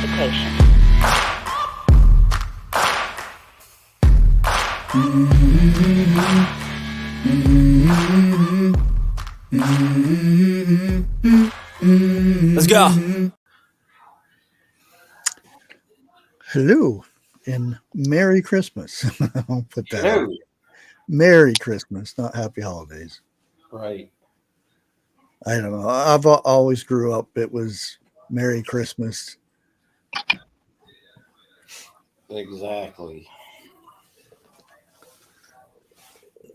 sophistication. Let's go. Hello and Merry Christmas. I'll put that Hello. out. Merry Christmas, not Happy Holidays. Right. I don't know. I've always grew up. It was Merry Christmas. Exactly.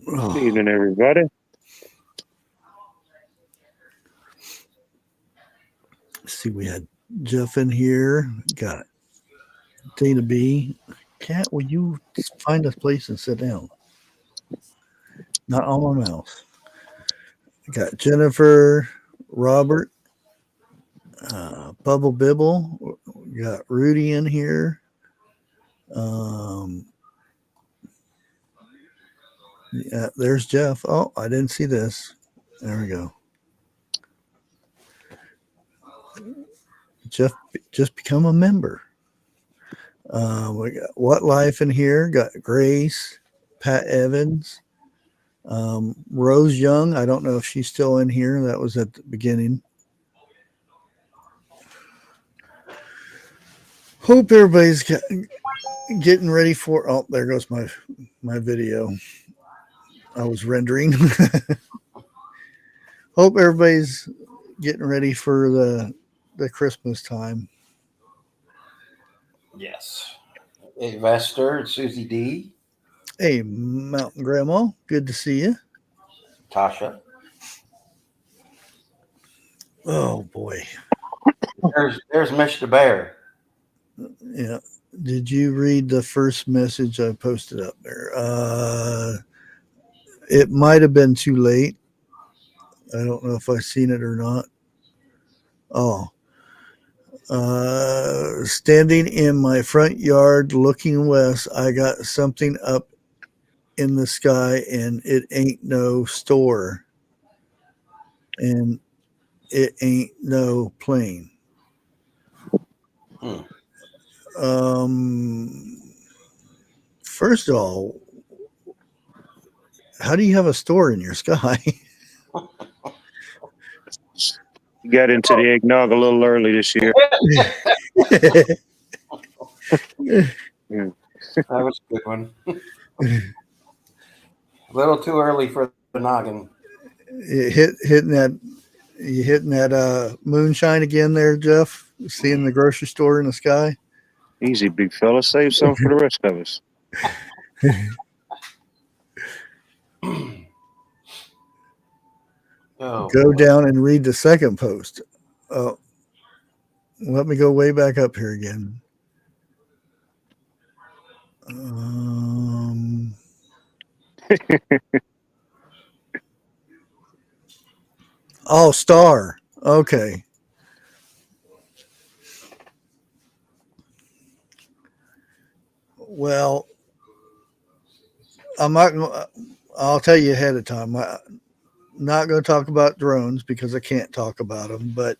Oh, Good evening, everybody. let's see, we had Jeff in here. Got Dana B. Cat, will you find a place and sit down? Not on my mouse. Got Jennifer, Robert, Bubble Bibble. We got Rudy in here. Yeah, there's Jeff. Oh, I didn't see this. There we go. Jeff just become a member. We got What Life in here. Got Grace, Pat Evans, Rose Young. I don't know if she's still in here. That was at the beginning. Hope everybody's getting ready for. Oh, there goes my video. I was rendering. Hope everybody's getting ready for the Christmas time. Yes. Hey, Vester, Susie D, Hey, Mountain Grandma, good to see you. Tasha. Oh boy, There's Mr. Bear. yeah. Did you read the first message I posted up there? It might have been too late. I don't know if I've seen it or not. Oh, standing in my front yard looking west, I got something up in the sky and it ain't no store and it ain't no plane. First of all, how do you have a store in your sky? You got into the eggnog a little early this year. That was a good one. A little too early for the noggin. You hitting that moonshine again there, Jeff? Seeing the grocery store in the sky? Easy, big fella. Save some for the rest of us. Oh, Go down and read the second post. Oh, let me go way back up here again. Oh, star. Okay. Well, I'll tell you ahead of time. I'm not going to talk about drones because I can't talk about them, but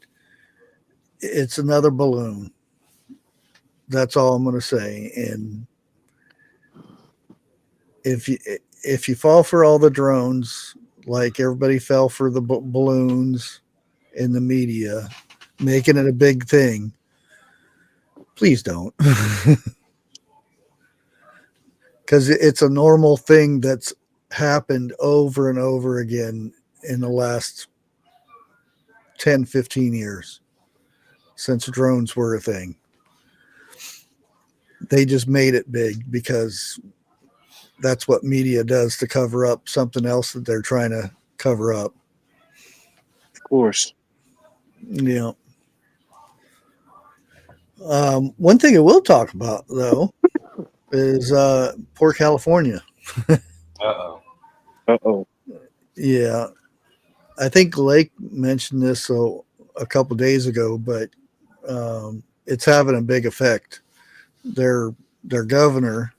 it's another balloon. That's all I'm going to say. And if you fall for all the drones, like everybody fell for the balloons in the media, making it a big thing, please don't. Because it's a normal thing that's happened over and over again in the last 10, 15 years since drones were a thing. They just made it big because that's what media does to cover up something else that they're trying to cover up. Of course. Yeah. One thing I will talk about, though, is poor California. uh-oh. Uh-oh. Yeah. I think Lake mentioned this a couple days ago, but it's having a big effect. Their governor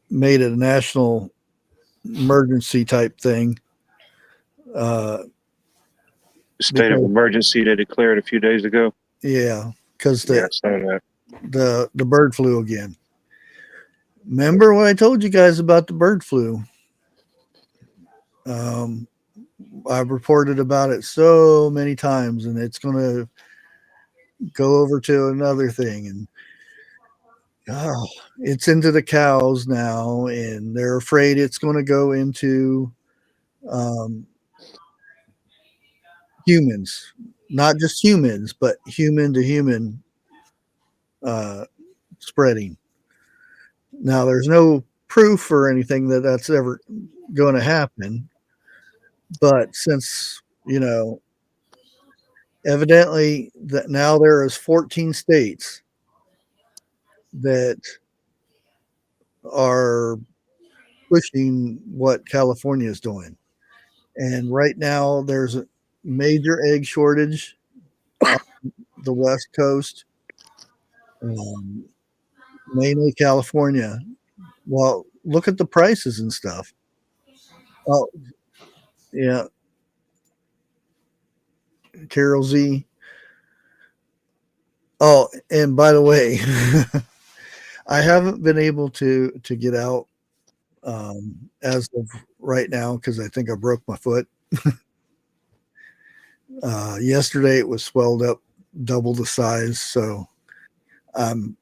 made it a national emergency type thing. State of emergency they declared a few days ago. Yeah, because Yeah, I saw that. the bird flu again. Remember when I told you guys about the bird flu? Um, I've reported about it so many times, and it's going to go over to another thing. And oh, it's into the cows now, and they're afraid it's going to go into um, humans, not just humans, but human to human uh, spreading. Now, there's no proof or anything that that's ever going to happen, but since evidently that now there is 14 states that are pushing what California is doing. And right now there's a major egg shortage on the West Coast, um, mainly California. Well, look at the prices and stuff. Oh, yeah, Carol Z. Oh, and by the way, I haven't been able to get out as of right now because I think I broke my foot. Yesterday it was swelled up double the size, so I'm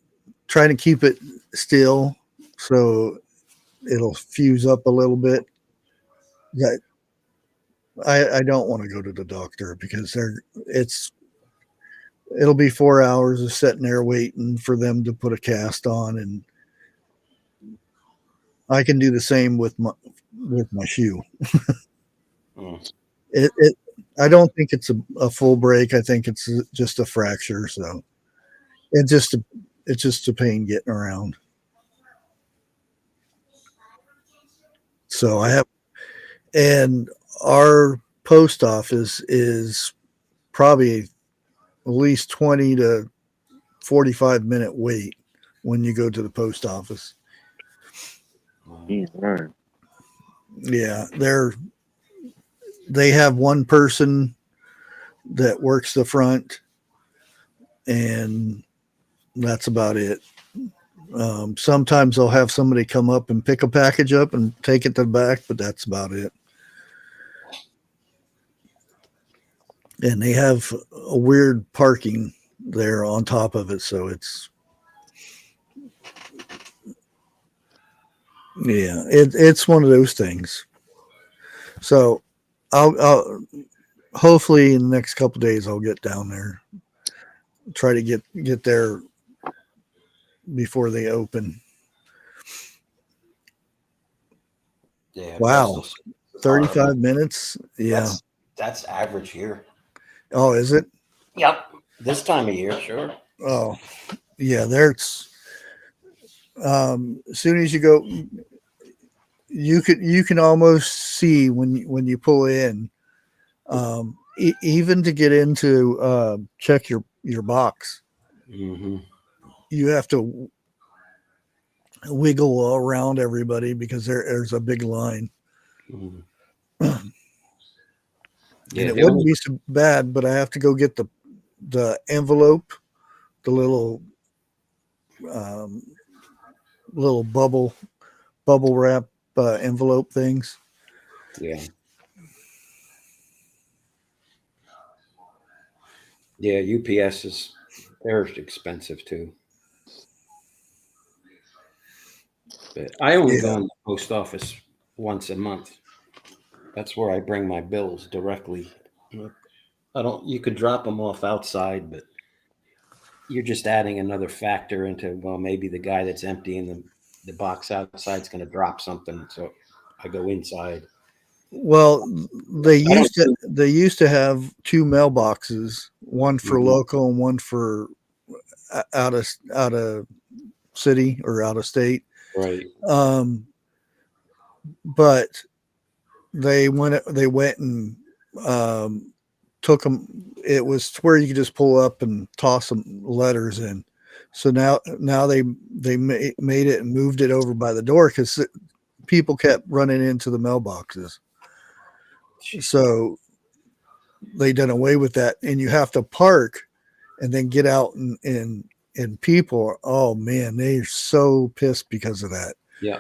trying to keep it still so it'll fuse up a little bit. Yeah, I don't want to go to the doctor because it'll be 4 hours of sitting there waiting for them to put a cast on, and I can do the same with my shoe. Mm. It I don't think it's a full break. I think it's just a fracture. So it's just a pain getting around. So I have, and our post office is probably at least 20 to 45-minute wait when you go to the post office. Yeah, right. Yeah, they have one person that works the front, and that's about it. Sometimes they'll have somebody come up and pick a package up and take it to the back, but that's about it. And they have a weird parking there on top of it, so it's one of those things. So I'll hopefully in the next couple of days I'll get down there, try to get there before they open. Yeah. Wow, Postal 35 minutes. Yeah. That's average here. Oh, is it? Yep. This time of year, sure. Oh, yeah. There's as soon as you go, you can almost see when you pull in. Even to get into check your box, Mm-hmm. you have to wiggle around everybody because there's a big line. Mm-hmm. And it wouldn't be so bad, but I have to go get the envelope, the um, little bubble wrap envelope things. Yeah. Yeah, UPS they're expensive too. But I only go in the post office once a month. That's where I bring my bills directly. I don't. You could drop them off outside, but you're just adding another factor into, well, maybe the guy that's emptying the box outside is going to drop something, so I go inside. Well, they I don't. used to have two mailboxes, one for Mhm. local and one for out of city or out of state. Right. But they went and um, took them. It was where you could just pull up and toss some letters in. So now they made it and moved it over by the door because people kept running into the mailboxes. So they done away with that, and you have to park and then get out and people, oh man, they're so pissed because of that. Yeah.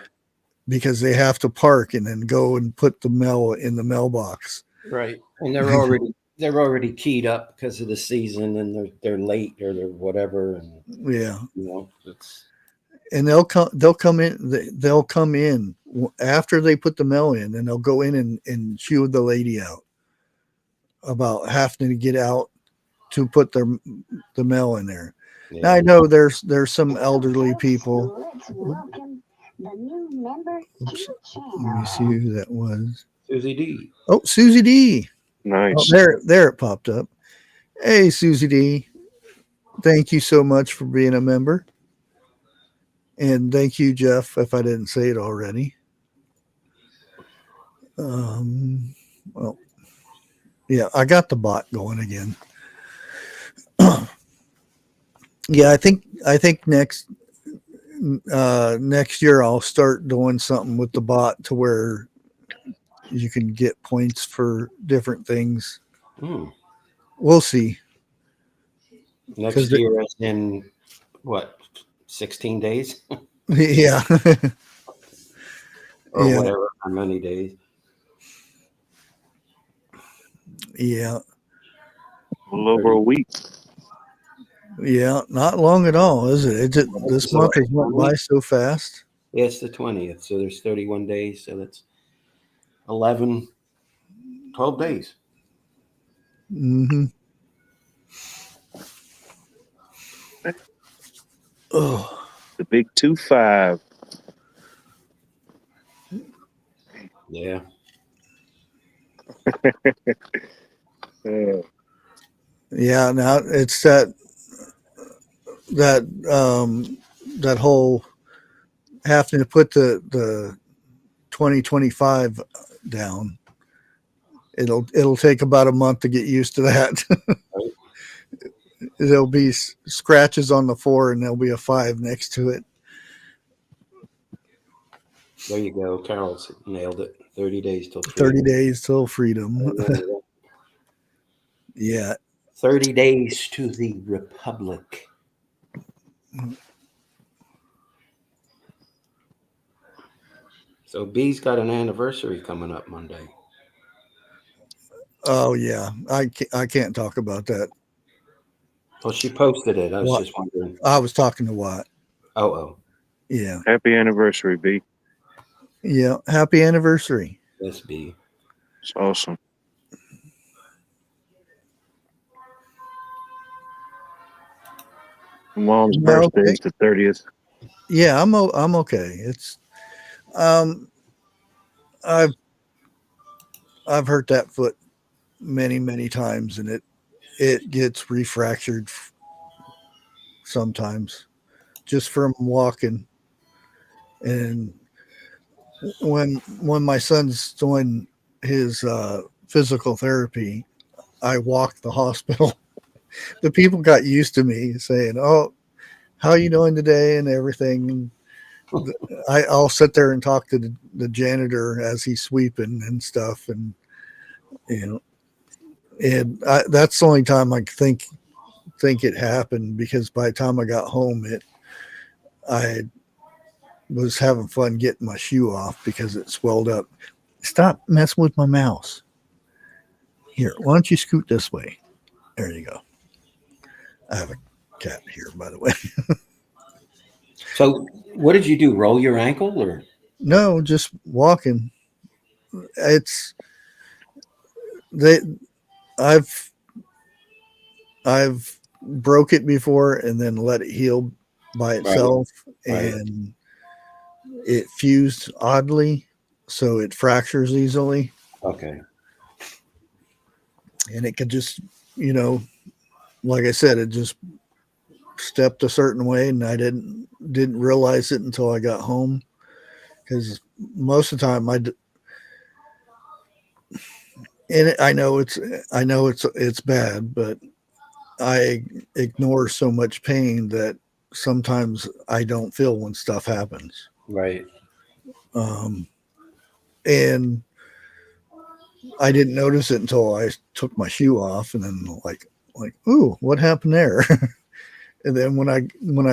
Because they have to park and then go and put the mail in the mailbox. Right. And they're already keyed up because of the season, and they're late or they're whatever. And Yeah. it's And they'll come in after they put the mail in, and they'll go in and chew the lady out about having to get out to put the mail in there. yeah. Now I know there's some elderly people. Oops. Let me see who that was. Susie D. Oh, Susie D. Nice. Oh, there it popped up. Hey, Susie D. Thank you so much for being a member. And thank you, Jeff, if I didn't say it already. Well, yeah, I got the bot going again. Yeah, I think next year I'll start doing something with the bot to where you can get points for different things. We'll see. Next year is in what, 16 days? Yeah. Or Yeah. whatever, how many days. Yeah. A little over a week. Yeah, not long at all, is it? This month has went by so fast. Yeah, it's the 20th, so there's 31 days, so that's 12 days. Mm-hmm. Oh, The big 2-5. Yeah. yeah. Now it's that whole having to put the 2025 down. It'll take about a month to get used to that. There'll be scratches on the 4 and there'll be a 5 next to it. There you go. Carol's nailed it. 30 days till freedom. 30 days till freedom. Yeah. 30 days to the Republic. So B's got an anniversary coming up Monday. Oh yeah. I can't talk about that. Well, she posted it. I was just wondering. I was talking to Watt. Oh. Yeah. Happy anniversary, B. Yeah. Happy anniversary. Yes, B. It's awesome. Mom's birthday is the 30th. Yeah, I'm okay. It's I've hurt that foot many times, and it gets refractured sometimes just from walking. And when my son's doing his physical therapy, I walk the hospital. The people got used to me saying, "Oh, how are you doing today?" and everything. And I'll sit there and talk to the janitor as he's sweeping and stuff, and that's the only time I think it happened, because by the time I got home, I was having fun getting my shoe off because it swelled up. Stop messing with my mouse. Here, why don't you scoot this way? There you go. I have a cat here, by the way. So what did you do? Roll your ankle or? No, just walking. I've broke it before and then let it heal by itself, and it fused oddly, so it fractures easily. Okay. And it could just, like I said, it just stepped a certain way, and I didn't realize it until I got home, because most of the time I know it's bad, but I ignore so much pain that sometimes I don't feel when stuff happens. Right. And I didn't notice it until I took my shoe off, and then like, like, ooh, what happened there? And then when I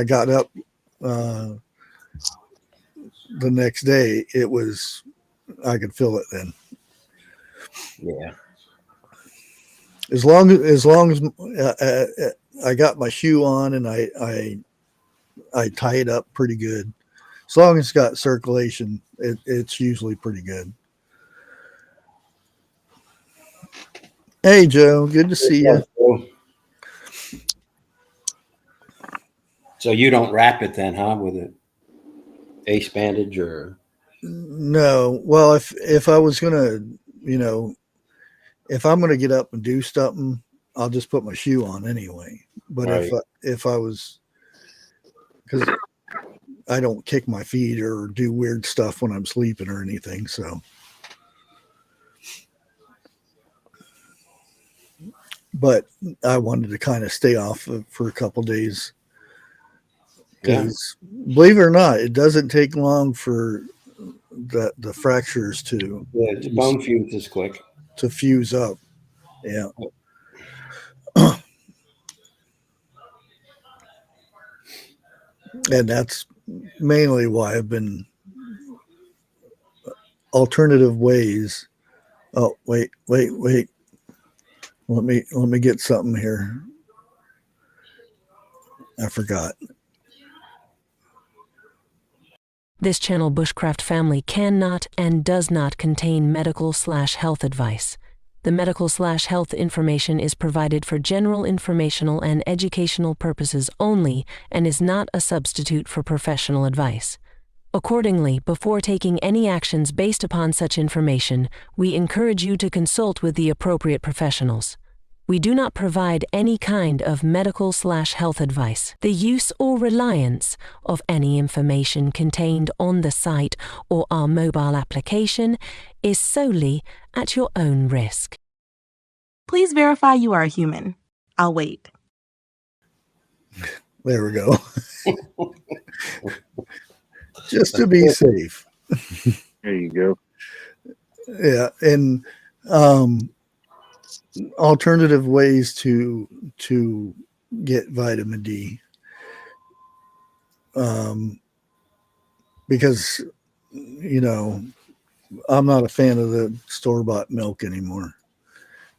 got up the next day, it was, I could feel it then. Yeah. As long as I got my shoe on and I tie it up pretty good. As long as it's got circulation, it's usually pretty good. Hey, Joe, good to see you. So you don't wrap it then, huh? With an ace bandage or? No, well, if I was gonna, if I'm gonna get up and do something, I'll just put my shoe on anyway. But Right. if I was, because I don't kick my feet or do weird stuff when I'm sleeping or anything, so. But I wanted to kind of stay off for a couple days because, believe it or not, it doesn't take long for the fractures to The bone fuse is quick. to fuse up. Yeah. And that's mainly why I've been alternative ways. Oh, wait. Let me get something here. I forgot. This channel, Bushcraft Family, cannot and does not contain medical/health advice. The medical/health information is provided for general informational and educational purposes only and is not a substitute for professional advice. Accordingly, before taking any actions based upon such information, we encourage you to consult with the appropriate professionals. We do not provide any kind of medical/health advice. The use or reliance of any information contained on the site or our mobile application is solely at your own risk. Please verify you are a human. I'll wait. There we go. Just to be safe. There you go. Yeah, and alternative ways to get vitamin D. Because I'm not a fan of the store-bought milk anymore.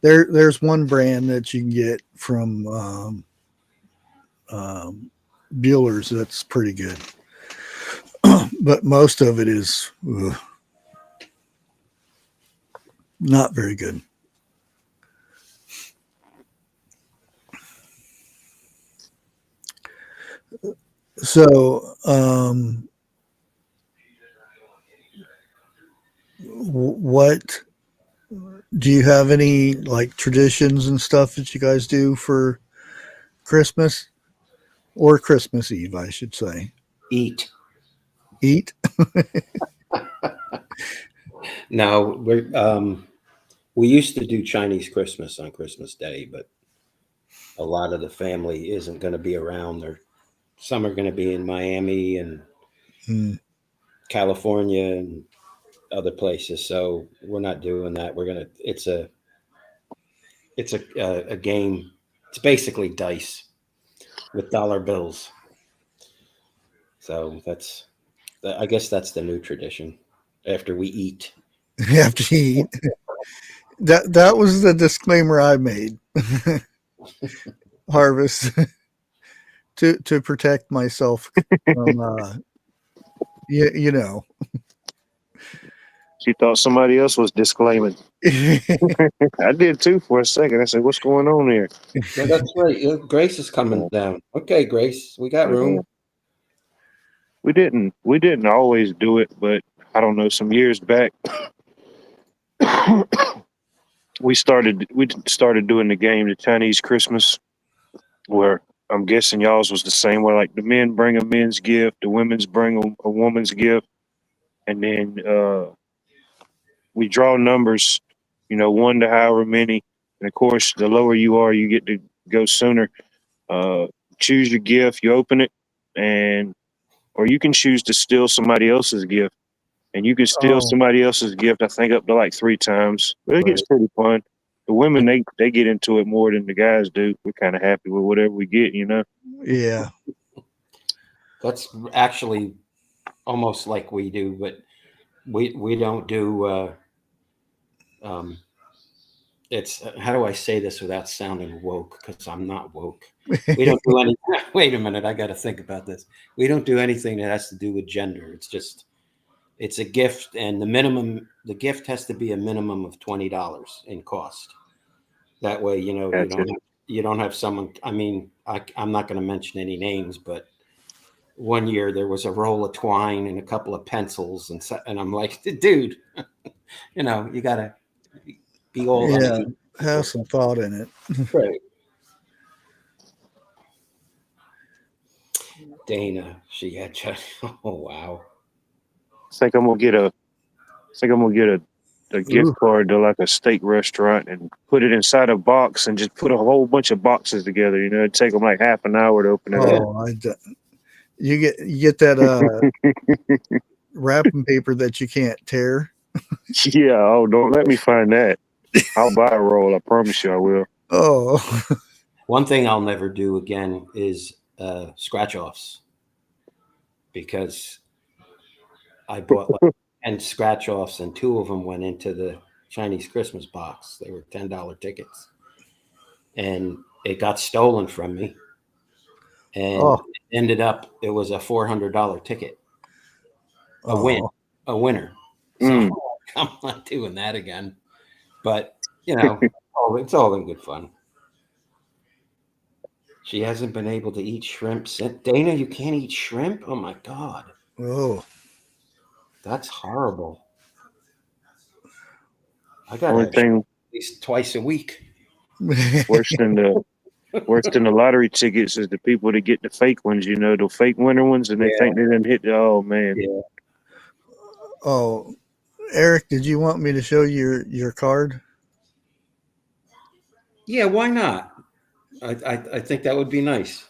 There's one brand that you can get from Bueller's that's pretty good. But most of it is not very good. So, what do you have any like traditions and stuff that you guys do for Christmas or Christmas Eve, I should say? Eat. No, we used to do Chinese Christmas on Christmas Day, but a lot of the family isn't going to be around. Some are going to be in Miami and California and other places, so we're not doing that. It's a game. It's basically dice with dollar bills. So I guess that's the new tradition. After we eat, After you eat. That was the disclaimer I made. Harvest to protect myself from She thought somebody else was disclaiming. I did too for a second. I said, "What's going on here?" No, that's right. Grace is coming down. Okay, Grace, we got room. We didn't always do it, but I don't know, some years back we started doing the game, the Chinese Christmas, where I'm guessing y'all's was the same, where like the men bring a men's gift, the women's bring a woman's gift, and then we draw numbers, 1 to however many, and of course the lower you are, you get to go sooner. Choose your gift, you open it, or you can choose to steal somebody else's gift. And you can steal somebody else's gift, I think, up to like 3 times. But it gets pretty fun. The women, they get into it more than the guys do. We're kind of happy with whatever we get, you know? Yeah. That's actually almost like we do, but we don't do, it's, how do I say this without sounding woke? Because I'm not woke. We don't do any, wait a minute, I got to think about this. We don't do anything that has to do with gender. It's just, it's a gift, and the gift has to be a minimum of $20 in cost. That way, you know, Gotcha. you don't have someone, I mean, I'm not going to mention any names, but one year there was a roll of twine and a couple of pencils, and I'm like, dude, you know, you got to be all, Yeah. Have some thought in it. right. Dana, she had just, oh wow. I think I'm gonna get a gift card to like a steak restaurant and put it inside a box and just put a whole bunch of boxes together. You know, it'd take them like half an hour to open it up. Oh, you get that wrapping paper that you can't tear. Yeah. Oh, don't let me find that. I'll buy a roll. I promise you, I will. Oh. One thing I'll never do again is scratch offs, because I bought like 10 scratch offs and 2 of them went into the Chinese Christmas box. They were $10 tickets, and it got stolen from me, and it ended up, it was a $400 ticket, a winner. So I'm not doing that again, but you know, it's all in good fun. She hasn't been able to eat shrimp since. Dana, you can't eat shrimp? Oh my God. Oh. That's horrible. I got Only thing at least twice a week. worse than the lottery tickets is the people that get the fake ones, you know, the fake winner ones, and they think they didn't hit. Oh man. Yeah. Oh, Eric, did you want me to show you your card? Yeah, why not? I think that would be nice.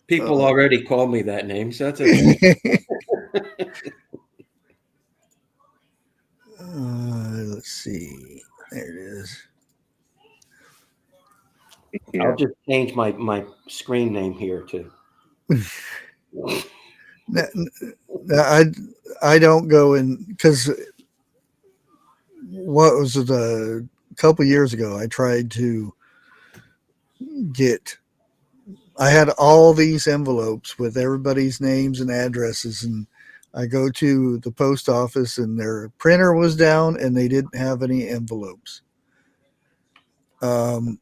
People already call me that name, so that's okay. Let's see. There it is. Yeah. I'll just change my screen name here too. I don't go in, because what was it, a couple years ago I tried to I had all these envelopes with everybody's names and addresses, and I go to the post office and their printer was down and they didn't have any envelopes. Or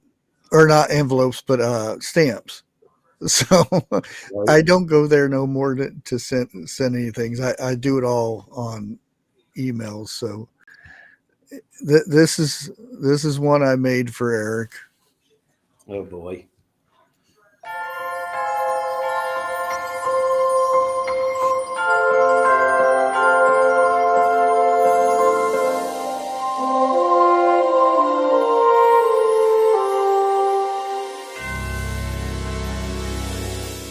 not envelopes, but stamps. So I don't go there no more to send anything. I do it all on emails. So this is one I made for Eric. Oh boy.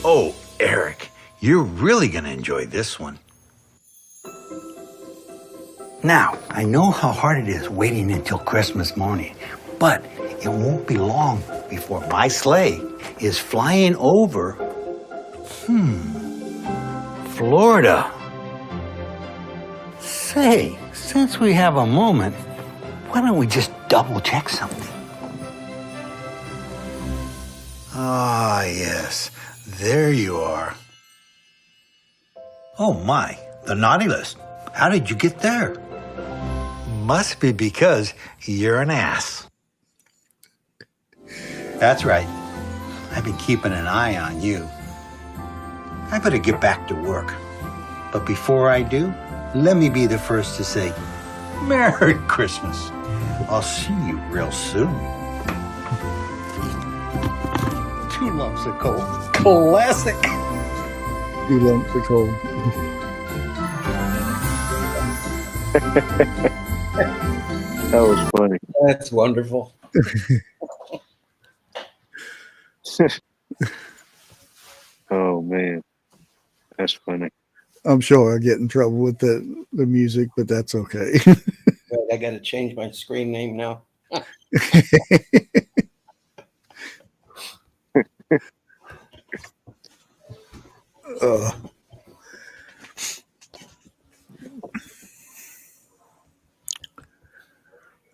Oh, Eric, you're really going to enjoy this one. Now, I know how hard it is waiting until Christmas morning, but it won't be long before my sleigh is flying over, Florida. Say, since we have a moment, why don't we just double check something? Ah, yes. There you are. Oh my, the naughty list. How did you get there? Must be because you're an ass. That's right. I've been keeping an eye on you. I better get back to work. But before I do, let me be the first to say, Merry Christmas. I'll see you real soon. 2 lumps of coal. Classic. 2 lumps of coal. That was funny. That's wonderful. Oh man, that's funny. I'm sure I get in trouble with the music, but that's okay. Right, I got to change my screen name now. uh,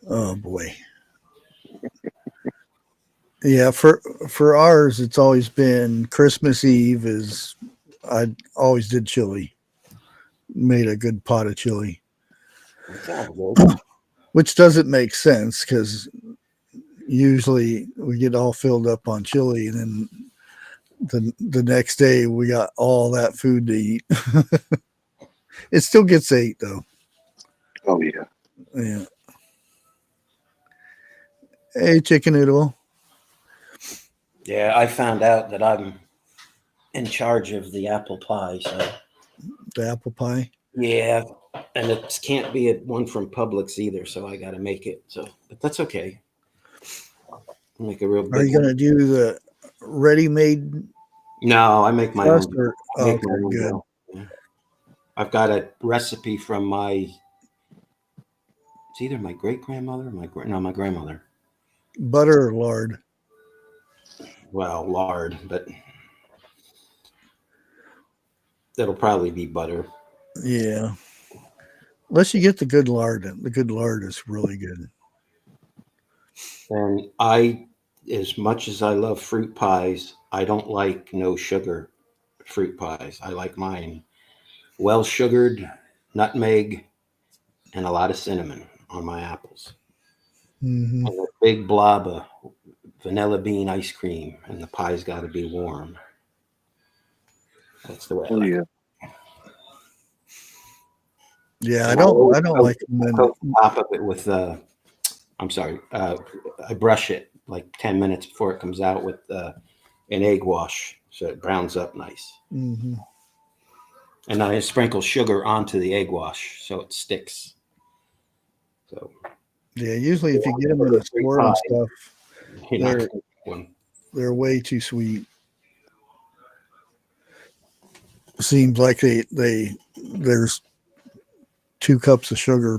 oh boy. Yeah, for ours, it's always been Christmas Eve. Is I always did chili. Made a good pot of chili, Sounds good. which doesn't make sense because usually we get all filled up on chili, and then the next day we got all that food to eat. It still gets ate though. Oh yeah. Yeah. Hey, Chicken Noodle. Yeah, I found out that I'm in charge of the apple pie. So The apple pie. yeah, and it can't be one from Publix either. So I got to make it. So, but that's okay. I'll make a real big Are you one. gonna do the ready-made No, I make my crust own. or I make my okay, own good. dough. Yeah. I've got a recipe from it's either my great grandmother or my grandmother. Butter or lard? Well, lard, but it'll probably be butter. Yeah. Unless you get the good lard. The good lard is really good. And as much as I love fruit pies, I don't like no sugar fruit pies. I like mine well sugared, nutmeg, and a lot of cinnamon on my apples. Hmm. And a big blob of vanilla bean ice cream, and the pie's got to be warm. That's the way I Oh like yeah. it. Yeah, I And don't like them I in. coat the top of it with I'm sorry, I brush it like 10 minutes before it comes out with an egg wash so it browns up nice. Hmm. And I sprinkle sugar onto the egg wash so it sticks. So Yeah, usually if you get them in the fruit store pie, and stuff, you're not they're gonna get one. they're way too sweet. Seems like there's 2 cups of sugar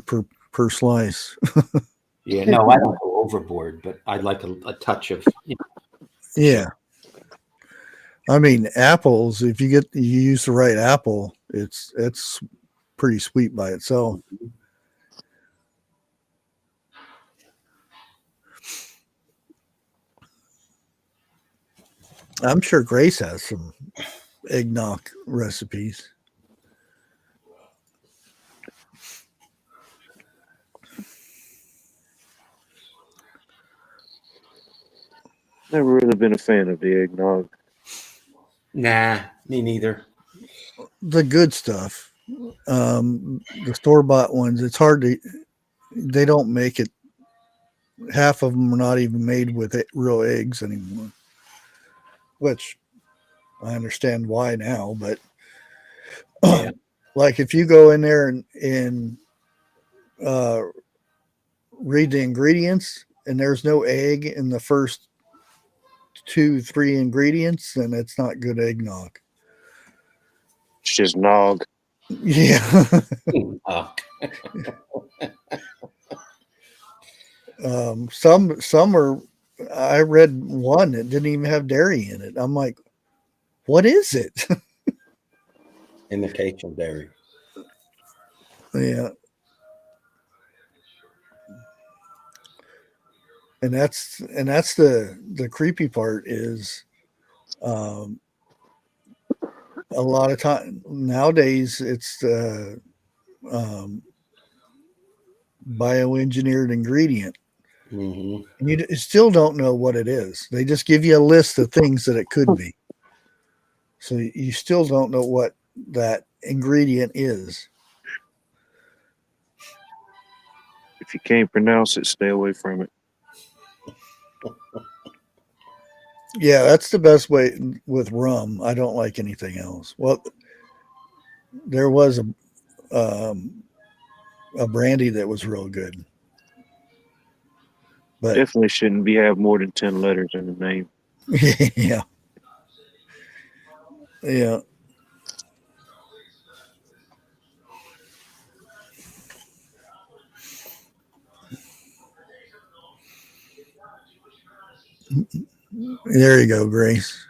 per slice. Yeah, no, I don't go overboard, but I'd like a touch of Yeah. I mean, apples, if you use the right apple, it's pretty sweet by itself. I'm sure Grace has some eggnog recipes. Never really been a fan of the eggnog. Nah, me neither. The good stuff. The store-bought ones, it's hard to they don't make it. Half of them are not even made with real eggs anymore, which I understand why now, but Yeah. like if you go in there and uh, read the ingredients and there's no egg in the first 2-3 ingredients, then it's not good eggnog. It's just nog. Yeah. Oh, Some are. I read one that didn't even have dairy in it. I'm like, what is it? imitation dairy. Yeah. And that's the creepy part is um, a lot of time nowadays it's um, bioengineered ingredient. Hmm. And you still don't know what it is. They just give you a list of things that it could be. So you still don't know what that ingredient is. If you can't pronounce it, stay away from it. Yeah, that's the best way with rum. I don't like anything else. Well, there was a brandy that was real good, but Definitely shouldn't have more than 10 letters in the name. yeah, yeah. There you go, Grace.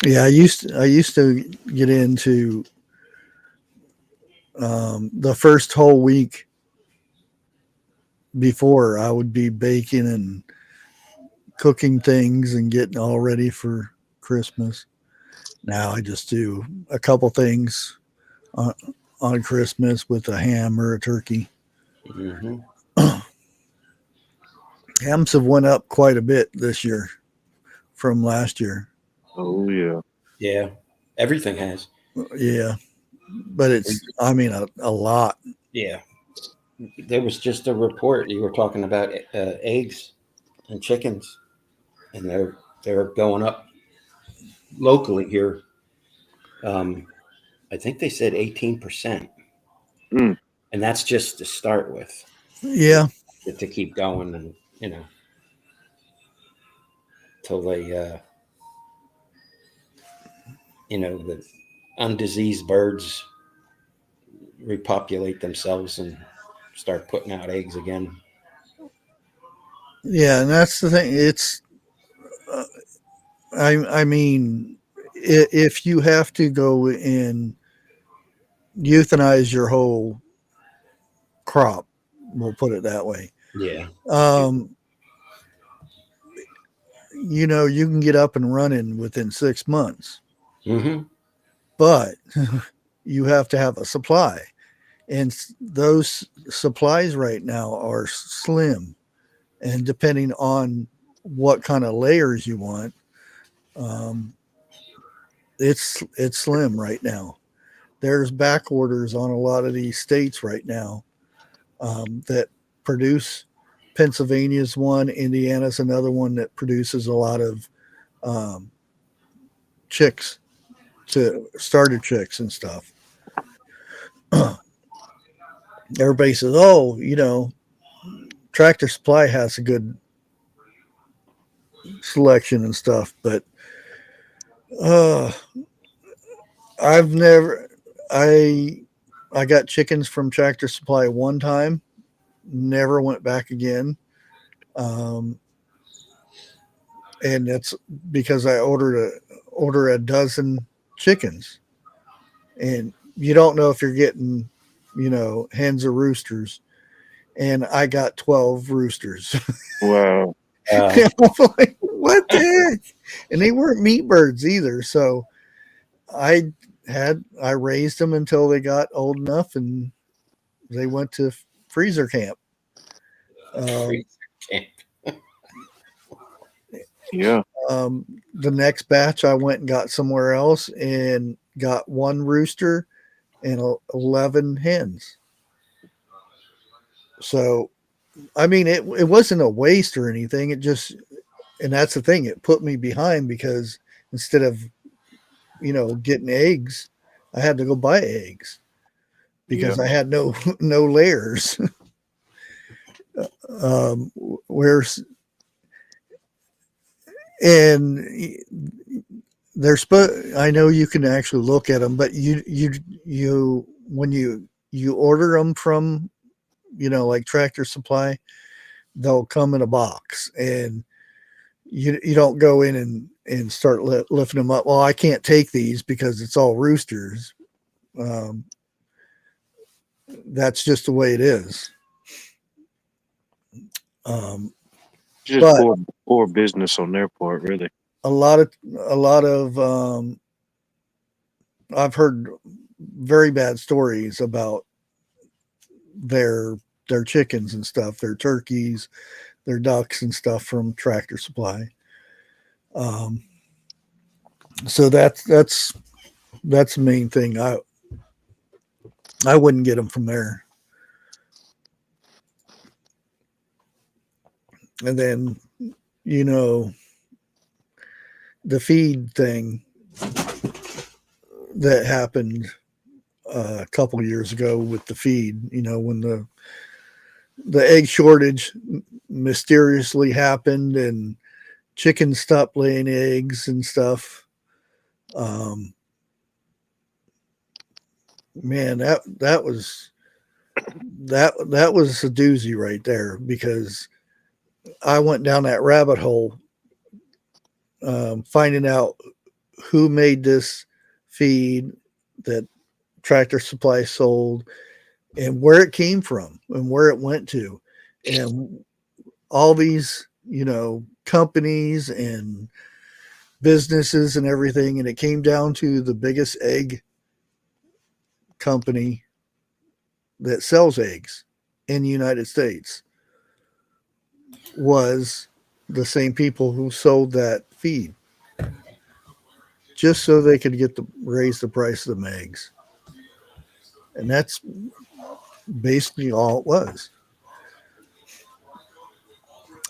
Yeah, I used to get into the first whole week before I would be baking and cooking things and getting all ready for Christmas. Now I just do a couple things on, on Christmas with a ham or a turkey. Hmm. Hams have went up quite a bit this year from last year. Oh yeah. Yeah, everything has. Yeah, but it's a lot. Yeah, there was just a report. You were talking about eggs and chickens, and they're going up locally here. Um, I think they said 18%, Mm. and that's just to start with. Yeah, To keep going, and till they, the undiseased birds repopulate themselves and start putting out eggs again. yeah, and that's the thing. It's uh, I mean, if you have to go and euthanize your whole crop, we'll put it that way. Yeah. Um, you can get up and running within 6 months, Hmm. but you have to have a supply. And those supplies right now are slim. And depending on what kind of layers you want, um, it's slim right now. There's back orders on a lot of these states right now that produce. Pennsylvania's one, Indiana's another one that produces a lot of um, chicks to starter chicks and stuff. Everybody says, "Oh, Tractor Supply has a good selection and stuff," but uh, I've never. I got chickens from Tractor Supply one time, never went back again. Um, and that's because I order a dozen chickens, and you don't know if you're getting, hens or roosters. And I got 12 roosters. Wow. I'm like, what the heck? And they weren't meat birds either. So I raised them until they got old enough, and they went to freezer camp. Um, Yeah. the next batch I went and got somewhere else and got one rooster and 11 hens. So, it wasn't a waste or anything. And that's the thing, it put me behind because instead of, getting eggs, I had to go buy eggs because Yeah. I had no layers. Where's and I know you can actually look at them, but you when you order them from, like Tractor Supply, they'll come in a box, and you don't go in and start lifting them up. Well, I can't take these because it's all roosters. Um, that's just the way it is. Um, Just but poor business on their part, really. a lot of I've heard very bad stories about their chickens and stuff, their turkeys, their ducks and stuff from Tractor Supply. So that's the main thing. I wouldn't get them from there. And then, the feed thing that happened a couple of years ago with the feed, when the egg shortage mysteriously happened and chickens stopped laying eggs and stuff. Man, that was that was a doozy right there, because I went down that rabbit hole, finding out who made this feed that Tractor Supply sold, and where it came from and where it went to, and all these, companies and businesses and everything. And it came down to the biggest egg company that sells eggs in the United States was the same people who sold that feed, just so they could raise the price of the eggs. And that's basically all it was.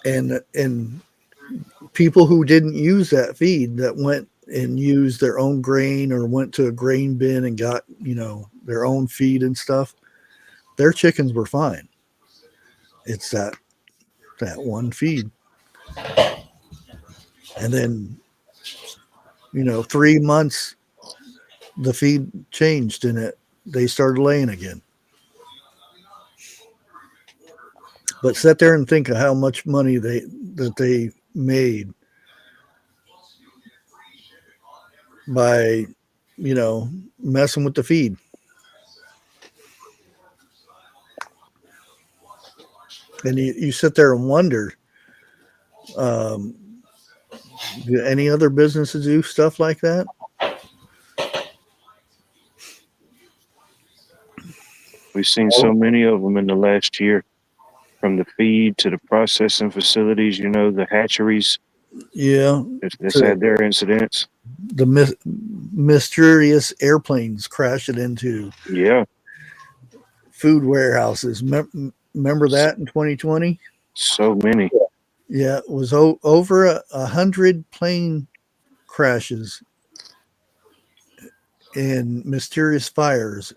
And people who didn't use that feed, that went and used their own grain or went to a grain bin and got, their own feed and stuff, their chickens were fine. It's that one feed. And then, 3 months, the feed changed and they started laying again. But sit there and think of how much money they made by, messing with the feed. And you sit there and wonder, do any other businesses do stuff like that? We've seen so many of them in the last year, from the feed to the processing facilities, the hatcheries. Yeah. It's had their incidents. The mysterious airplanes crashing into food warehouses. Remember that in 2020? So many. Yeah, it was over 100 plane crashes and mysterious fires.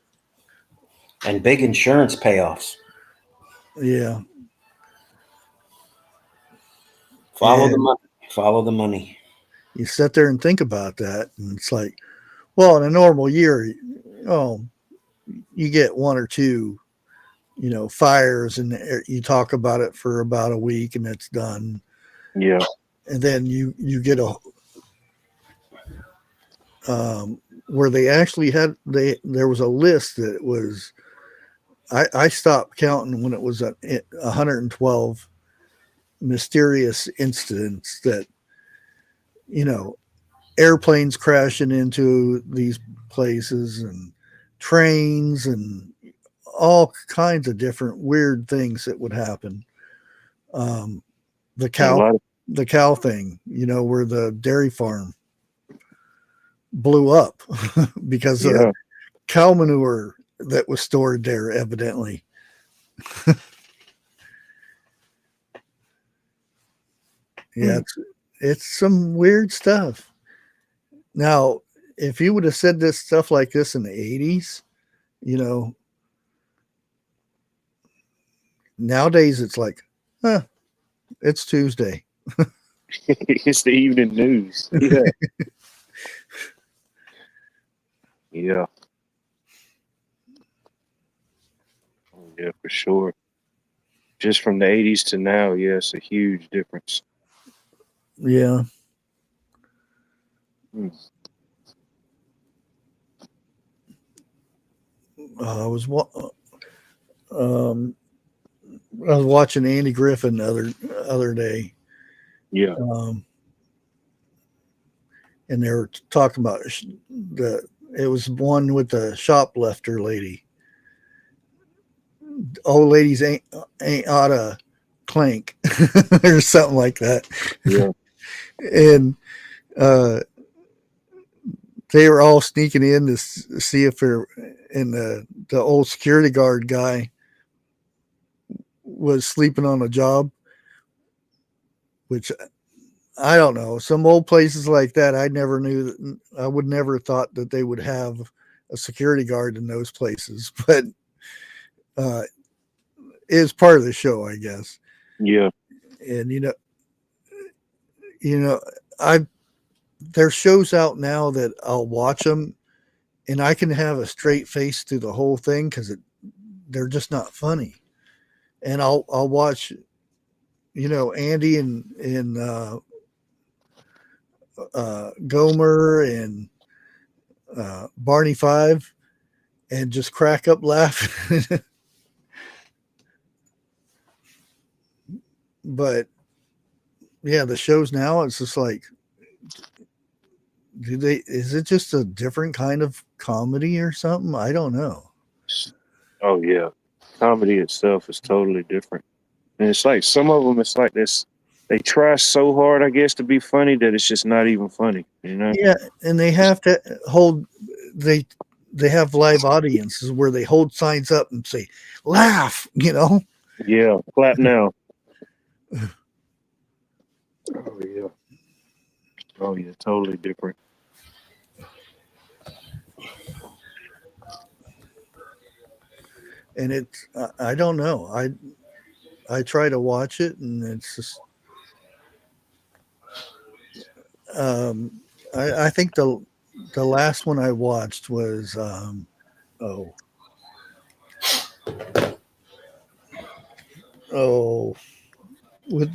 And big insurance payoffs. Yeah. Follow the money. Follow the money. You sit there and think about that, and it's like, well, in a normal year, you get one or two, fires, and you talk about it for about a week, and it's done. Yeah. And then you get where they actually there was a list that was, I stopped counting when it was 112 mysterious incidents that, airplanes crashing into these places and trains and all kinds of different weird things that would happen. The cow thing, where the dairy farm blew up because of cow manure that was stored there, evidently. Yeah, it's some weird stuff. Now, if you would have said this stuff like this in the 80s, nowadays it's like, it's Tuesday. It's the evening news. Yeah. Yeah. Yeah, for sure. Just from the 80s to now, it's a huge difference. Yeah. I was watching Andy Griffin the other day. Yeah. And they were talking about it was one with the shoplifter lady. Old ladies ain't ought to clank or something like that. Yeah. And they were all sneaking in to see if they're, and the old security guard guy was sleeping on a job, which I don't know. Some old places like that, I would never thought that they would have a security guard in those places, but is part of the show, I guess. Yeah. And there's shows out now that I'll watch them and I can have a straight face through the whole thing because they're just not funny. And I'll watch, Andy and Gomer and Barney Five, and just crack up laughing. But yeah, the shows now, it's just like, is it just a different kind of comedy or something? I don't know. Oh yeah, comedy itself is totally different, and it's like some of them. It's like this. They try so hard, I guess, to be funny that it's just not even funny. Yeah, and they have to hold they have live audiences where they hold signs up and say, laugh, Yeah, clap now. Oh yeah. Oh yeah, totally different. And it's I don't know. I try to watch it, and it's just I think the last one I watched was oh oh with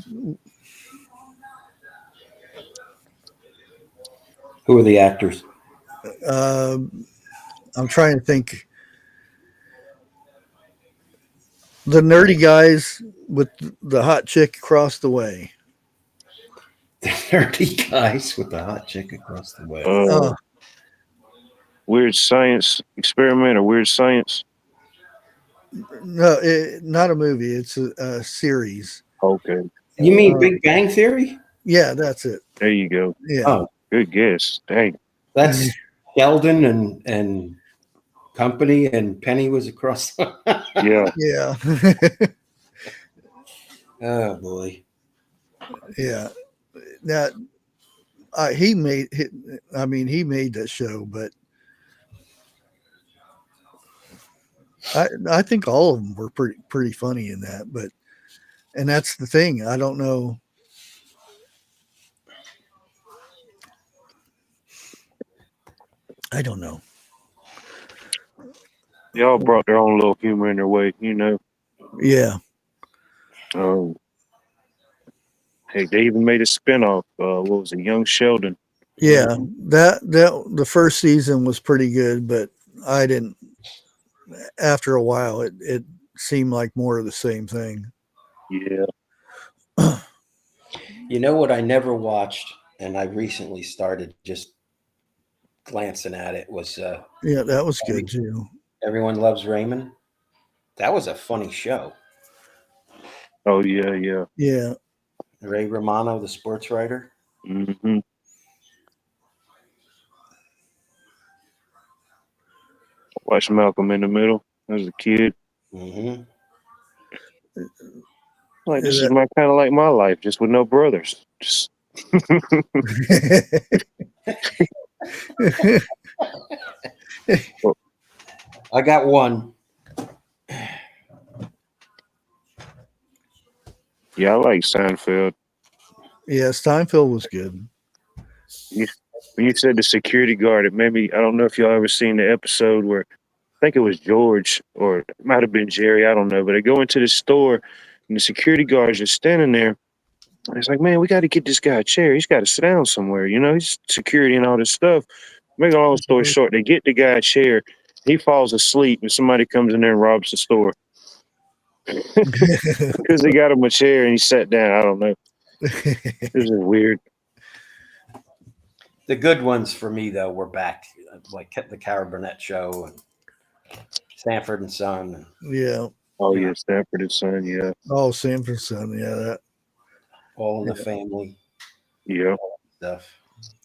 Who are the actors? I'm trying to think. The nerdy guys with the hot chick across the way. The nerdy guys with the hot chick across the way. Uh, Weird Science Experiment or Weird Science. no, not a movie. It's a series. Okay, You mean Big Bang Theory? Yeah, that's it. there you go. Yeah. Oh, Good guess. Dang. that's Sheldon and company, and Penny was across. Yeah. Yeah. Oh boy. Yeah. Now, he made that show, but I think all of them were pretty funny in that. But and that's the thing. I don't know. I don't know. They all brought their own little humor in their way, Yeah. Heck, they even made a spinoff. What was it, Young Sheldon? Yeah. That the first season was pretty good, but I didn't. After a while, it seemed like more of the same thing. Yeah. You know what I never watched, and I recently started just glancing at it, was Yeah, that was good too. Everyone Loves Raymond. That was a funny show. Oh yeah, yeah. Yeah. Ray Romano, the sports writer. Mm-hmm. Watched Malcolm in the Middle as a kid. Mm-hmm. Like, this is kind of like my life, just with no brothers. Just I got one. yeah, I like Seinfeld. Yeah, Steinfeld was good. When you said the security guard, it made me. I don't know if y'all ever seen the episode where I think it was George or it might have been Jerry. I don't know, but they go into the store and the security guard is just standing there. And it's like, man, we got to get this guy a chair. He's got to sit down somewhere. He's security and all this stuff. Make a long story short, they get the guy a chair. He falls asleep, and somebody comes in there and robs the store because they got him a chair and he sat down. I don't know. It was weird. The good ones for me, though, were back, like the Cara Burnett show and Sanford and Son. Yeah. Oh yeah, Stanford and Son. Yeah. Oh, Sanford Son. Yeah, that. All in the Family. Yeah. Stuff.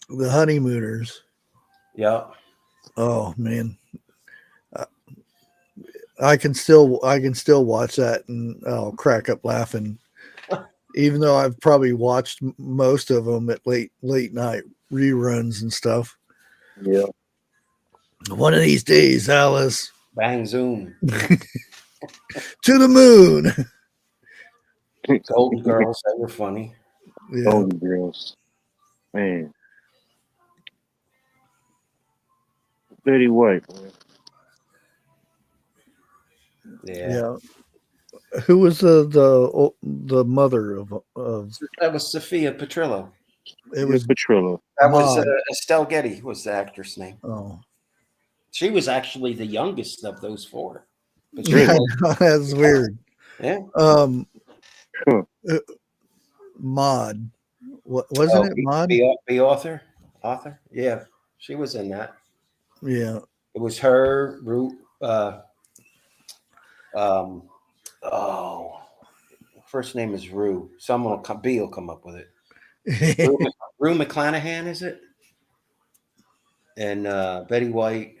The Honeymooners. Yeah. Oh man, I can still watch that and I'll crack up laughing, even though I've probably watched most of them at late night reruns and stuff. Yeah. One of these days, Alice. Bang Zoom. To the moon. Golden Girls, they were funny. Yeah. Golden Girls. Man. Betty White. Yeah. Who was the mother of That was Sophia Petrillo. it was Petrillo. That was Maud. Estelle Getty was the actress name. Oh. She was actually the youngest of those four. But she Yeah, was, that's weird. yeah. Huh. Maud. What wasn't it? Maud? The author? Author? Yeah. She was in that. Yeah. It was her, first name is Rue. Someone will come, B will come up with it. Rue McClanahan, is it? And Betty White.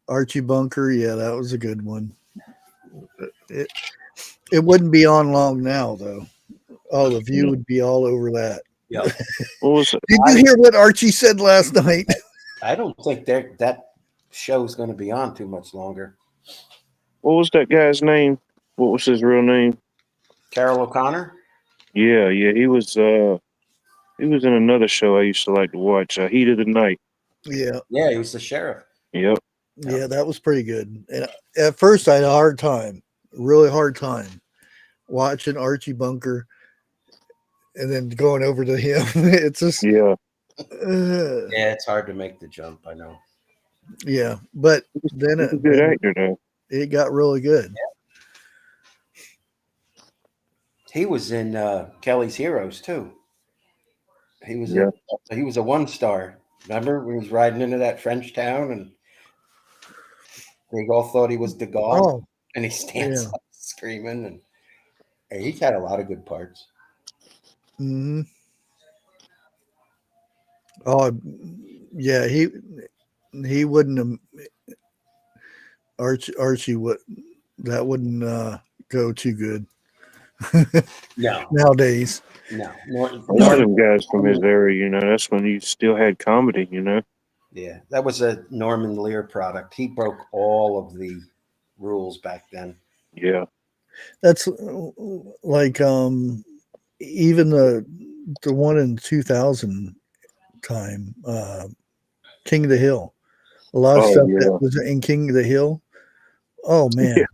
Archie Bunker. Yeah, that was a good one. It wouldn't be on long now, though. Oh, the view would be all over that. Yeah. What was it? Did you hear what Archie said last night? I don't think that show's going to be on too much longer. What was that guy's name? What was his real name? Carol O'Connor? Yeah, he was in another show I used to like to watch, Heat of the Night. Yeah. Yeah, he was the sheriff. Yep. Yeah, that was pretty good. And at first, I had a hard time, really hard time, watching Archie Bunker, and then going over to him. It's just Yeah. Yeah, it's hard to make the jump. I know. Yeah, but then He's a good actor, though. It got really good. He was in Kelly's Heroes too. He was a 1-star. Remember, when he was riding into that French town, and they all thought he was De Gaulle, and he stands up screaming, and he's had a lot of good parts. Mm-hmm. Oh, yeah, he wouldn't have. Archie would that wouldn't go too good. No, nowadays. No, most of them guys from his area, that's when you still had comedy, Yeah, that was a Norman Lear product. He broke all of the rules back then. Yeah, that's like even the one in 2000 time, King of the Hill. A lot of stuff that was in King of the Hill. Oh man,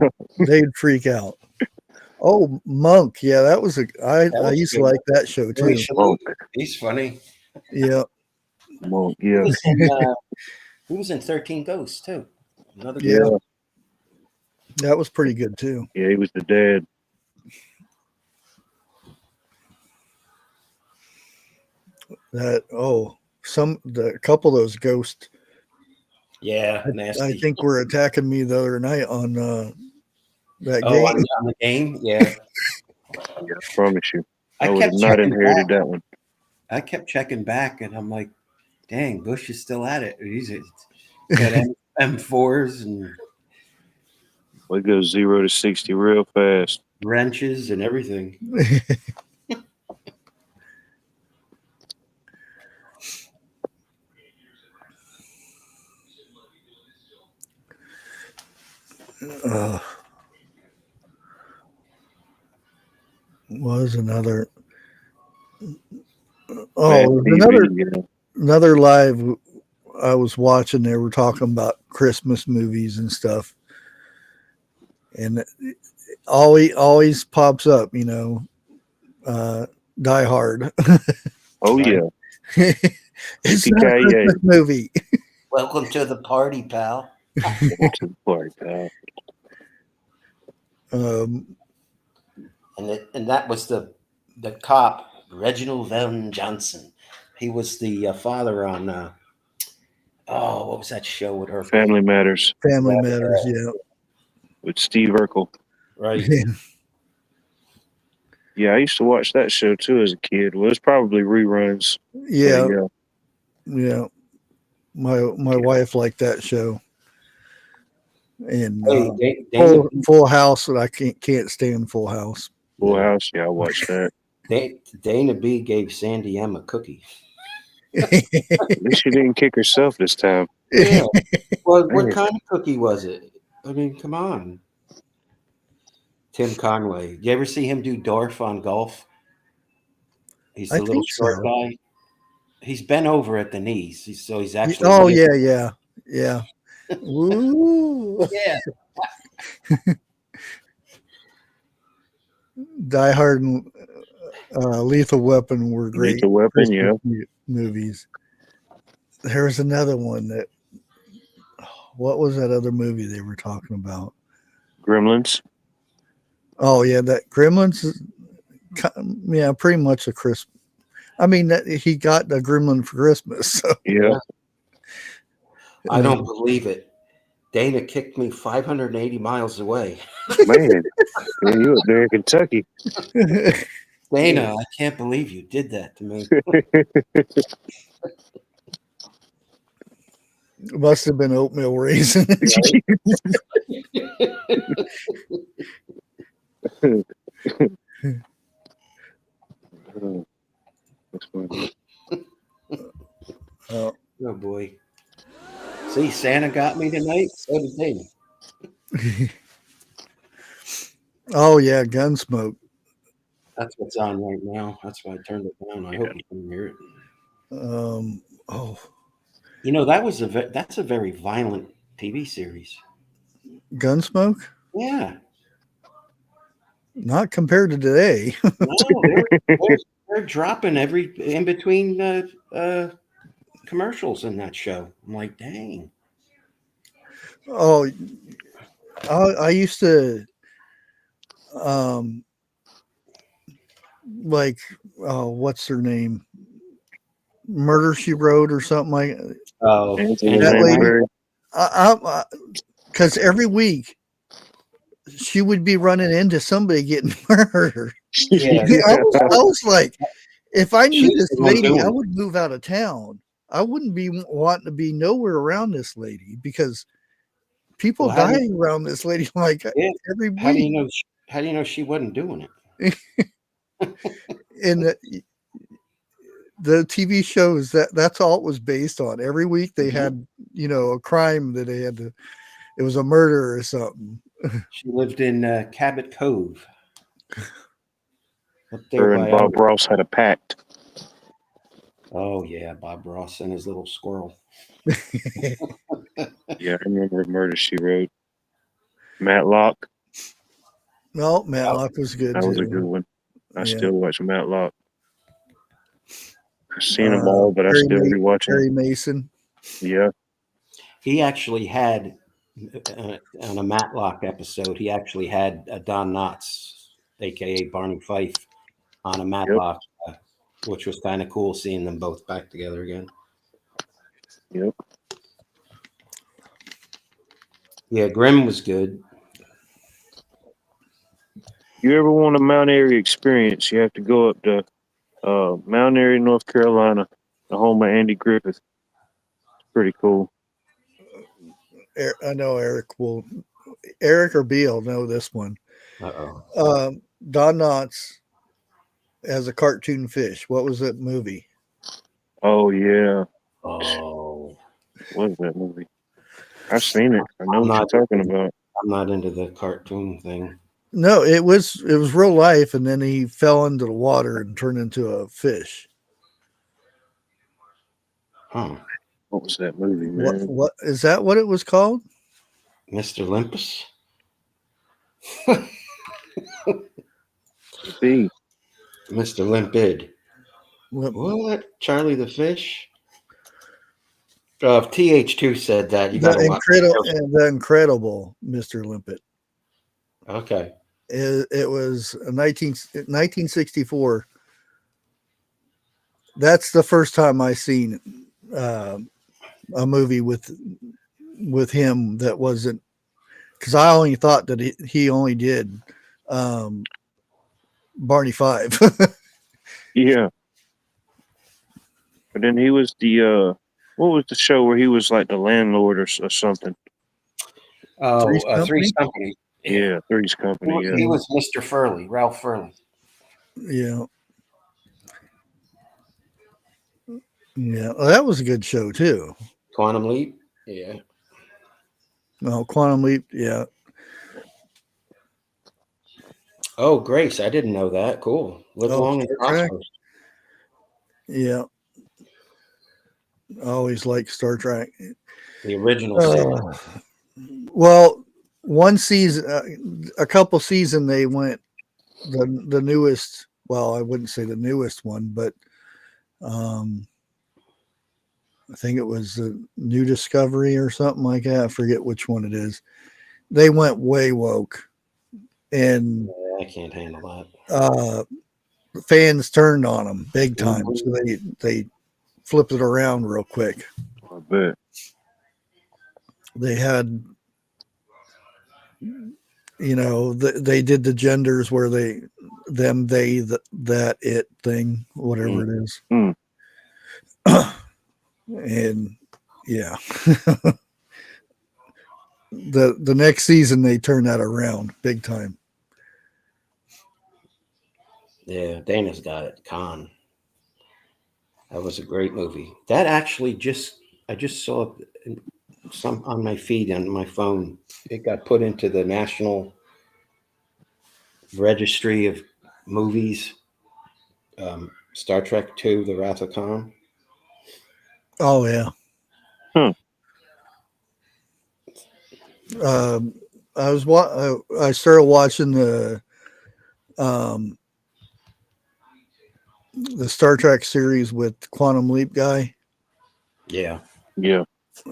they'd freak out. Oh, Monk. Yeah, that was I used to like that show too. He's funny. Yeah. Monk, yeah. He was in 13 Ghosts too. Another guy. That was pretty good too. Yeah, he was the dad. A couple of those ghosts. Yeah, nasty. I think we're attacking me the other night on that game. On the game, yeah. I promise you. I would have not inherited that one. I kept checking back, and I'm like, dang, Bush is still at it. He's got M4s and we go 0 to 60 real fast. Wrenches and everything. Was another another live I was watching. They were talking about Christmas movies and stuff, and always pops up, Die Hard. Oh yeah. It's not a Christmas movie. Welcome to the party, pal. Welcome to the party, pal. And that was the cop, Reginald Van Johnson. He was the father on what was that show with her? Family Matters. Family Matters, yeah. With Steve Urkel. Right. Yeah, I used to watch that show too as a kid. Well, it's probably reruns. Yeah. My wife liked that show. And Full House, that I can't stand Full House. Full House, yeah, I watched that. Dana B gave Sandy M a cookie. At least she didn't kick herself this time. Yeah. Well, what kind of cookie was it? I mean, come on. Tim Conway. You ever see him do Dorf on golf? He's the little short guy. He's bent over at the knees. He's actually. Oh yeah. Woo! Yeah. Die Hard and Lethal Weapon were great Lethal Weapon, yeah. Christmas movies. There was another one that. What was that other movie they were talking about? Gremlins. Oh yeah, that Gremlins. Yeah, pretty much a Christmas. I mean, he got the Gremlin for Christmas. So. Yeah. I don't believe it. Dana kicked me 580 miles away. Man, yeah, you up there in Kentucky. Dana, I can't believe you did that to me. Must have been oatmeal raisin. That's funny. Oh. Oh boy. See, Santa got me tonight. So did Dana. Oh yeah, Gunsmoke. That's what's on right now. That's why I turned it down. I hope you can hear it. Oh, You know, that's a very violent TV series. Gunsmoke? Yeah. Not compared to today. No, they're dropping in between commercials in that show. I'm like, dang. Oh, I used to like what's her name? Murder She Wrote or something like Oh, that lady. Because every week she would be running into somebody getting murdered. Yeah. I was like, if I knew this lady, I it. would move out of town. I wouldn't be wanting to be nowhere around this lady because people dying around this lady like every week. How do you know she wasn't doing it? And the TV shows that's all it was based on. Every week they had, a crime that they had to. It was a murder or something. She lived in Cabot Cove. Up there Her and Bob Ross had a pact. Oh yeah, Bob Ross and his little squirrel. Yeah, I remember Murder She Wrote. Matlock. No, Matlock was good. That too. was a good one. I still watch Matlock. I've seen them Uh, all, but I Perry still Ma- rewatch them. Perry Mason. Yeah. He actually had on a Matlock episode. He actually had Don Knotts, aka Barney Fife, on a Matlock, which was kind of cool seeing them both back together again. Yep. Yeah, Grimm was good. You ever want a Mount Airy experience? You have to go up to Mount Airy, North Carolina, the home of Andy Griffith. It's pretty cool. I know Eric or Beal know this one. Don Knotts has a cartoon fish. What was that movie? Oh yeah. Oh, what is that movie? I've seen it. I know what you're talking about. I'm not into the cartoon thing. No, it was real life, and then he fell into the water and turned into a fish. Huh. What was that movie, man? What is that? What it was called? Mr. Limpus. Mr. Limpid. What? Charlie the Fish? If TH2 said that, you got to watch the Incredible Mr. Limpet. Okay. It was 1964. That's the first time I seen a movie with him that wasn't, because I only thought that he only did Barney Five. Yeah. But then he was the what was the show where he was like the landlord or something? Oh, Three's Company. Yeah, Three's Company. Yeah. He was Mr. Furley, Ralph Furley. Yeah. Yeah, well, that was a good show too. Quantum Leap. Yeah. No, Quantum Leap. Yeah. Oh, Grace, I didn't know that. Cool. Live long and prosper. Yeah. I always like Star Trek. The original six. Well, one season, a couple season, they went the newest. Well, I wouldn't say the newest one, but I think it was the New Discovery or something like that. I forget which one it is. They went way woke, and Yeah, I can't handle that. fans turned on them big time. So they flipped it around real quick. I bet. They had, they did the genders where they, them, they, that, it thing, whatever it is. Mm. And yeah, the next season they turned that around big time. Yeah, Dana's got it. Con. That was a great movie. That actually I just saw some on my feed on my phone. It got put into the National Registry of Movies. Star Trek II: The Wrath of Khan. Oh yeah. I started watching the Star Trek series with Quantum Leap guy. Yeah. Yeah.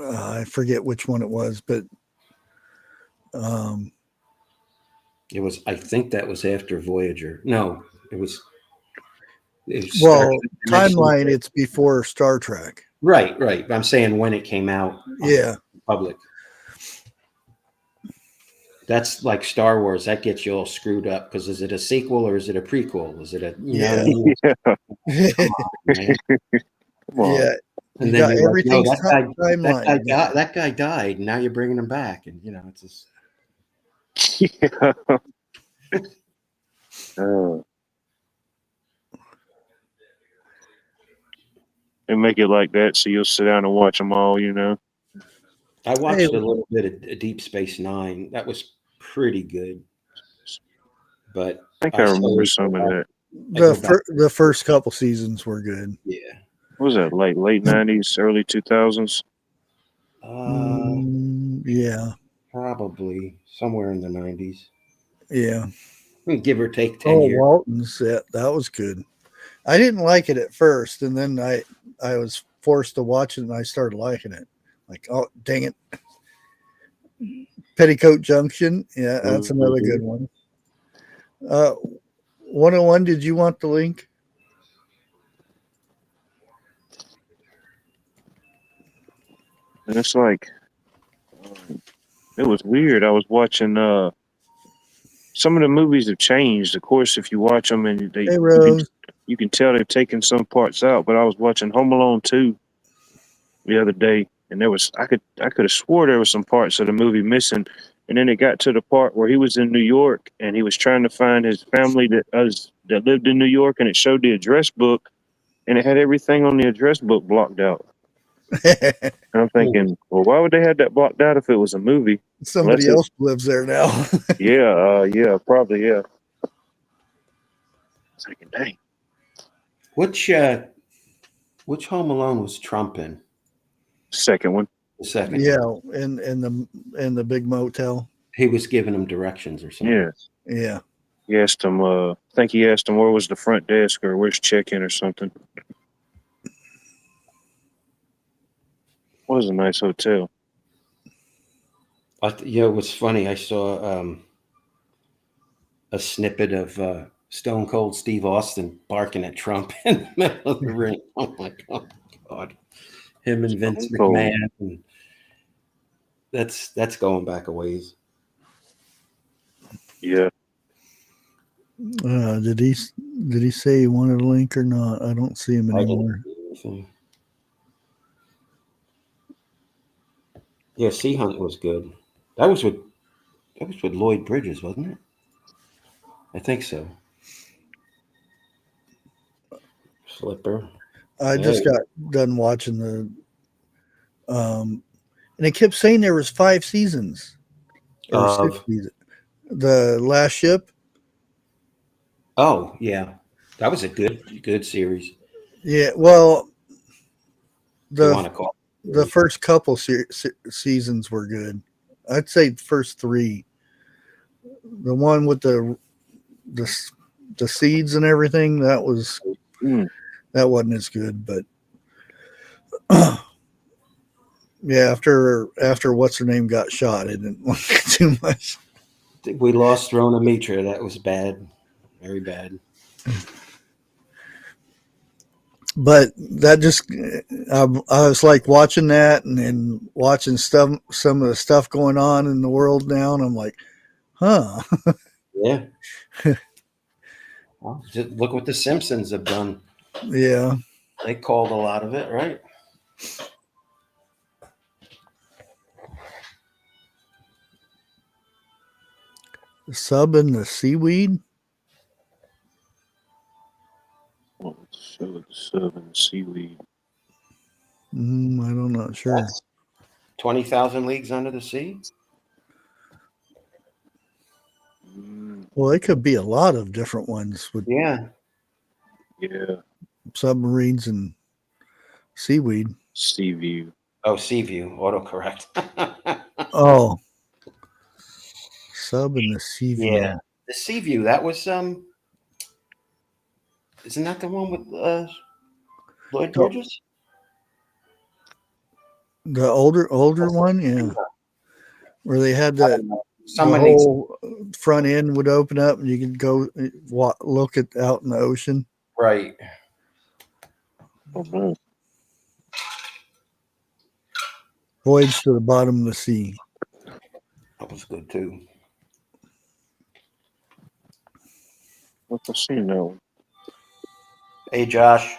I forget which one it was, but it was. I think that was after Voyager. No, it was well, timeline. It's before Star Trek. Right. I'm saying when it came out. Yeah. Public. That's like Star Wars. That gets you all screwed up because is it a sequel or is it a prequel? Is it a yeah? Come on, Come on. Yeah. And then you're like, no, timeline. That guy died. And now you're bringing him back, and it's just. Yeah. They make it like that, so you'll sit down and watch them all. I watched a little bit of Deep Space Nine. That was pretty good, but I think I remember some of that. The first couple seasons were good. Yeah. What was that, late 90s, early 2000s? Yeah. Probably somewhere in the 90s. Yeah. Give or take 10 years. Walton's that was good. I didn't like it at first, and then I was forced to watch it, and I started liking it. Like, oh, dang it. Petticoat Junction. Yeah, that's another good one. 101, did you want the link? And it's like, it was weird. I was watching, some of the movies have changed. Of course, if you watch them and you can tell they've taken some parts out, but I was watching Home Alone 2 the other day, and I could have swore there was some parts of the movie missing. And then it got to the part where he was in New York and he was trying to find his family that lived in New York, and it showed the address book, and it had everything on the address book blocked out. And I'm thinking, well, why would they have that blocked out if it was a movie? Somebody else lives there now. Yeah, probably, yeah. I was thinking, dang. Which Home Alone was Trump in? Second one. The second. Yeah, in the big motel. He was giving him directions or something. Yeah. Yeah. He asked him, I think he asked him where was the front desk or where's check-in or something. It was a nice hotel. It was funny. I saw a snippet of Stone Cold Steve Austin barking at Trump in the middle of the ring. Oh my God. Him and Vince McMahon. And that's going back a ways. Yeah. Did he say he wanted a link or not? I don't see him anymore. Yeah, Sea Hunt was good. That was with Lloyd Bridges, wasn't it? I think so. Slipper. I just got done watching and it kept saying there was 5 seasons or 6 seasons. The Last Ship. Oh yeah, that was a good series. Yeah, well, the first couple seasons were good. I'd say the first three. The one with the the seeds and everything, that wasn't as good. But yeah, after what's her name got shot, it didn't want too much. We lost Rona Mitra. That was bad, very bad. But that just, I was like watching that and then watching some of the stuff going on in the world now, and I'm like, huh. Yeah. Well, just look what the Simpsons have done. Yeah. They called a lot of it, right? The sub and the seaweed. Sub and seaweed. I'm not sure. That's 20,000 Leagues Under the Sea. Well, it could be a lot of different ones with Yeah. submarines and seaweed. Seaview. Oh, Seaview. Autocorrect. Oh, sub and the Seaview. Yeah, the Seaview. That was Isn't that the one with Lloyd Bridges? The older one, yeah. Where they had the Somebody whole front end would open up and you could go look out in the ocean. right. Oh, Voyage to the bottom of the sea. That was good too. I've seen that one. Hey, Josh.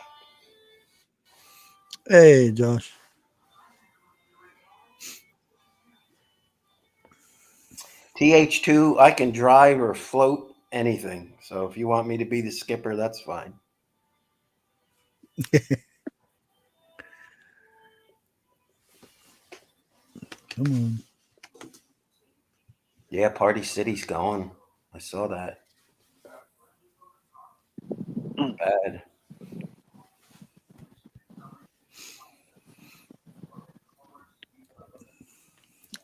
Hey, Josh. TH2, I can drive or float anything. So if you want me to be the skipper, that's fine. Come on. Yeah, Party City's going. I saw that. Bad.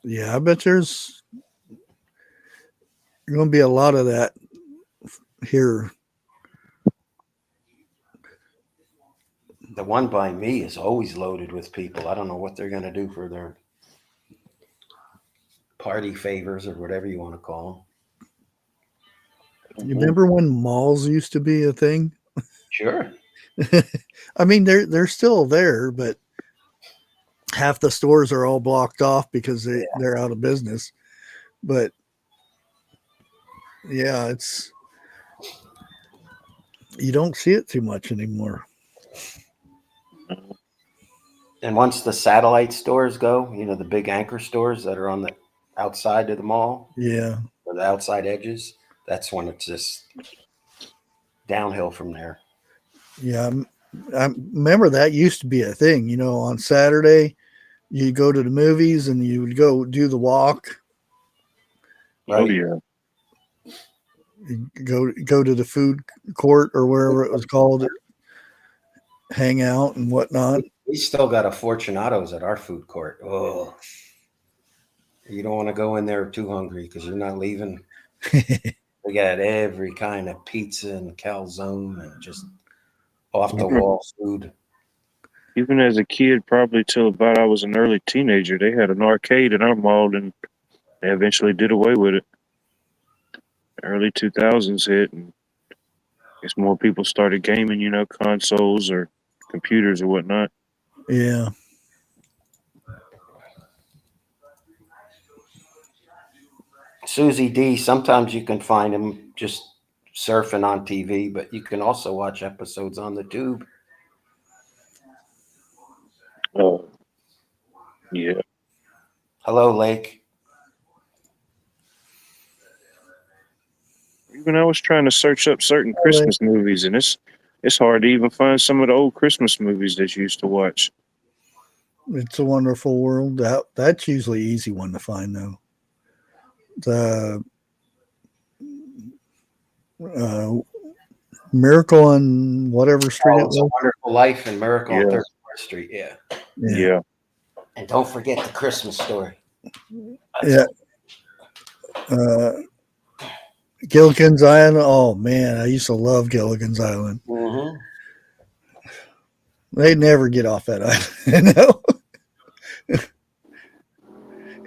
Yeah, I bet there's going to be a lot of that here. The one by me is always loaded with people. I don't know what they're going to do for their party favors or whatever you want to call You remember when malls used to be a thing? them. Sure. I mean, they're still there, but half the stores are all blocked off because they're out of business. But yeah, you don't see it too much anymore. And once the satellite stores go, the big anchor stores that are on the outside of the mall, Yeah. or the outside edges, that's when it's just downhill from there. Yeah. I remember that used to be a thing, on Saturday, you go to the movies and you would go do the walk. Right? Oh, yeah. You go to the food court or wherever it was called, hang out and whatnot. We still got a Fortunato's at our food court. Oh, you don't want to go in there too hungry because you're not leaving. We got every kind of pizza and calzone and just off the wall food. Even as a kid, probably till about I was an early teenager, they had an arcade in our mall, and they eventually did away with it. Early 2000s hit, and I guess more people started gaming, consoles or computers or whatnot. Yeah. Susie D, sometimes you can find him just surfing on TV, but you can also watch episodes on the tube. Oh, yeah. Hello, Lake. Even I was trying to search up certain Christmas movies, and it's hard to even find some of the old Christmas movies that you used to watch. It's a Wonderful World. That's usually an easy one to find, though. The Miracle on whatever street it was. Wonderful Life and Miracle on 34th Street. Yeah. Yeah. And don't forget the Christmas story. Yeah. Gilligan's Island. Oh man, I used to love Gilligan's Island. Mm-hmm. They never get off that island. No.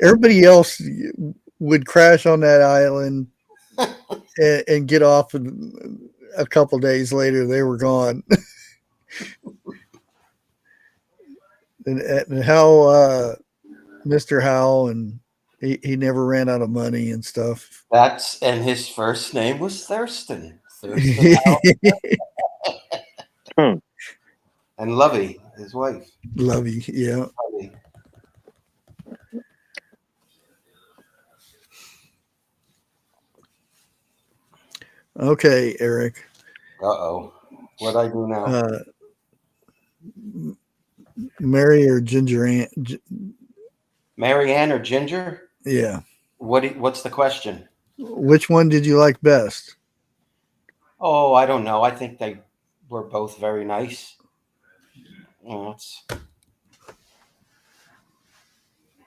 Everybody else would crash on that island and get off, and a couple days later they were gone. and how Mr. Howell, and he never ran out of money and stuff. And his first name was Thurston. Thurston Howell. And Lovey, his wife. Lovey, yeah. Lovey. Okay, Eric. Uh-oh. What'd I do now? Mary or Ginger Aunt? Mary Ann or Ginger? Yeah. What's the question? Which one did you like best? Oh, I don't know. I think they were both very nice.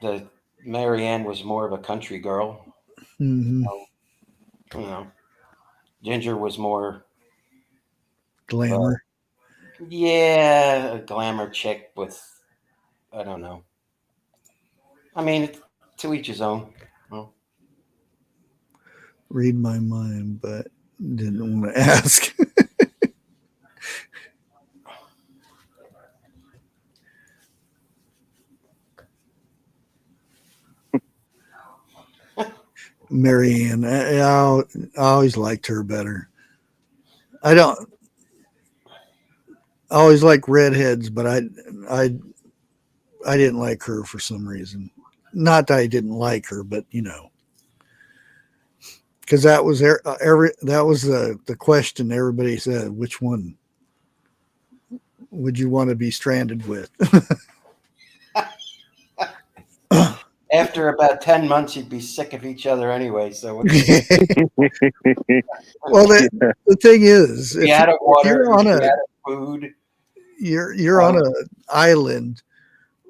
The Mary Ann was more of a country girl. Mm-hmm. Ginger was more glamour. Yeah, a glamour chick with, I don't know. I mean, to each his own. Well, read my mind, but didn't want to ask. Mary Ann, I always liked her better. I always like redheads, but I didn't like her for some reason. Not that I didn't like her, but because that was the question everybody said. Which one would you want to be stranded with? after about 10 months, you'd be sick of each other anyway. So, well, the thing is, if out of water, you're on out of food, you're on an island.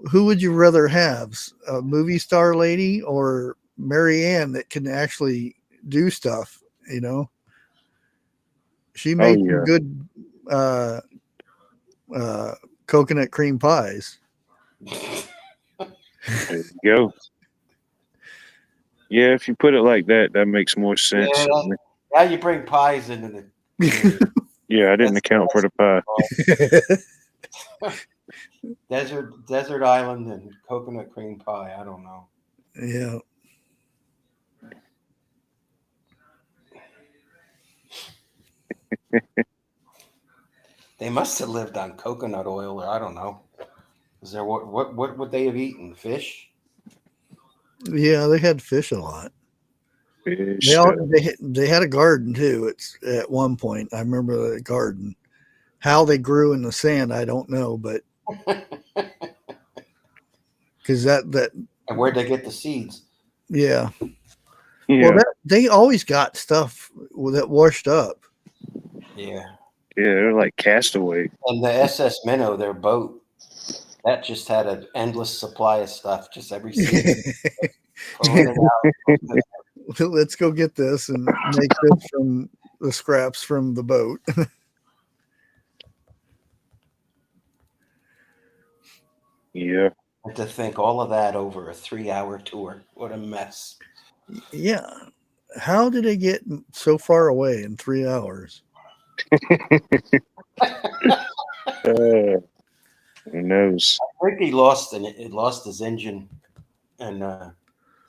Who would you rather have, a movie star lady or Mary Ann that can actually do stuff? She made some good coconut cream pies. There you go. Yeah, if you put it like that, that makes more sense. Yeah, now you bring pies into the. Yeah, I didn't account for the pie. Desert island and coconut cream pie. I don't know. Yeah. They must have lived on coconut oil, or I don't know. Is there what would they have eaten? Fish? Yeah, they had fish a lot. Fish. They had a garden too. It's at one point. I remember the garden. How they grew in the sand, I don't know, but because that. And where'd they get the seeds? Yeah. Well, they always got stuff that washed up. Yeah. Yeah, they're like Castaway. And the SS Minnow, their boat, that just had an endless supply of stuff, just every season. Let's go get this and make this from the scraps from the boat. Yeah. And to think all of that over a 3-hour tour. What a mess. Yeah. How did they get so far away in 3 hours? Who knows? I think he lost his engine, and the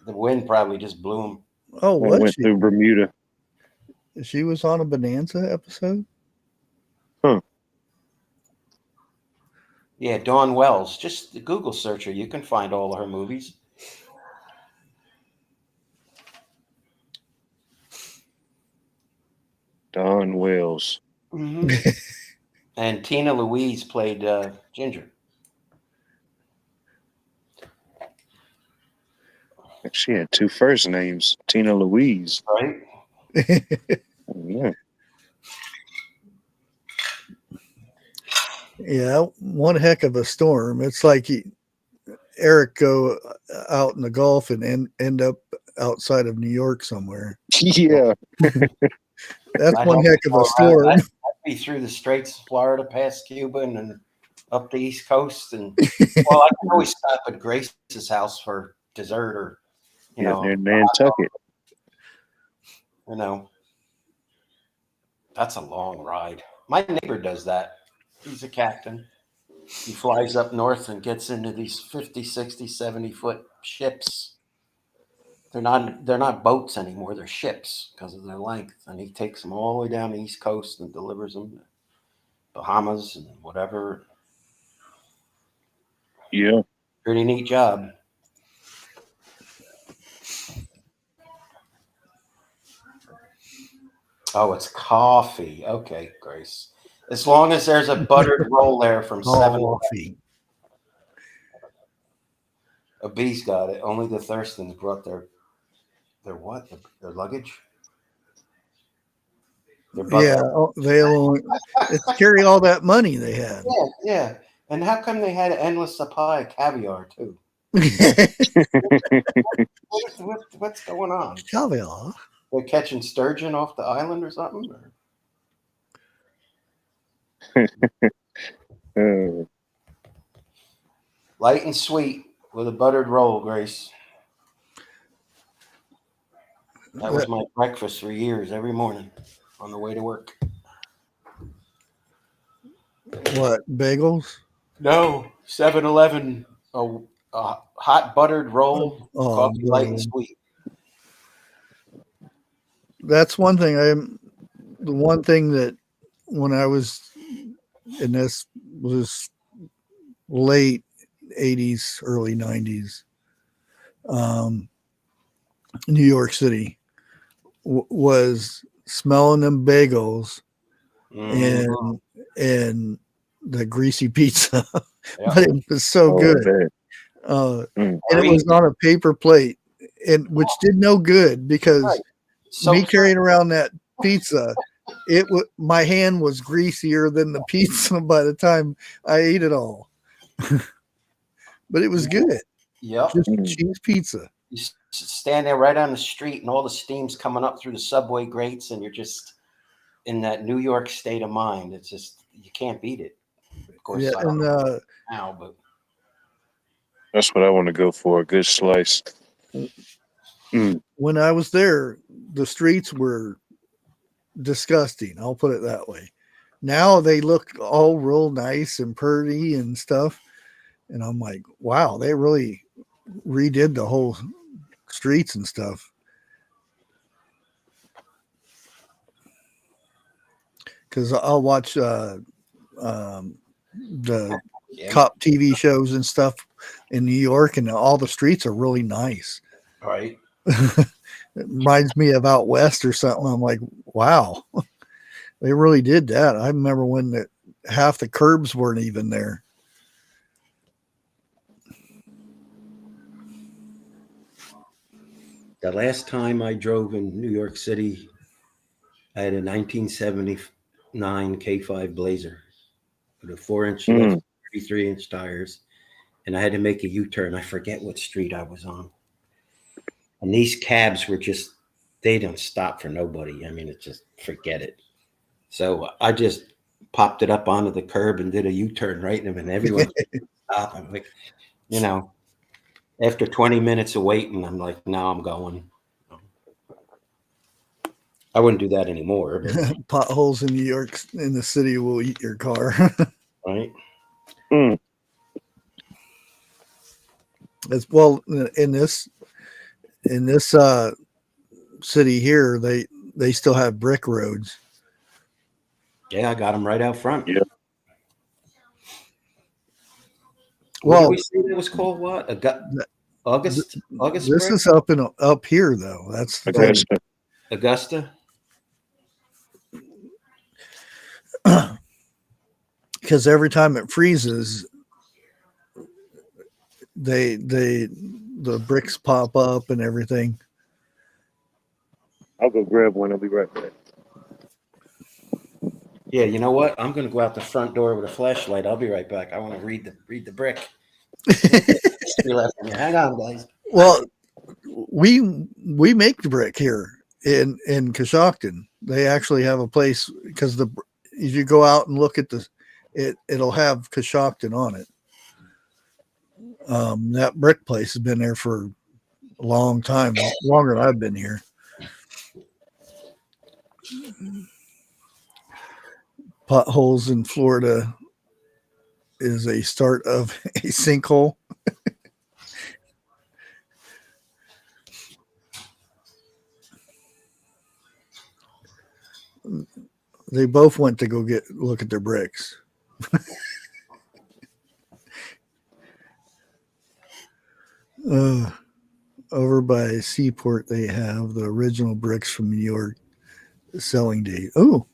wind probably just blew him. Oh, what? Went through Bermuda. She was on a Bonanza episode? Huh. Yeah, Dawn Wells. Just the Google searcher. You can find all of her movies. Dawn Wells. Mm-hmm. And Tina Louise played Ginger. She had 2 first names, Tina Louise. Right? Yeah. Yeah, one heck of a storm. It's like Eric go out in the Gulf and end up outside of New York somewhere. Yeah. That's I'd one have to heck of go a around- storm. I'd be through the Straits of Florida, past Cuba, and then up the East Coast. And well, I can always stop at Grace's house for dessert, or you know, in Nantucket. you know, that's a long ride. My neighbor does that. He's a captain. He flies up north and gets into these 50, 60, 70-foot ships. They're not boats anymore. They're ships because of their length. And he takes them all the way down the East Coast and delivers them to Bahamas and whatever. Yeah. Pretty neat job. Oh, it's coffee. Okay, Grace. As long as there's a buttered roll there from 7. Coffee. A B's got it. Only the Thurstons brought their what? Their luggage? Their Yeah, it's carry all that money they had. Yeah, yeah. And how come they had an endless supply of caviar too? What's going on? Caviar. They're catching sturgeon off the island or something? Or? Light and sweet with a buttered roll, Grace. That was my breakfast for years, every morning on the way to work. What, bagels? No, 7-Eleven, a hot buttered roll, coffee light and sweet. That's one thing. The one thing that when I was in this was late 80s, early 90s, New York City was smelling them bagels and the greasy pizza. Yeah. But it was so good. And it was on a paper plate, and which did no good because me carrying around that pizza, my hand was greasier than the pizza by the time I ate it all. But it was good. Yep. Just cheese pizza. You stand there right on the street, and all the steam's coming up through the subway grates, and you're just in that New York state of mind. It's just, you can't beat it. Of course, Yeah, I don't know now, but that's what I want to go for, a good slice. When I was there, the streets were disgusting. I'll put it that way. Now they look all real nice and pretty and stuff. And I'm like, wow, they really redid the whole streets and stuff. Because I'll watch the cop TV shows and stuff in New York, and all the streets are really nice. Right. It reminds me of out west or something. I'm like, wow, they really did that. I remember when half the curbs weren't even there. The last time I drove in New York City, I had a 1979 K5 Blazer with a 4-inch lift, 33-inch tires, and I had to make a U-turn. I forget what street I was on. And these cabs were just, they don't stop for nobody. I mean, it's just, forget it. So I just popped it up onto the curb and did a U-turn right in them, and everyone stopped. I'm like, you know, after 20 minutes of waiting, I'm like, now I'm going. I wouldn't do that anymore. But. Potholes in New York, in the city, will eat your car. Right. As well, in this city here, they still have brick roads. Yeah, I got them right out front. Yeah. Well, did we say that was called what? August. This brick? is up here though. That's the thing. Augusta. Because every time it freezes, the bricks pop up and everything. I'll go grab one. I'll be right back. Yeah, you know what? I'm going to go out the front door with a flashlight. I'll be right back. I want to read the brick. be laughing. Hang on, guys. Well, we make the brick here in Coshocton. They actually have a place because if you go out and look at it'll have Coshocton on it. That brick place has been there for a long time, longer than I've been here. Potholes in Florida is a start of a sinkhole. They both went to go look at their bricks. Over by Seaport, they have the original bricks from New York selling date. Oh.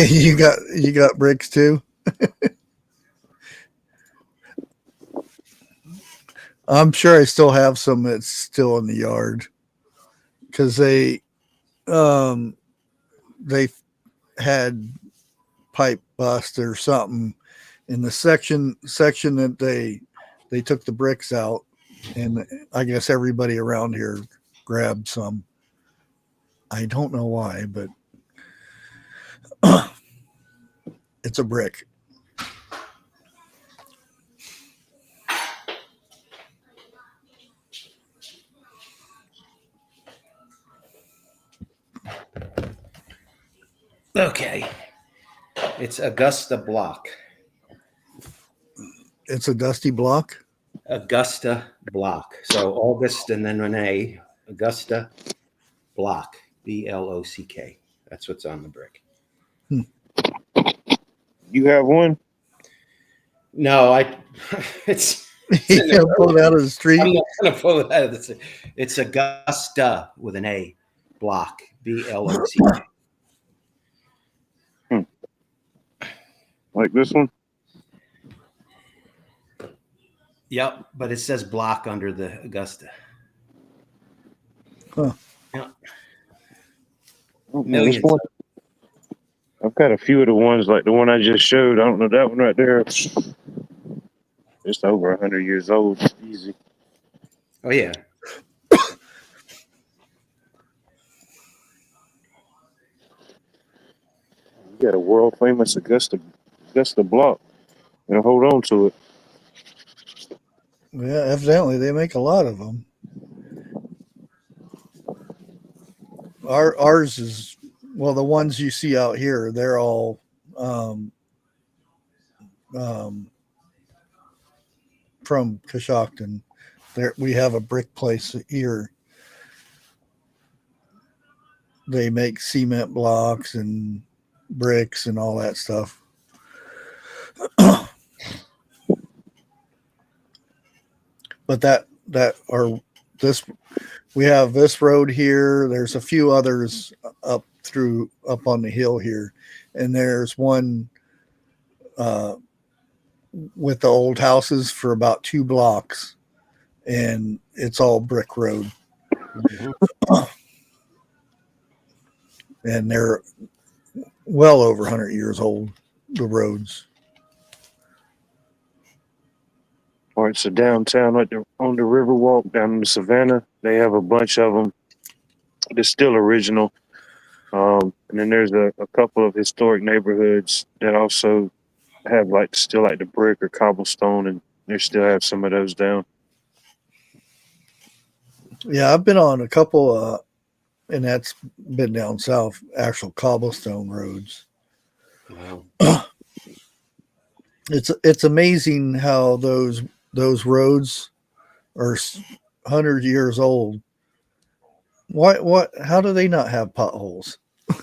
you got bricks too? I'm sure I still have some that's still in the yard because they had pipe bust or something in the section that they took the bricks out, and I guess everybody around here grabbed some. I don't know why, but it's a brick. Okay. It's Augusta block. It's a dusty block. Augusta block. So August and then Renee. Augusta block. BLOCK. That's what's on the brick. You have one? No, it's You can't pull it out of the street. I'm not gonna pull it out of the street. It's Augusta with an A block. BLOCK. Like this one? Yep, but it says block under the Augusta. Huh. Yeah. This one? I've got a few of the ones like the one I just showed. I don't know that one right there. It's over 100 years old. Easy. Oh yeah. You got a world famous Augusta block. And hold on to it. Yeah, evidently they make a lot of them. Ours is, well, the ones you see out here, they're all from Coshocton. There, we have a brick place here. They make cement blocks and bricks and all that stuff. But we have this road here. There's a few others up on the hill here, and there's one with the old houses for about 2 blocks, and it's all brick road. Mm-hmm. And they're well over 100 years old, the roads. All right, so downtown, like on the Riverwalk down in the Savannah, they have a bunch of them. They're still original. And then there's a couple of historic neighborhoods that also have still the brick or cobblestone, and they still have some of those down. Yeah, I've been on a couple, and that's been down south, actual cobblestone roads. Wow. It's amazing how those roads are 100 years old. How do they not have potholes? I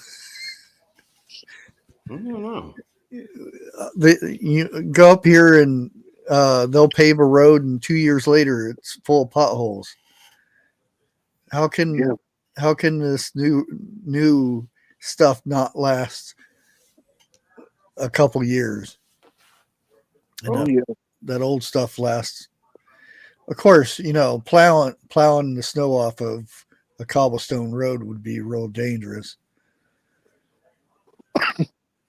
don't know. You go up here and they'll pave a road, and 2 years later it's full of potholes. How can this new stuff not last a couple years? And that old stuff lasts Of course, you know, plowing the snow off of a cobblestone road would be real dangerous.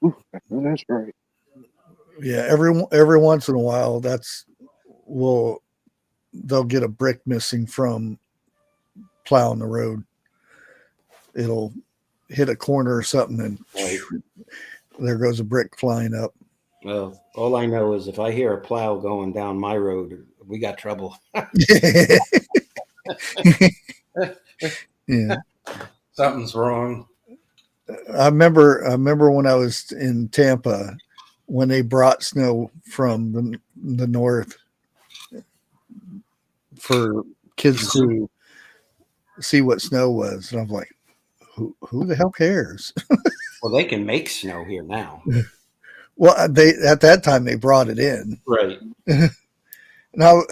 Ooh, that's right. Yeah, every once in a while, they'll get a brick missing from plowing the road. It'll hit a corner or something, and Right. there goes a brick flying up. Well, all I know is if I hear a plow going down my road, we got trouble. Yeah. Something's wrong. I remember when I was in Tampa when they brought snow from the north for kids to see what snow was. And I'm like, who the hell cares? Well, they can make snow here now. Well, at that time they brought it in. Right. Now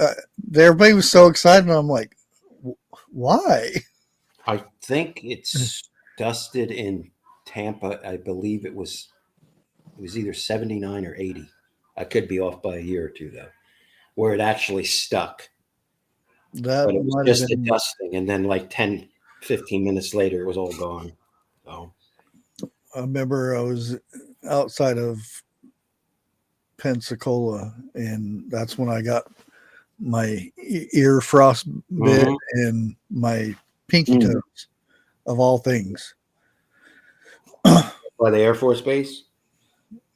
everybody was so excited. And I'm like, why? I think it's dusted in Tampa. I believe it was either 79 or 80. I could be off by a year or two though, where it actually stuck. That But it was might just have a been. dusting, and then like 10, 15 minutes later, it was all gone. So I remember I was outside of Pensacola, and that's when I got my ear frost bit and my pinky toes, of all things. by the Air Force Base.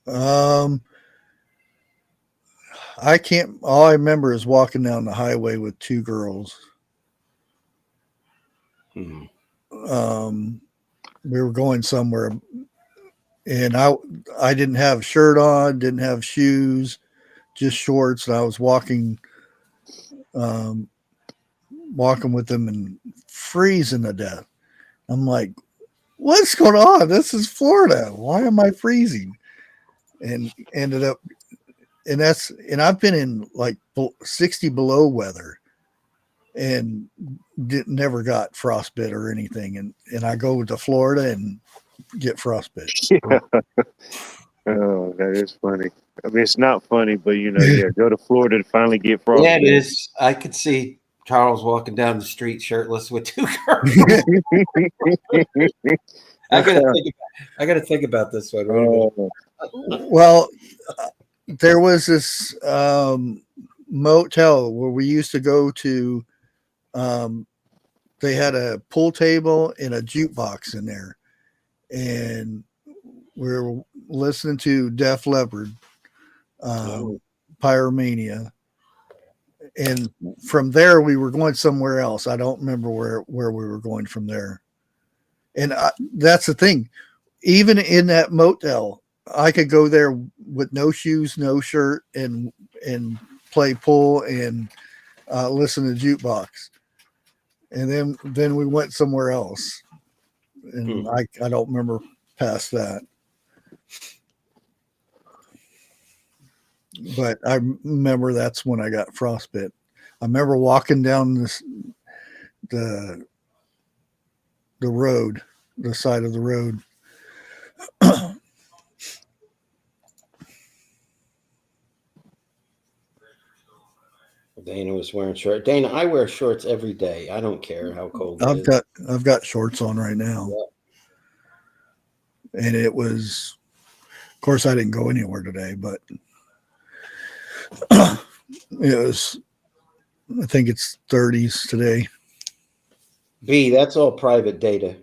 I can't. All I remember is walking down the highway with two girls. Hmm. We were going somewhere, and I didn't have a shirt on, didn't have shoes, just shorts, and I was walking with them and freezing to death. I'm like, what's going on? This is Florida. Why am I freezing? And ended up, and I've been in like 60 below weather and never got frostbite or anything. And I go to Florida and get frostbite. Yeah. Oh, that is funny. I mean, it's not funny, but yeah, go to Florida to finally get frostbite. Yeah, it is. I could see Charles walking down the street shirtless with two girls. I gotta think about this one. Well, there was this motel where we used to go to. They had a pool table and a jukebox in there, and we were listening to Def Leppard, Pyromania, and from there we were going somewhere else. I don't remember where we were going from there. And that's the thing. Even in that motel, I could go there with no shoes, no shirt, and play pool and listen to jukebox. And then we went somewhere else, and I don't remember past that. But I remember that's when I got frostbite. I remember walking down the road, the side of the road. Dana was wearing shorts. Dana, I wear shorts every day. I don't care how cold it is. I've got shorts on right now. Yeah. And it was, of course, I didn't go anywhere today, but it was, I think it's 30s today. B, that's all private data.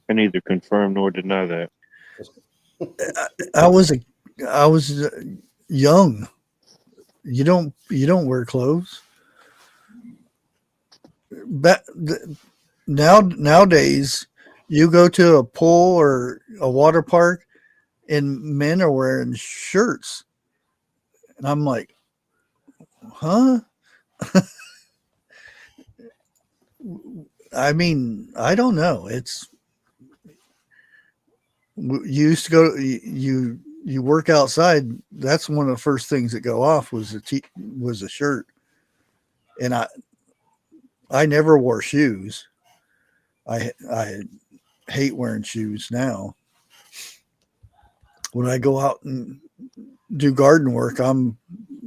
I neither confirm nor deny that. I was young. You don't wear clothes. But nowadays, you go to a pool or a water park, and men are wearing shirts, and I'm like, huh? I mean, I don't know. You used to go. You work outside. That's one of the first things that go off was a shirt, and I never wore shoes. I hate wearing shoes now. When I go out and do garden work, I'm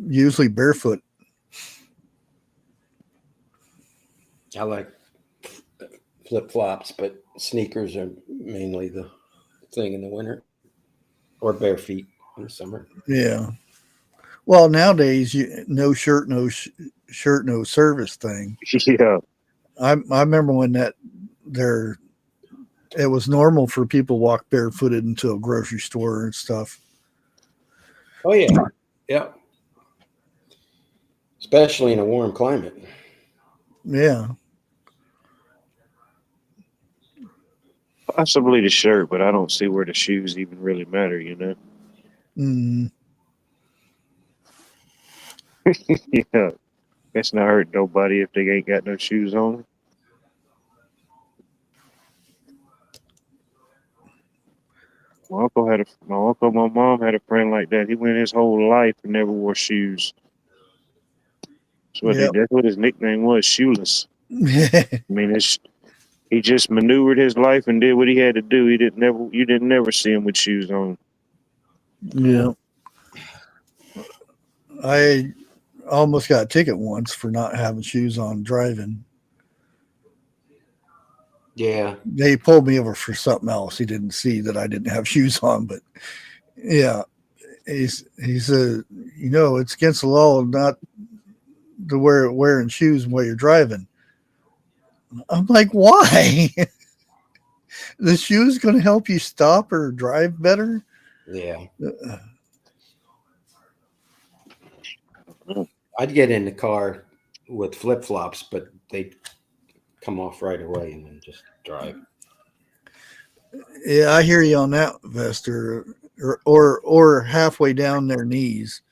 usually barefoot. I like flip flops, but sneakers are mainly the thing in the winter, or bare feet in the summer. Yeah. Well, nowadays, no shirt, shirt, no service thing. Yeah. I remember when it was normal for people to walk barefooted into a grocery store and stuff. Oh yeah, yeah. Especially in a warm climate. Yeah. Possibly the shirt, but I don't see where the shoes even really matter, you know? Mm. Yeah. It's not hurt nobody if they ain't got no shoes on. My mom had a friend like that. He went his whole life and never wore shoes. Yep. That's what his nickname was, shoeless. I mean, he just maneuvered his life and did what he had to do. You didn't never see him with shoes on. Yeah. I almost got a ticket once for not having shoes on driving. Yeah. They pulled me over for something else. He didn't see that I didn't have shoes on, but yeah, he said, it's against the law not to wearing shoes while you're driving. I'm like, why? The shoe's going to help you stop or drive better. Yeah. I'd get in the car with flip flops, but they come off right away and then just drive. Yeah, I hear you on that, Vester. Or halfway down their knees,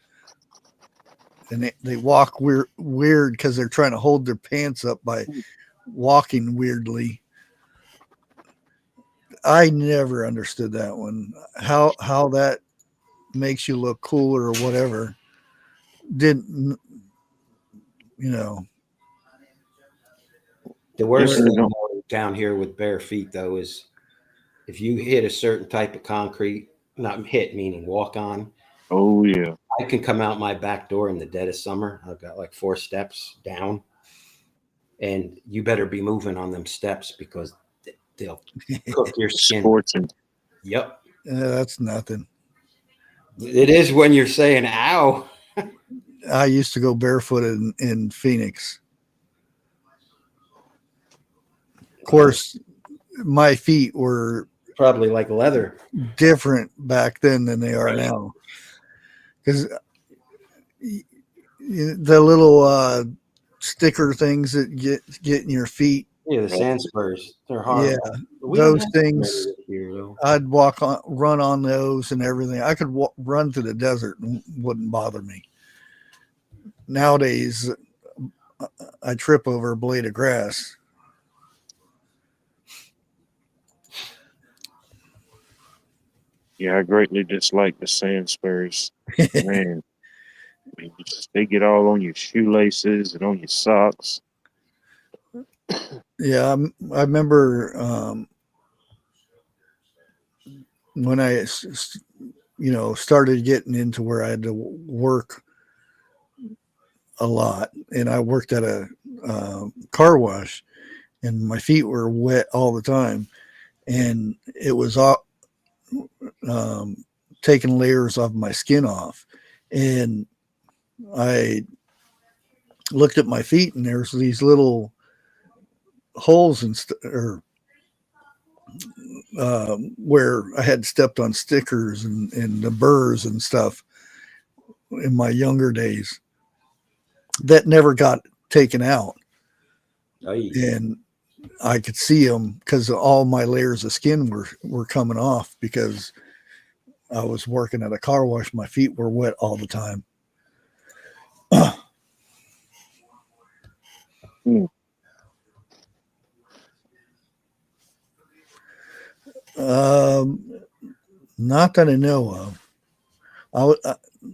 and they walk weird because they're trying to hold their pants up by walking weirdly. I never understood that one. How that makes you look cool or whatever. Didn't The worst Definitely thing don't. down here with bare feet, though, is if you hit a certain type of concrete, not hit meaning walk on. Oh yeah. I can come out my back door in the dead of summer. I've got like 4 steps down, and you better be moving on them steps because they'll cook your skin. Scorching. Yep. That's nothing. It is when you're saying ow. I used to go barefooted in Phoenix. Of course, my feet were Probably like leather. different back then than they are Right. now. Because the little sticker things that get in your feet. Yeah, the sand spurs. They're hard. Yeah, We don't those have things. here, though. I'd run on those and everything. I could run through the desert and it wouldn't bother me. Nowadays, I trip over a blade of grass. Yeah, I greatly dislike the sand spurs. Man, I mean, they get all on your shoelaces and on your socks. Yeah, I remember when I, started getting into where I had to work a lot, and I worked at a car wash, and my feet were wet all the time, and it was taking layers of my skin off, and I looked at my feet, and there's these little holes where I had stepped on stickers and the burrs and stuff in my younger days that never got taken out. Aye. And I could see them because all my layers of skin were coming off because I was working at a car wash. My feet were wet all the time. Not that I know of.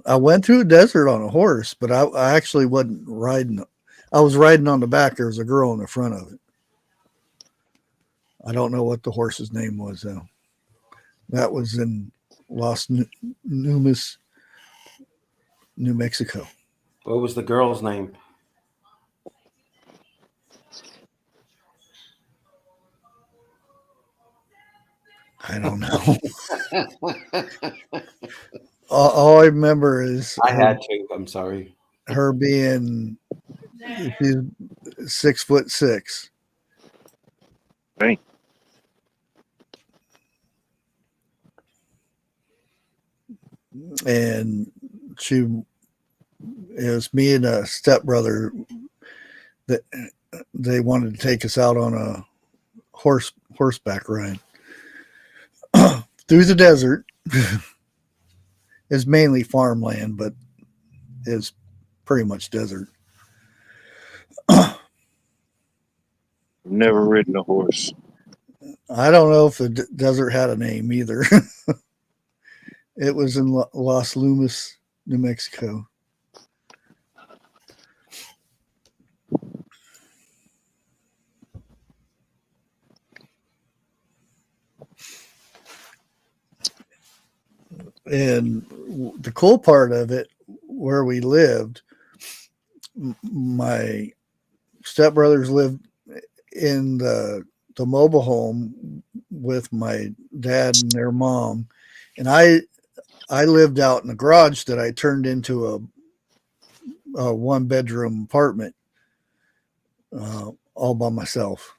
I went through a desert on a horse, but I actually wasn't riding. I was riding on the back. There was a girl in the front of it. I don't know what the horse's name was though. That was in Los Numas, New Mexico. What was the girl's name? I don't know. All I remember is I had to. I'm sorry. her being she's 6'6". Dang. And it was me and a stepbrother that they wanted to take us out on a horseback ride through the desert. It's mainly farmland, but it's pretty much desert. I've never ridden a horse. I don't know if the desert had a name either. It was in Las Lumas, New Mexico. And the cool part of it, where we lived, my stepbrothers lived in the mobile home with my dad and their mom, and I lived out in the garage that I turned into a 1-bedroom apartment, all by myself.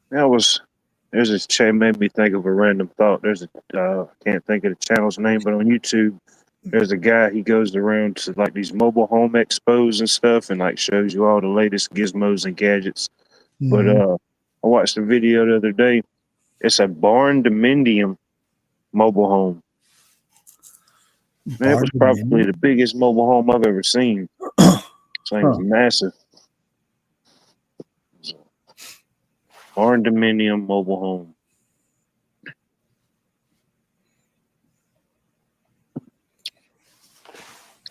There's a channel made me think of a random thought. There's I can't think of the channel's name, but on YouTube, there's a guy, he goes around to like these mobile home expos and stuff and like shows you all the latest gizmos and gadgets. But I watched a video the other day. It's a barn dominium mobile home. Man, it was probably the biggest mobile home I've ever seen. Thing was massive. Barn dominium mobile home.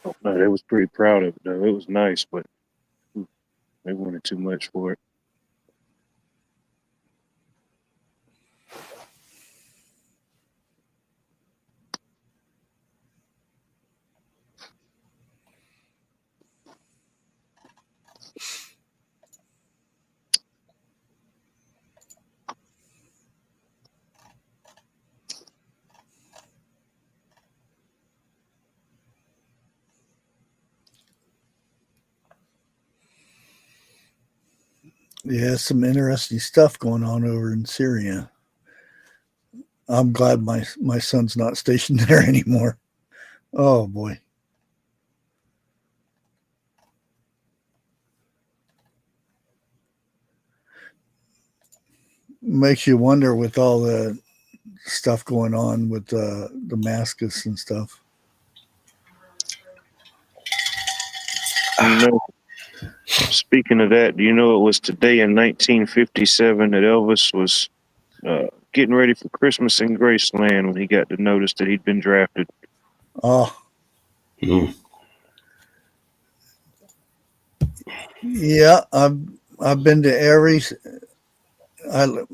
Oh, no, they was pretty proud of it though. It was nice, but they wanted too much for it. Yeah, some interesting stuff going on over in Syria. I'm glad my son's not stationed there anymore. Oh boy. Makes you wonder with all the stuff going on with Damascus and stuff. You know, speaking of that, do you know it was today in 1957 that Elvis was getting ready for Christmas in Graceland when he got the notice that he'd been drafted? Oh. Yeah, I've been to every. I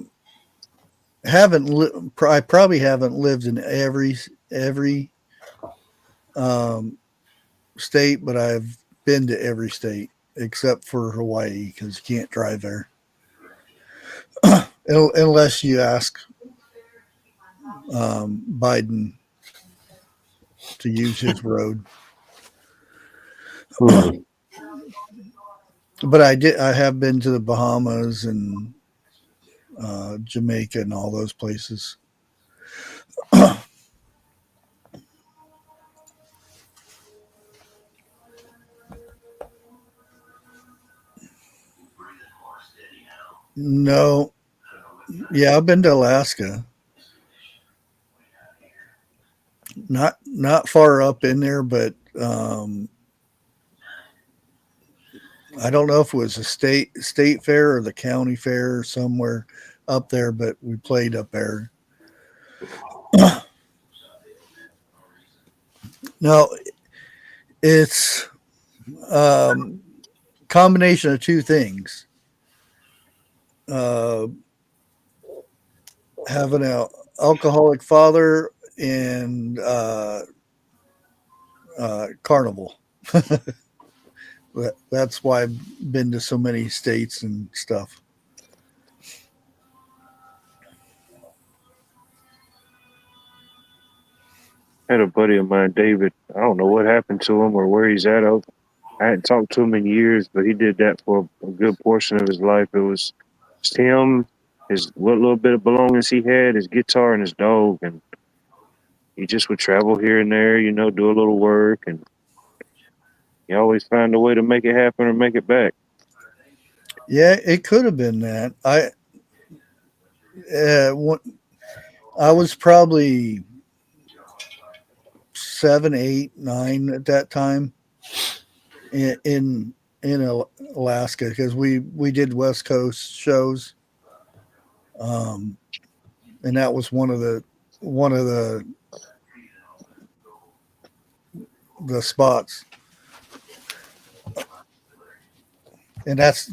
probably haven't lived in every state, but I've been to every state except for Hawaii because you can't drive there unless you ask Biden to use his road. But I have been to the Bahamas and Jamaica and all those places. No. Yeah, I've been to Alaska. Not far up in there, but I don't know if it was a state fair or the county fair or somewhere up there, but we played up there. No, it's combination of two things. Having alcoholic father and carnival. That's why I've been to so many states and stuff. I had a buddy of mine, David. I don't know what happened to him or where he's at. I hadn't talked to him in years, but he did that for a good portion of his life. It was just him, what little bit of belongings he had, his guitar and his dog, and he just would travel here and there, you know, do a little work, and he always find a way to make it happen or make it back. Yeah, it could have been that. I was probably 7, 8, 9 at that time in Alaska, because we did West Coast shows, and that was one of the spots, and that's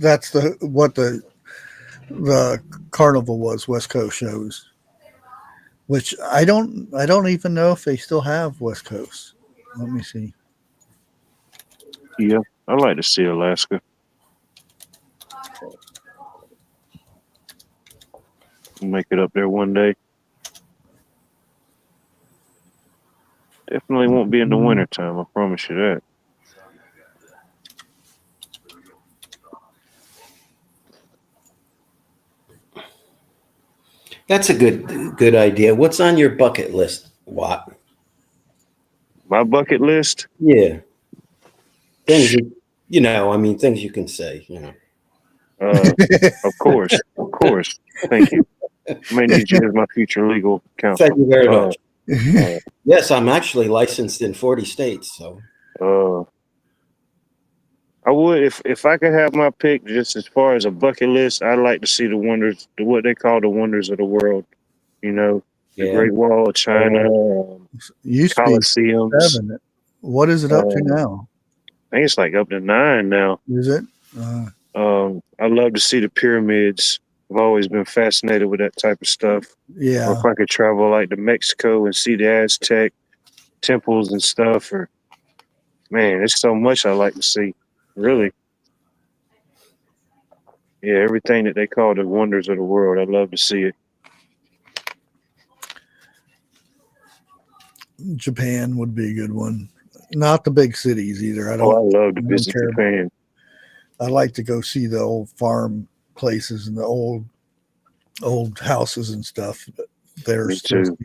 what the carnival was, West Coast shows, which I don't even know if they still have West Coast. Let me see. Yeah, I'd like to see Alaska. Make it up there one day. Definitely won't be in the wintertime, I promise you that. That's a good idea. What's on your bucket list, Watt? My bucket list? Yeah. Things you know, I mean, things you can say, you know. Of course. Thank you. I may need you as my future legal counsel. Thank you very much. Yes, I'm actually licensed in 40 states, so. I would, if I could have my pick, just as far as a bucket list, I'd like to see the wonders, what they call the wonders of the world. You know, the Great Wall of China, Colosseums. What is it up to now? I think it's like up to 9 now. Is it? I'd love to see the pyramids. I've always been fascinated with that type of stuff. Yeah. Or if I could travel like to Mexico and see the Aztec temples and stuff, or man, there's so much I like to see. Really. Yeah, everything that they call the wonders of the world, I'd love to see it. Japan would be a good one. Not the big cities either. I love to visit Japan. I like to go see the old farm places and the old houses and stuff. Me too.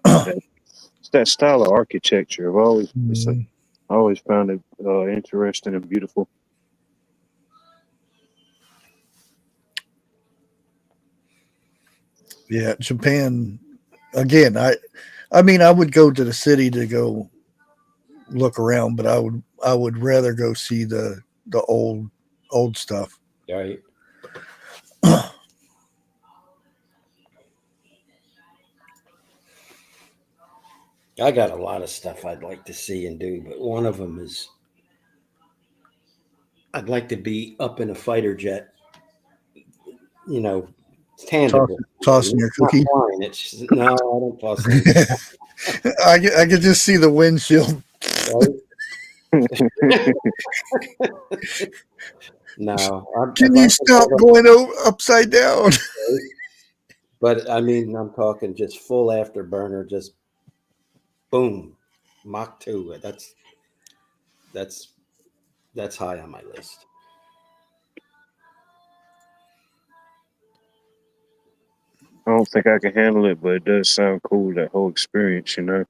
It's that style of architecture. I've always found it interesting and beautiful. Yeah, Japan. Again, I mean, I would go to the city to go look around, but I would rather go see the old stuff. Right. I got a lot of stuff I'd like to see and do, but one of them is I'd like to be up in a fighter jet, you know, tangible. Tossing your cookie. No, I don't toss it. I could just see the windshield. No. Can you stop going upside down? But I mean, I'm talking just full afterburner, just boom, Mach 2. That's high on my list. I don't think I can handle it, but it does sound cool, that whole experience, you know.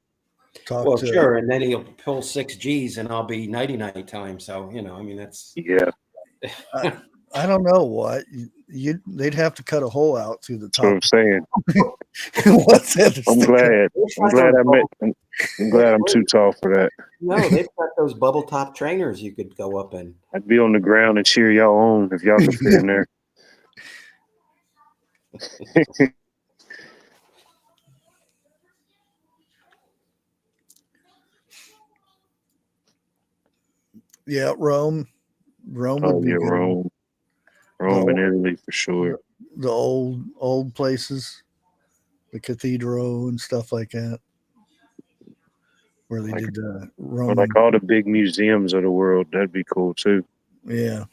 Sure, and then he'll pull 6 Gs and I'll be 99 times. So, you know, I mean, that's... Yeah. I don't know what. They'd have to cut a hole out through the top. That's what I'm saying. What's that? I'm glad I'm too tall for that. No, they've got those bubble top trainers you could go up in. I'd be on the ground and cheer y'all on if y'all could fit in there. Yeah, Rome would be good. Rome and Italy for sure. The old places. the cathedral and stuff like that, where they Like, did the or Roman. like all the big museums of the world. That'd be cool too. Yeah,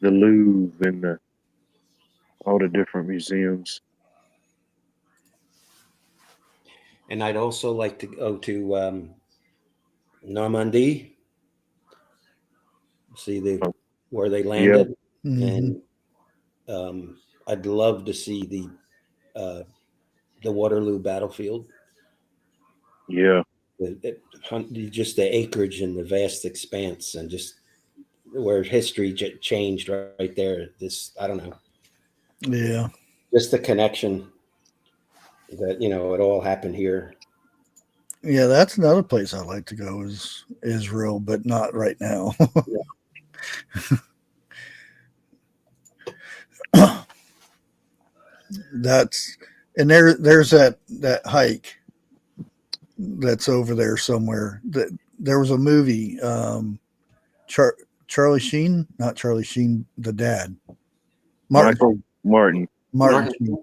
The Louvre and all the different museums. And I'd also like to go to Normandy, see where they Yeah, landed, hmm and I'd love to see the Waterloo battlefield. yeah. Just the acreage and the vast expanse, and just where history changed right there. This, I don't know, yeah, just the connection that it all happened here. yeah. That's another place I'd like to go is Israel, but not right now. That's and there's that hike that's over there somewhere. That there was a movie, Charlie Sheen, not Charlie Sheen, the dad, Martin Michael Martin. Martin Sheen.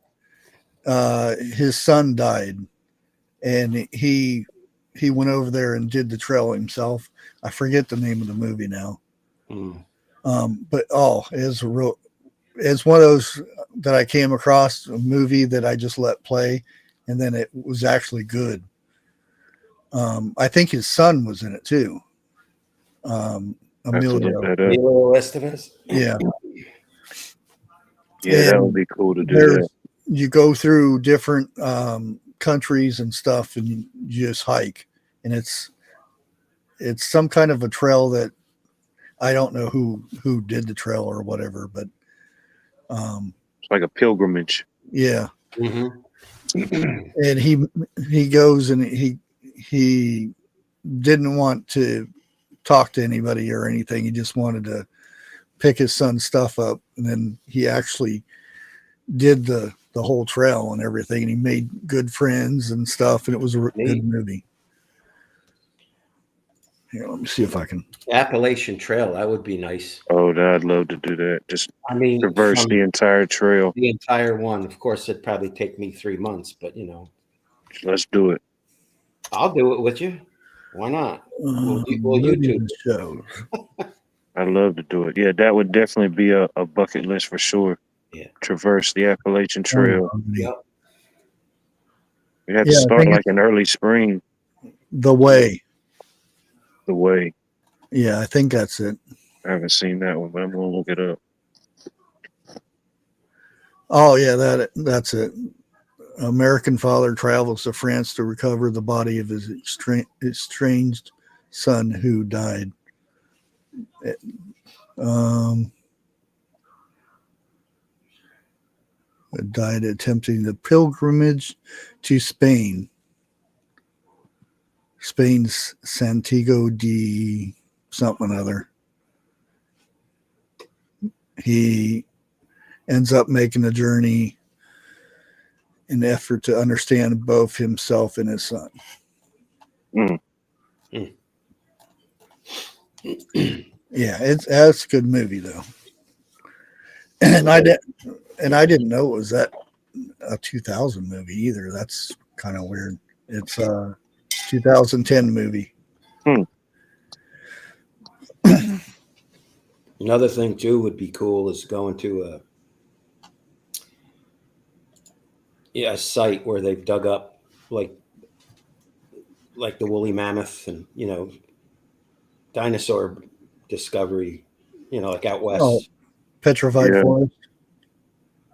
His son died, and he went over there and did the trail himself. I forget the name of the movie now. Mm. But it's one of those that I came across, a movie that I just let play, and then it was actually good. I think his son was in it too. Have to look Emilio. that up. Emilio Estevez. Yeah. Yeah, that And would be cool to do that. you go through different countries and stuff, and you just hike, and it's some kind of a trail that I don't know who did the trail or whatever, but It's like a pilgrimage. yeah. Mm-hmm. And he goes and he didn't want to talk to anybody or anything. He just wanted to pick his son's stuff up, and then he actually did the whole trail and everything, and he made good friends and stuff, and it was a good movie. Here, let me see if I can. Appalachian Trail, that would be nice. Oh, I'd love to do that. Just traverse the entire trail. The entire one. Of course, it'd probably take me 3 months, but Let's do it. I'll do it with you. Why not? We'll YouTube it. Shows. I'd love to do it. Yeah, that would definitely be a bucket list for sure. Yeah. Traverse the Appalachian Trail. Yep. You have to start like in early spring. The Way. The Way. Yeah, I think that's it. I haven't seen that one, but I'm gonna look it up. Oh yeah, that's it. American father travels to France to recover the body of his estranged son who died. Died attempting the pilgrimage to Spain. Spain's Santiago de something or other. He ends up making a journey in an effort to understand both himself and his son. Mm. Yeah, that's a good movie though. And I didn't know it was that a 2000 movie either. That's kind of weird. It's a 2010 movie. Another thing too would be cool is going to a site where they've dug up like the woolly mammoth and dinosaur discovery, like out west. Oh, Petrified Forest.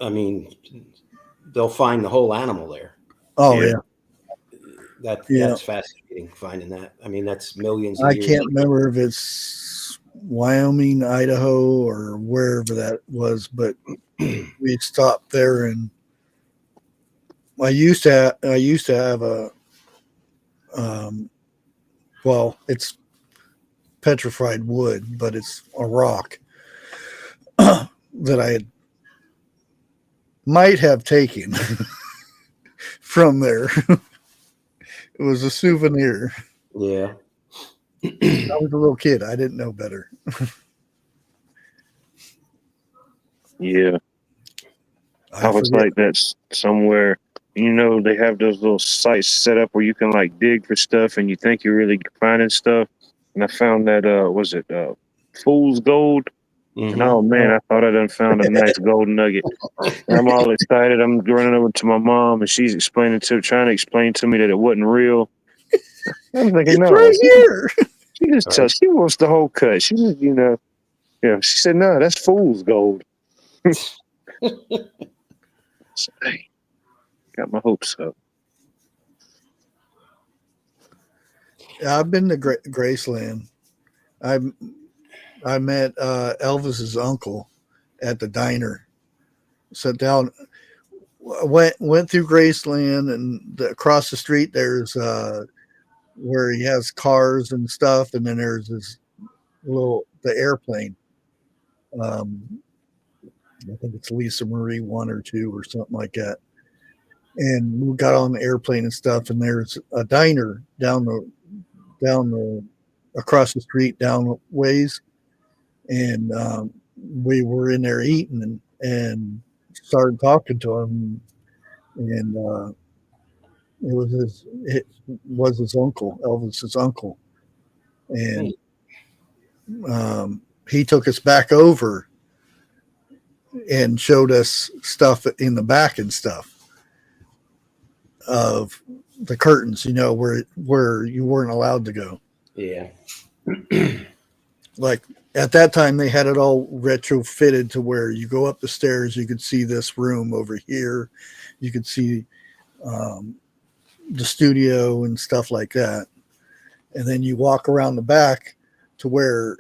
I mean, they'll find the whole animal there. Oh yeah. That's fascinating finding that. I mean, that's millions of years. I can't remember if it's Wyoming, Idaho, or wherever that was, but we stopped there, and I used to have a it's petrified wood, but it's a rock that I might have taken from there. It was a souvenir. Yeah. I was a little kid. I didn't know better. Yeah. I was forget. like, that's somewhere, you know, they have those little sites set up where you can like dig for stuff and you think you're really finding stuff. And I found that, was it Fool's Gold? And oh man, I thought I done found a nice gold nugget. And I'm all excited. I'm running over to my mom and she's trying to explain to me that it wasn't real. I'm thinking, It's no, right here. she just tells, she wants the whole cut. She just, she said, no, that's Fool's Gold. So, hey, got my hopes up. Yeah, I've been to Graceland. I met Elvis's uncle at the diner. Sat down, went through Graceland, and across the street there's where he has cars and stuff, and then there's this the airplane. I think it's Lisa Marie 1 or 2 or something like that. And we got on the airplane and stuff, and there's a diner down the across the street down ways, and we were in there eating and started talking to him, and it was his uncle, Elvis's uncle, and he took us back over and showed us stuff in the back and stuff of the curtains, where you weren't allowed to go. Yeah. Like at that time, they had it all retrofitted to where you go up the stairs, you could see this room over here, you could see the studio and stuff like that, and then you walk around the back to where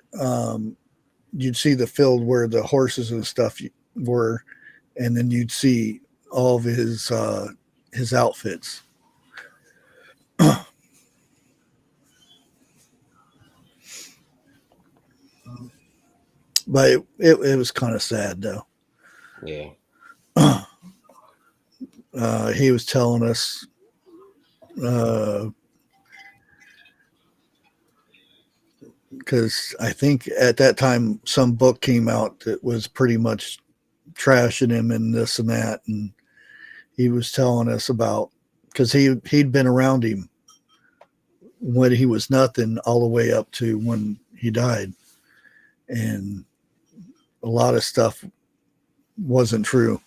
you'd see the field where the horses and stuff were, and then you'd see all of his outfits. But it was kind of sad though. Yeah. He was telling us because I think at that time some book came out that was pretty much trashing him and this and that, and he was telling us about, because he'd been around him when he was nothing all the way up to when he died, and a lot of stuff wasn't true,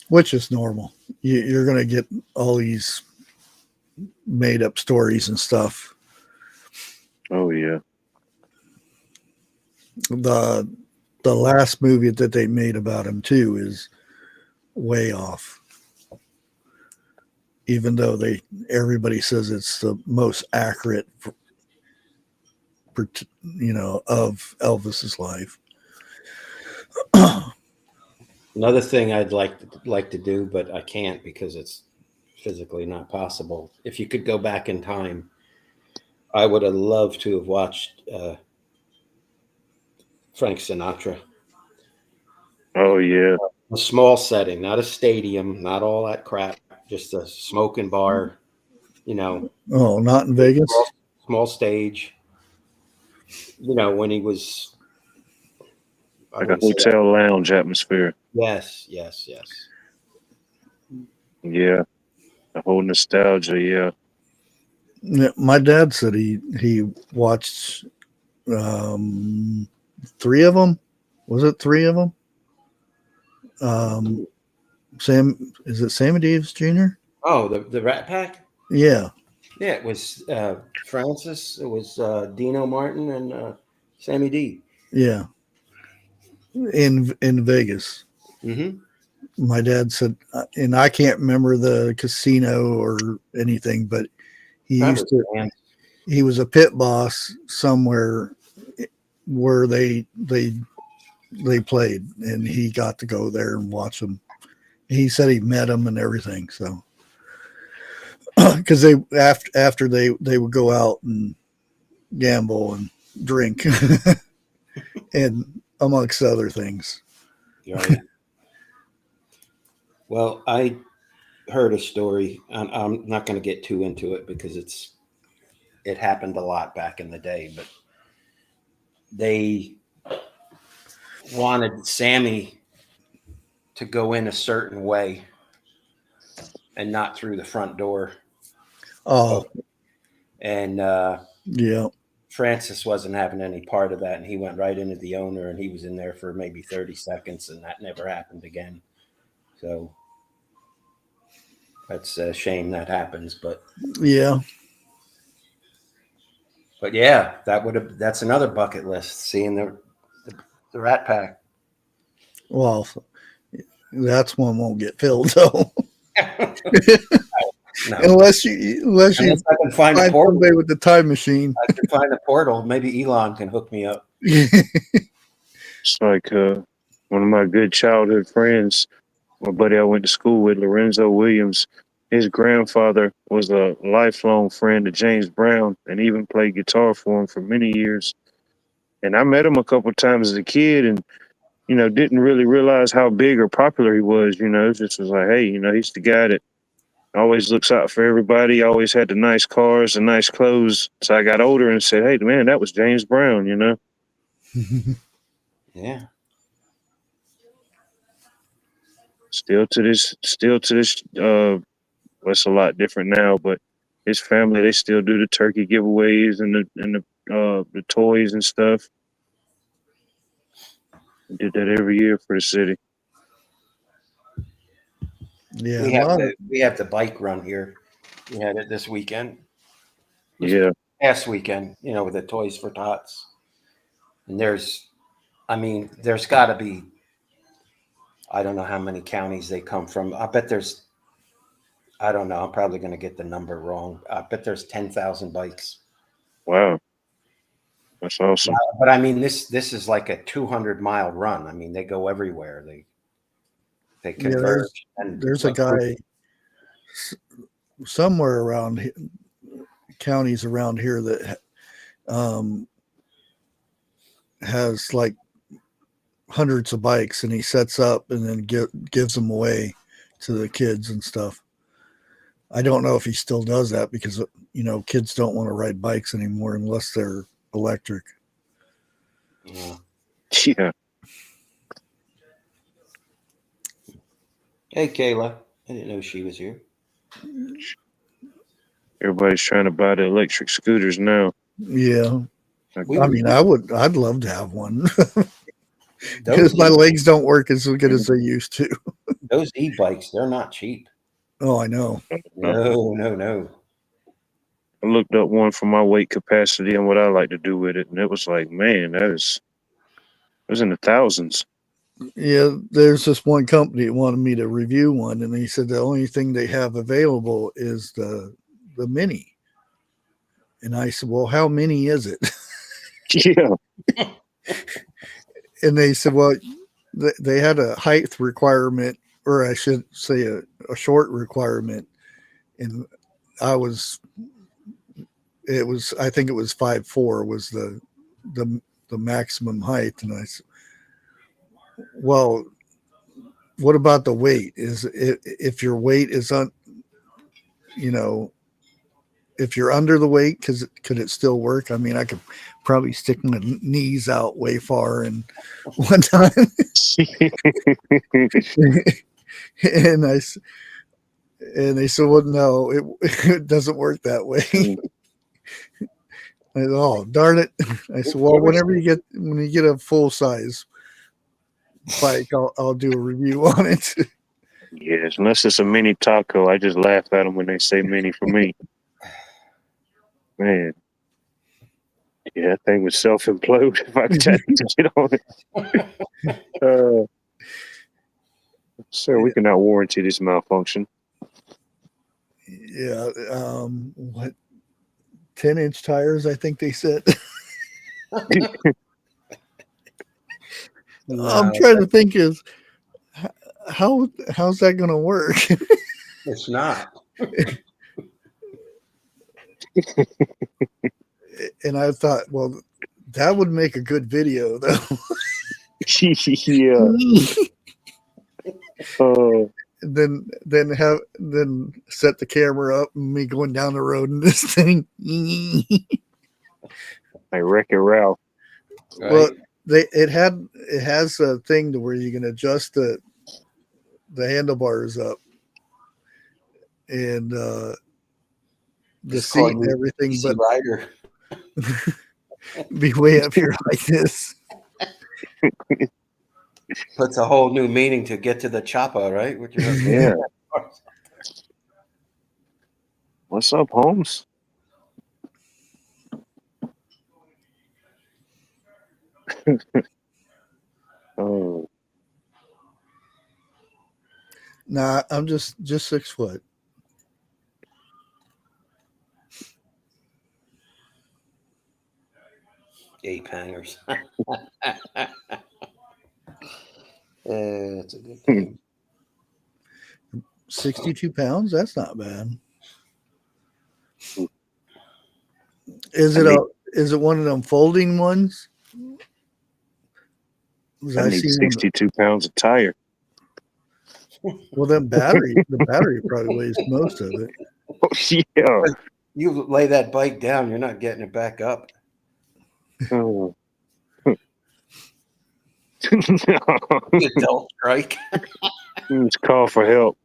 which is normal. You're going to get all these made up stories and stuff. Oh yeah. The last movie that they made about him too is way off, even though everybody says it's the most accurate, of Elvis's life. Another thing I'd like to do, but I can't because it's physically not possible. If you could go back in time, I would have loved to have watched Frank Sinatra. Oh yeah. A small setting, not a stadium, not all that crap, just a smoking bar, Oh, not in Vegas? Small stage. When he was like a hotel lounge atmosphere. Yes. Yeah. The whole nostalgia, yeah. My dad said he watched 3 of them. Was it 3 of them? Is it Sammy Davis Jr.? Oh, the Rat Pack? Yeah. Yeah, it was Francis, it was Dino Martin, and Sammy D. Yeah. In Vegas. Mm-hmm. My dad said, and I can't remember the casino or anything, but he was a pit boss somewhere where they played, and he got to go there and watch them. He said he met them and everything. So, because they after they would go out and gamble and drink, and amongst other things. Right. Well, I heard a story. I'm not going to get too into it because it happened a lot back in the day, but wanted Sammy to go in a certain way and not through the front door. Oh, And yeah. Francis wasn't having any part of that, and he went right into the owner, and he was in there for maybe 30 seconds, and that never happened again. So that's a shame that happens, but Yeah. yeah, that's another bucket list, seeing the Rat Pack. Well, that's one won't get filled though. No. unless you Unless I can find a portal. somebody with the time machine. I can find a portal. Maybe Elon can hook me up. It's like one of my good childhood friends, my buddy I went to school with, Lorenzo Williams. His grandfather was a lifelong friend of James Brown and even played guitar for him for many years. And I met him a couple of times as a kid and, you know, didn't really realize how big or popular he was. You know, just was like, hey, you know, he's the guy that always looks out for everybody, always had the nice cars and nice clothes. So I got older and said, hey, man, that was James Brown, you know? Yeah. Still to this, well, it's a lot different now, but his family, they still do the turkey giveaways and the toys and stuff. We did that every year for the city. Yeah. We have the bike run here. We had it this weekend. Yeah. Last weekend, you know, with the Toys for Tots. And there's got to be, I don't know how many counties they come from. I bet I don't know. I'm probably going to get the number wrong. I bet there's 10,000 bikes. Wow. That's awesome. But I mean, this is like a 200-mile run. I mean, they go everywhere. They converge. There's a guy somewhere around counties around here that has like hundreds of bikes, and he sets up and then gives them away to the kids and stuff. I don't know if he still does that because, you know, kids don't want to ride bikes anymore unless they're electric. Yeah. Yeah. Hey, Kayla. I didn't know she was here. Everybody's trying to buy the electric scooters now. Yeah. Like, I mean, I'd love to have one because my legs don't work as good as they used to. Those e-bikes, they're not cheap. Oh, I know. No. I looked up one for my weight capacity and what I like to do with it, and it was like, man, it was in the thousands. Yeah, there's this one company that wanted me to review one, and they said the only thing they have available is the mini. And I said, well, how mini is it? Yeah. And they said, well, they had a height requirement, or I should say a short requirement. And I think it was 5'4" was the maximum height. And I said, well, what about the weight? Is if your weight is if you're under the weight, could it still work? I mean, I could probably stick my knees out way far and one time. and they said, well, no, it doesn't work that way. I said, oh, darn it. I said, well, when you get a full size bike, I'll do a review on it. Yes, unless it's a mini taco, I just laugh at them when they say mini for me. Man, yeah, that thing would self-implode if I tried to get on it. Sir, we cannot warranty this malfunction. Yeah, what 10-inch tires? I think they said. I'm trying to think how's that going to work? It's not. And I thought, well, that would make a good video, though. Yeah. Then set the camera up and me going down the road in this thing. Like Wreck-It Ralph. Right? it has a thing to where you can adjust the handlebars up and the Just seat call and you everything, Easy but Rider. be way up here like this. Puts a whole new meaning to get to the chopper, right? What you're Yeah. What's up, Holmes? Oh, Nah, I'm just 6 foot. ape hangers. It's a good game. 62 pounds. That's not bad. Is it I need, is it one of them folding ones? 'Cause I I need seen one. 62 pounds of tire. Well, the battery probably weighs most of it. Oh, yeah. You lay that bike down, you're not getting it back up. Oh. You don't strike. Let's call for help.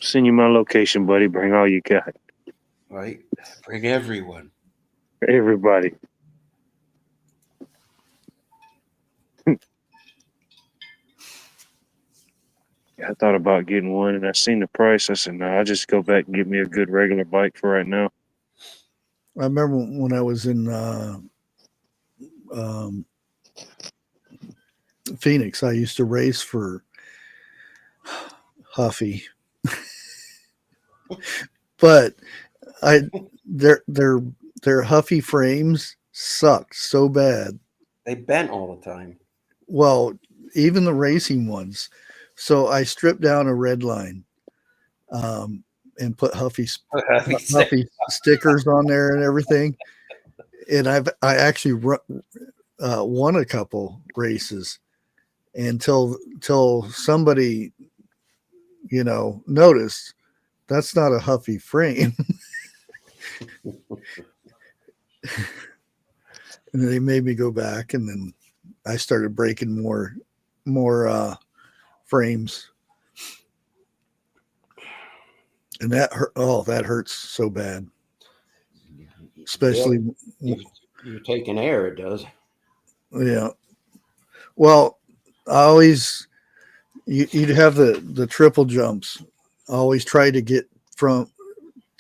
Send you my location, buddy. Bring all you got. Right? Bring everyone. Everybody. I thought about getting one, and I seen the price. I said, "No, I'll just go back and get me a good regular bike for right now." I remember when I was in um, Phoenix, I used to race for Huffy, but their Huffy frames sucked so bad. They bent all the time. Well, even the racing ones. So I stripped down a red line and put Huffy stickers on there and everything. And I actually won a couple races until somebody noticed that's not a Huffy frame. And they made me go back, and then I started breaking more frames, and that hurt. Oh, that hurts so bad, especially You're taking air, it does. yeah. Well, I always you'd have the triple jumps. I always try to get to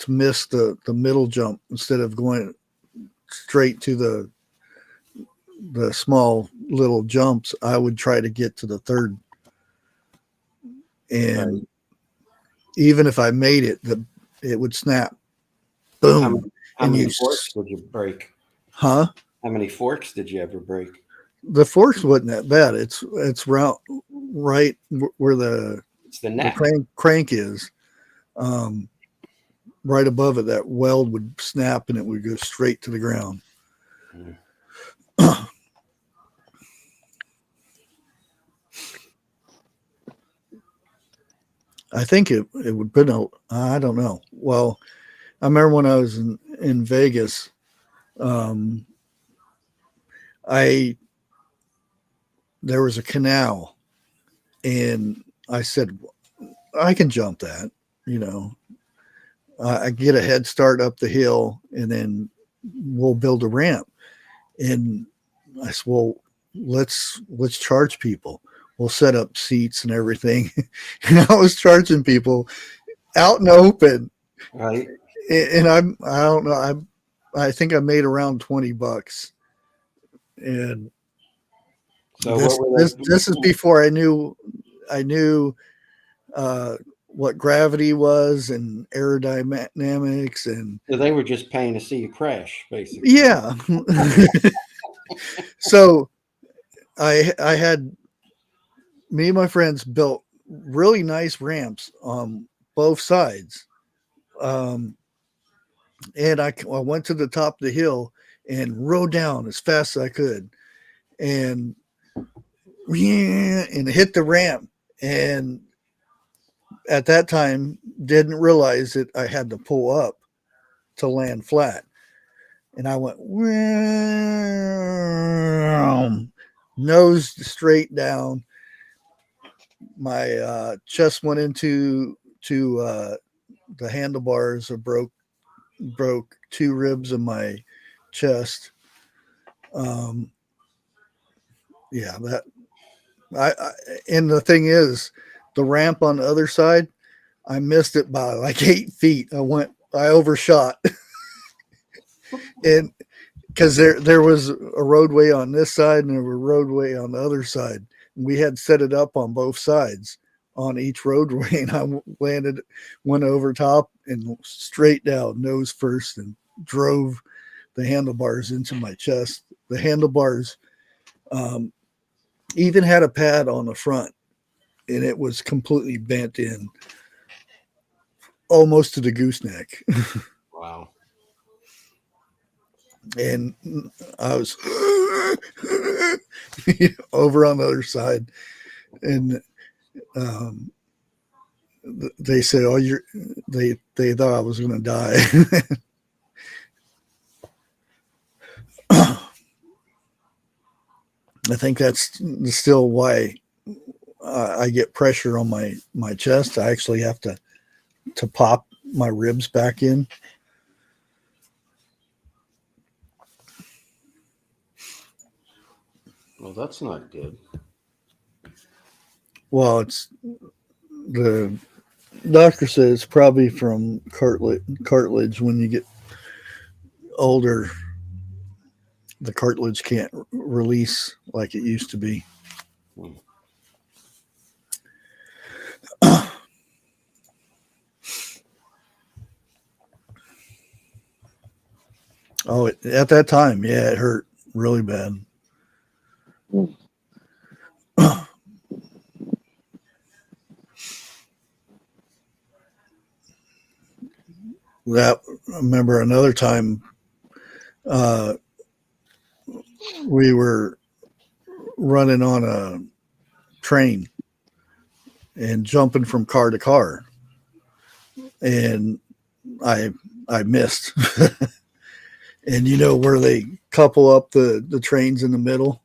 miss the middle jump instead of going straight to the small little jumps. I would try to get to the third, and Right. even if I made it, it would snap. Boom. How many forks did you break? Huh? How many forks did you ever break? The forks wasn't that bad. It's round right where It's the neck. crank is. Right above it, that weld would snap and it would go straight to the ground. Mm. I think it would been I don't know. Well, I remember when I was in Vegas, there was a canal, and I said, I can jump that, I get a head start up the hill, and then we'll build a ramp. And I said, well, let's charge people. We'll set up seats and everything. And I was charging people out in the open. Right. And I don't know. I think I made around $20. And So this is before I knew what gravity was and aerodynamics, and So they were just paying to see you crash, basically. yeah. So I had me and my friends built really nice ramps on both sides. And I went to the top of the hill and rode down as fast as I could, and hit the ramp. And at that time, didn't realize that I had to pull up to land flat. and I went nose straight down. My chest went into the handlebars, or broke 2 ribs in my chest. Yeah, that I and the thing is, the ramp on the other side, I missed it by like 8 feet. I overshot, and because there was a roadway on this side and there was a roadway on the other side. We had set it up on both sides on each roadway, and I went over top and straight down, nose first, and drove the handlebars into my chest. The handlebars even had a pad on the front, and it was completely bent in almost to the gooseneck. Wow. And I was over on the other side, and they said, "Oh, they thought I was going to die." I think that's still why I get pressure on my chest. I actually have to pop my ribs back in. Well, that's not good. Well, it's the doctor says it's probably from cartilage. When you get older, the cartilage can't release like it used to be. Oh, at that time, yeah, it hurt really bad. That, I remember another time, we were running on a train and jumping from car to car, and I missed. And you know where they couple up the trains in the middle?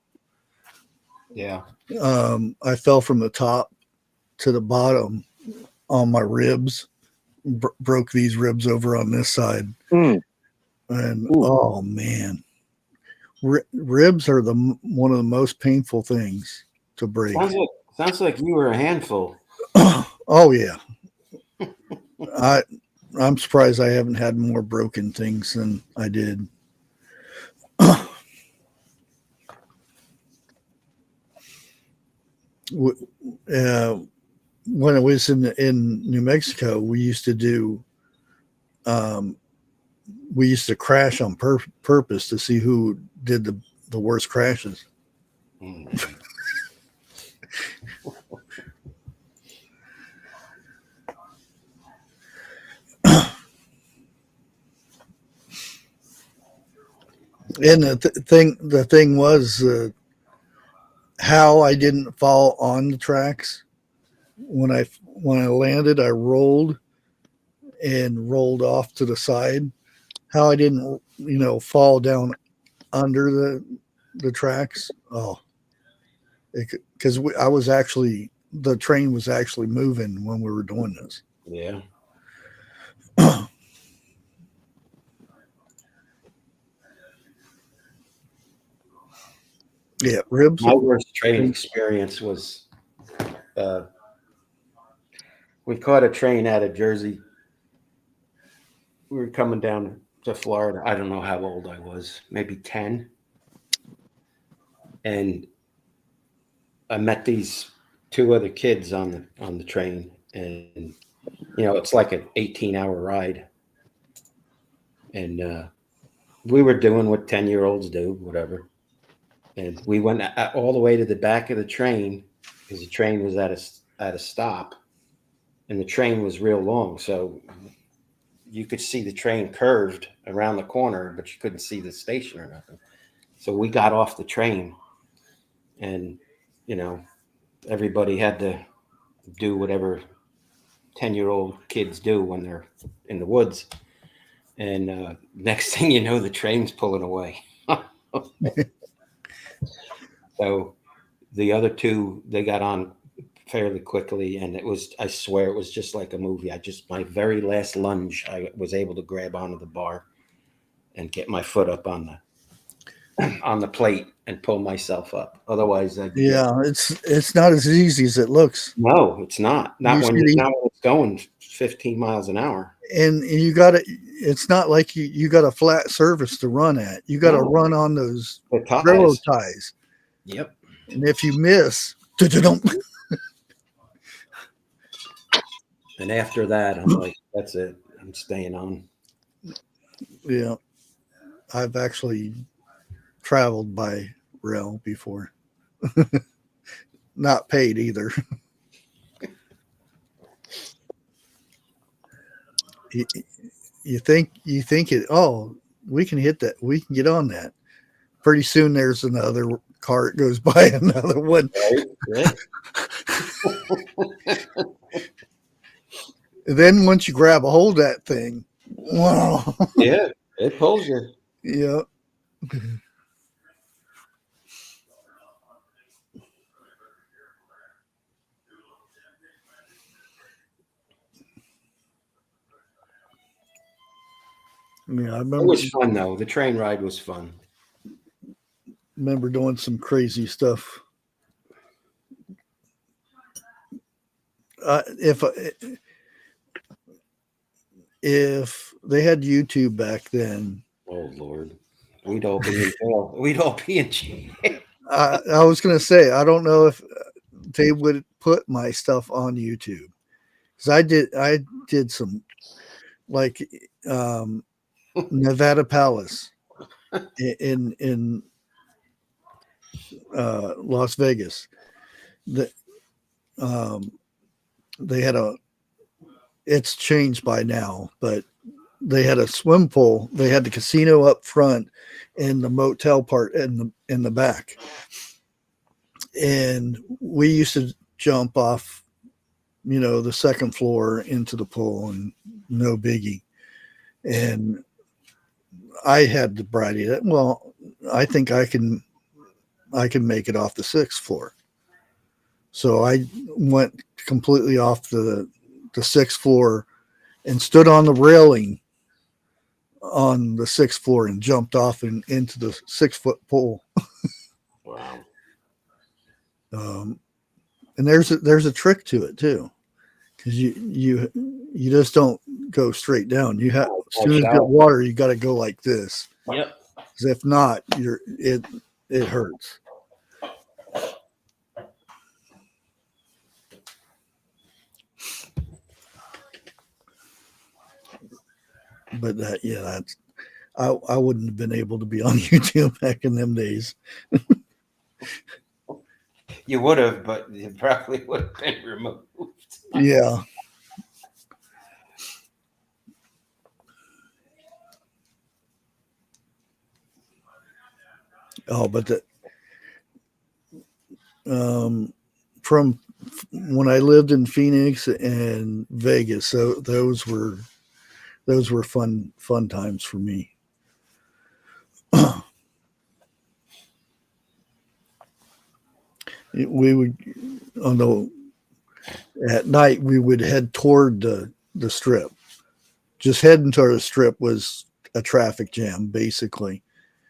Yeah. I fell from the top to the bottom on my ribs, broke these ribs over on this side. And oh man, ribs are one of the most painful things to break. Sounds like you were a handful. Oh yeah. I'm surprised I haven't had more broken things than I did. When I was in New Mexico, we used to crash on purpose to see who did the worst crashes. And the thing was how I didn't fall on the tracks. When I landed, I rolled off to the side. How I didn't, fall down under the tracks. Oh, because the train was actually moving when we were doing this. Yeah. Yeah, ribs. My worst train experience was we caught a train out of Jersey. We were coming down to Florida. I don't know how old I was, maybe 10. And I met these 2 other kids on the train, and it's like an 18-hour ride. And we were doing what 10-year-olds do, whatever. And we went all the way to the back of the train because the train was at a stop, and the train was real long. So you could see the train curved around the corner, but you couldn't see the station or nothing. So we got off the train, and, everybody had to do whatever 10-year-old kids do when they're in the woods. And next thing you know, the train's pulling away. So the other two, they got on fairly quickly, and I swear it was just like a movie. My very last lunge, I was able to grab onto the bar and get my foot up on the plate and pull myself up. Otherwise, it's not as easy as it looks. No, it's not. Not when Usually, it's going 15 miles an hour. and you got to. It's not like you got a flat surface to run at. You got to run on those railroad ties. Yep. And if you miss, and after that, I'm like, that's it. I'm staying on. Yeah, I've actually traveled by rail before. Not paid either. You think it, oh, we can hit that, we can get on that. Pretty soon there's another cart goes by, another one. Right. Then once you grab a hold of that thing, wow. Yeah, it pulls you. Yeah. Yeah, I remember. It was fun though. The train ride was fun. Remember doing some crazy stuff. If they had YouTube back then, oh Lord, we'd all be in jail. We'd all be in jail. I was gonna say, I don't know if they would put my stuff on YouTube, because I did some, like, Nevada Palace in Las Vegas. They had it's changed by now, but they had a swim pool. They had the casino up front and the motel part in the back. And we used to jump off, the second floor into the pool, and no biggie. And I had the bright idea, well, I think I can make it off the sixth floor. So I went completely off the sixth floor and stood on the railing on the sixth floor and jumped off into the 6-foot pool. Wow. And there's a trick to it too, because you just don't go straight down. You have, as soon as you get water, you got to go like this. Yep. Because if not, it hurts. But that's I wouldn't have been able to be on YouTube back in them days. You would have, but you probably would have been removed. Yeah. Oh, but from when I lived in Phoenix and Vegas, so those were fun times for me. We would, at night, we would head toward the strip. Just heading toward the strip was a traffic jam, basically.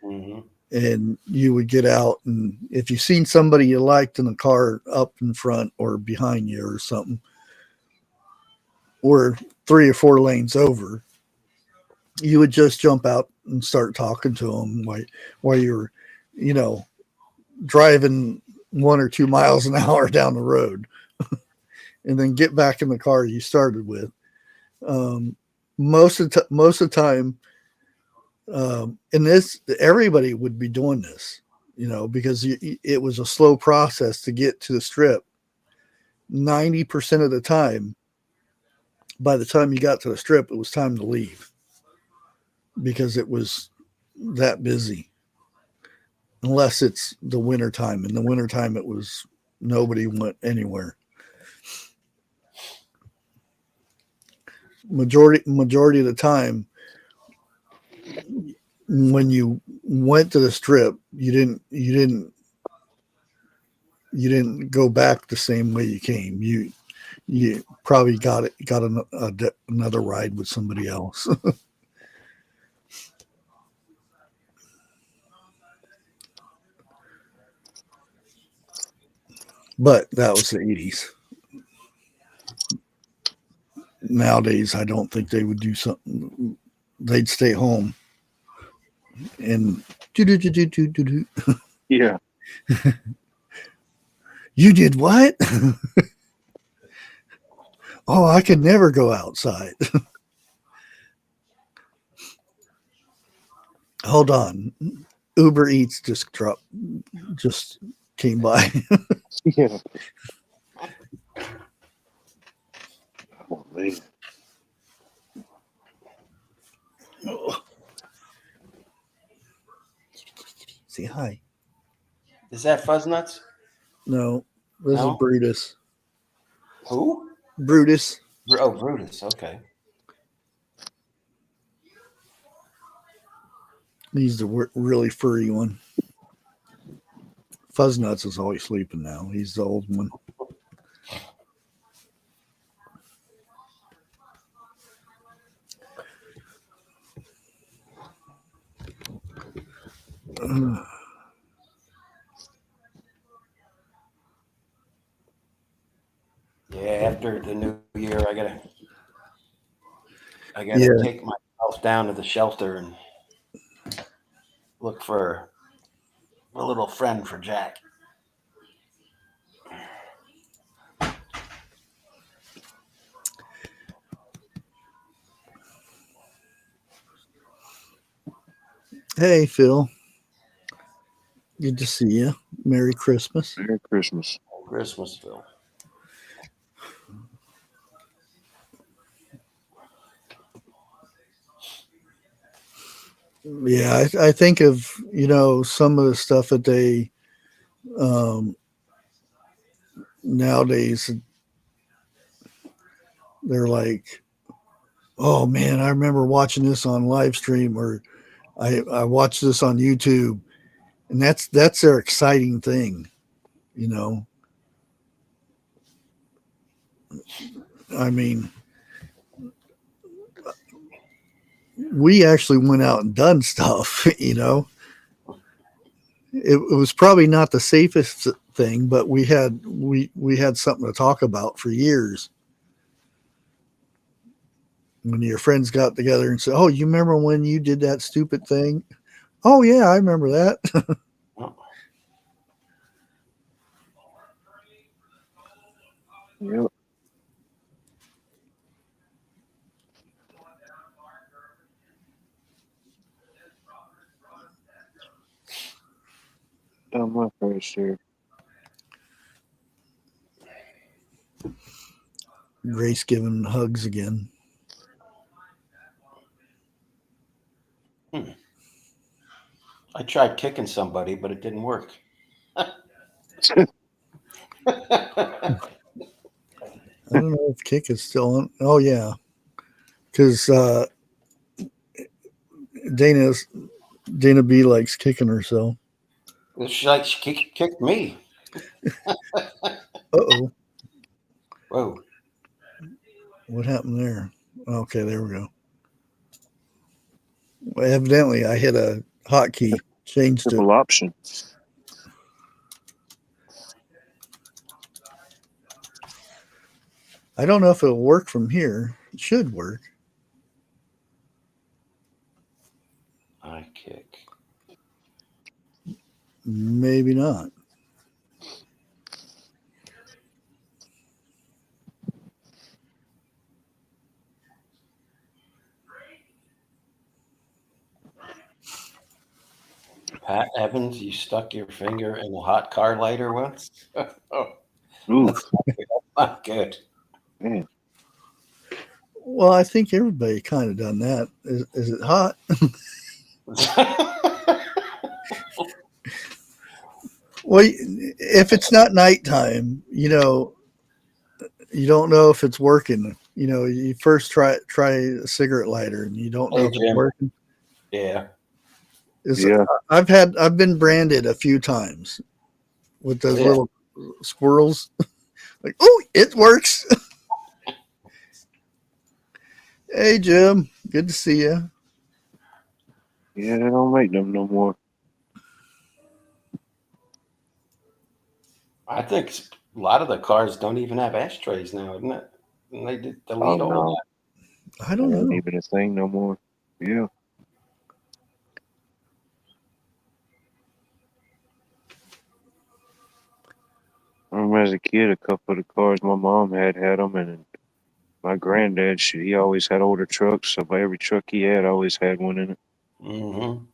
Mm-hmm. And you would get out, and if you seen somebody you liked in the car up in front or behind you or something, or 3 or 4 lanes over, you would just jump out and start talking to them while you're, driving 1 or 2 miles an hour down the road, and then get back in the car you started with. Most of the time, and everybody would be doing this, because it was a slow process to get to the strip. 90% of the time, by the time you got to the strip, it was time to leave, because it was that busy. Unless it's the winter time. In the winter time, it was nobody went anywhere. Majority of the time, when you went to the strip, you didn't go back the same way you came. You probably got another ride with somebody else. But that was the 80s. Nowadays, I don't think they would do something. They'd stay home and Yeah. You did what? Oh, I could never go outside. Hold on. Uber Eats just came by. Yeah. Oh, man. Say hi. Is that Fuzznuts? No, this No? is Brutus. Who? Brutus. Oh, Brutus. Okay. He's the really furry one. Fuzznuts is always sleeping now. He's the old one. Yeah, after the new year, I gotta Yeah. take myself down to the shelter and look for a little friend for Jack. Hey, Phil. Good to see you. Merry Christmas. Merry Christmas. Christmasville. Yeah, I think of, some of the stuff that they nowadays, they're like, oh man, I remember watching this on live stream, or I watched this on YouTube, and that's their exciting thing, I mean, we actually went out and done stuff, It was probably not the safest thing, but we had something to talk about for years. When your friends got together and said, "Oh, you remember when you did that stupid thing?" "Oh yeah, I remember that." Yep. Done my fair share. Grace giving hugs again. I tried kicking somebody, but it didn't work. I don't know if kick is still on. Oh yeah, because Dana B likes kicking herself. She kicked me. Uh-oh. Whoa. What happened there? Okay, there we go. Well, evidently, I hit a hotkey. Changed it. Triple option. I don't know if it'll work from here. It should work. I kick. Maybe not. Pat Evans, you stuck your finger in a hot car lighter once? Oh, Ooh, that's not good. man. Well, I think everybody kind of done that. Is it hot? Well, if it's not nighttime, you don't know if it's working. You first try a cigarette lighter, and you don't know Hey, if it's Jim. working. Yeah. Yeah. I've been branded a few times with those Yeah. little squirrels. Like, oh, it works. Hey, Jim. Good to see you. Yeah, they don't make them no more. I think a lot of the cars don't even have ashtrays now, isn't it? And they did Oh delete all no, I that don't ain't know. even a thing no more. Yeah. I remember as a kid, a couple of the cars my mom had them, and my granddad, he always had older trucks, so by every truck he had, always had one in it. Mm-hmm.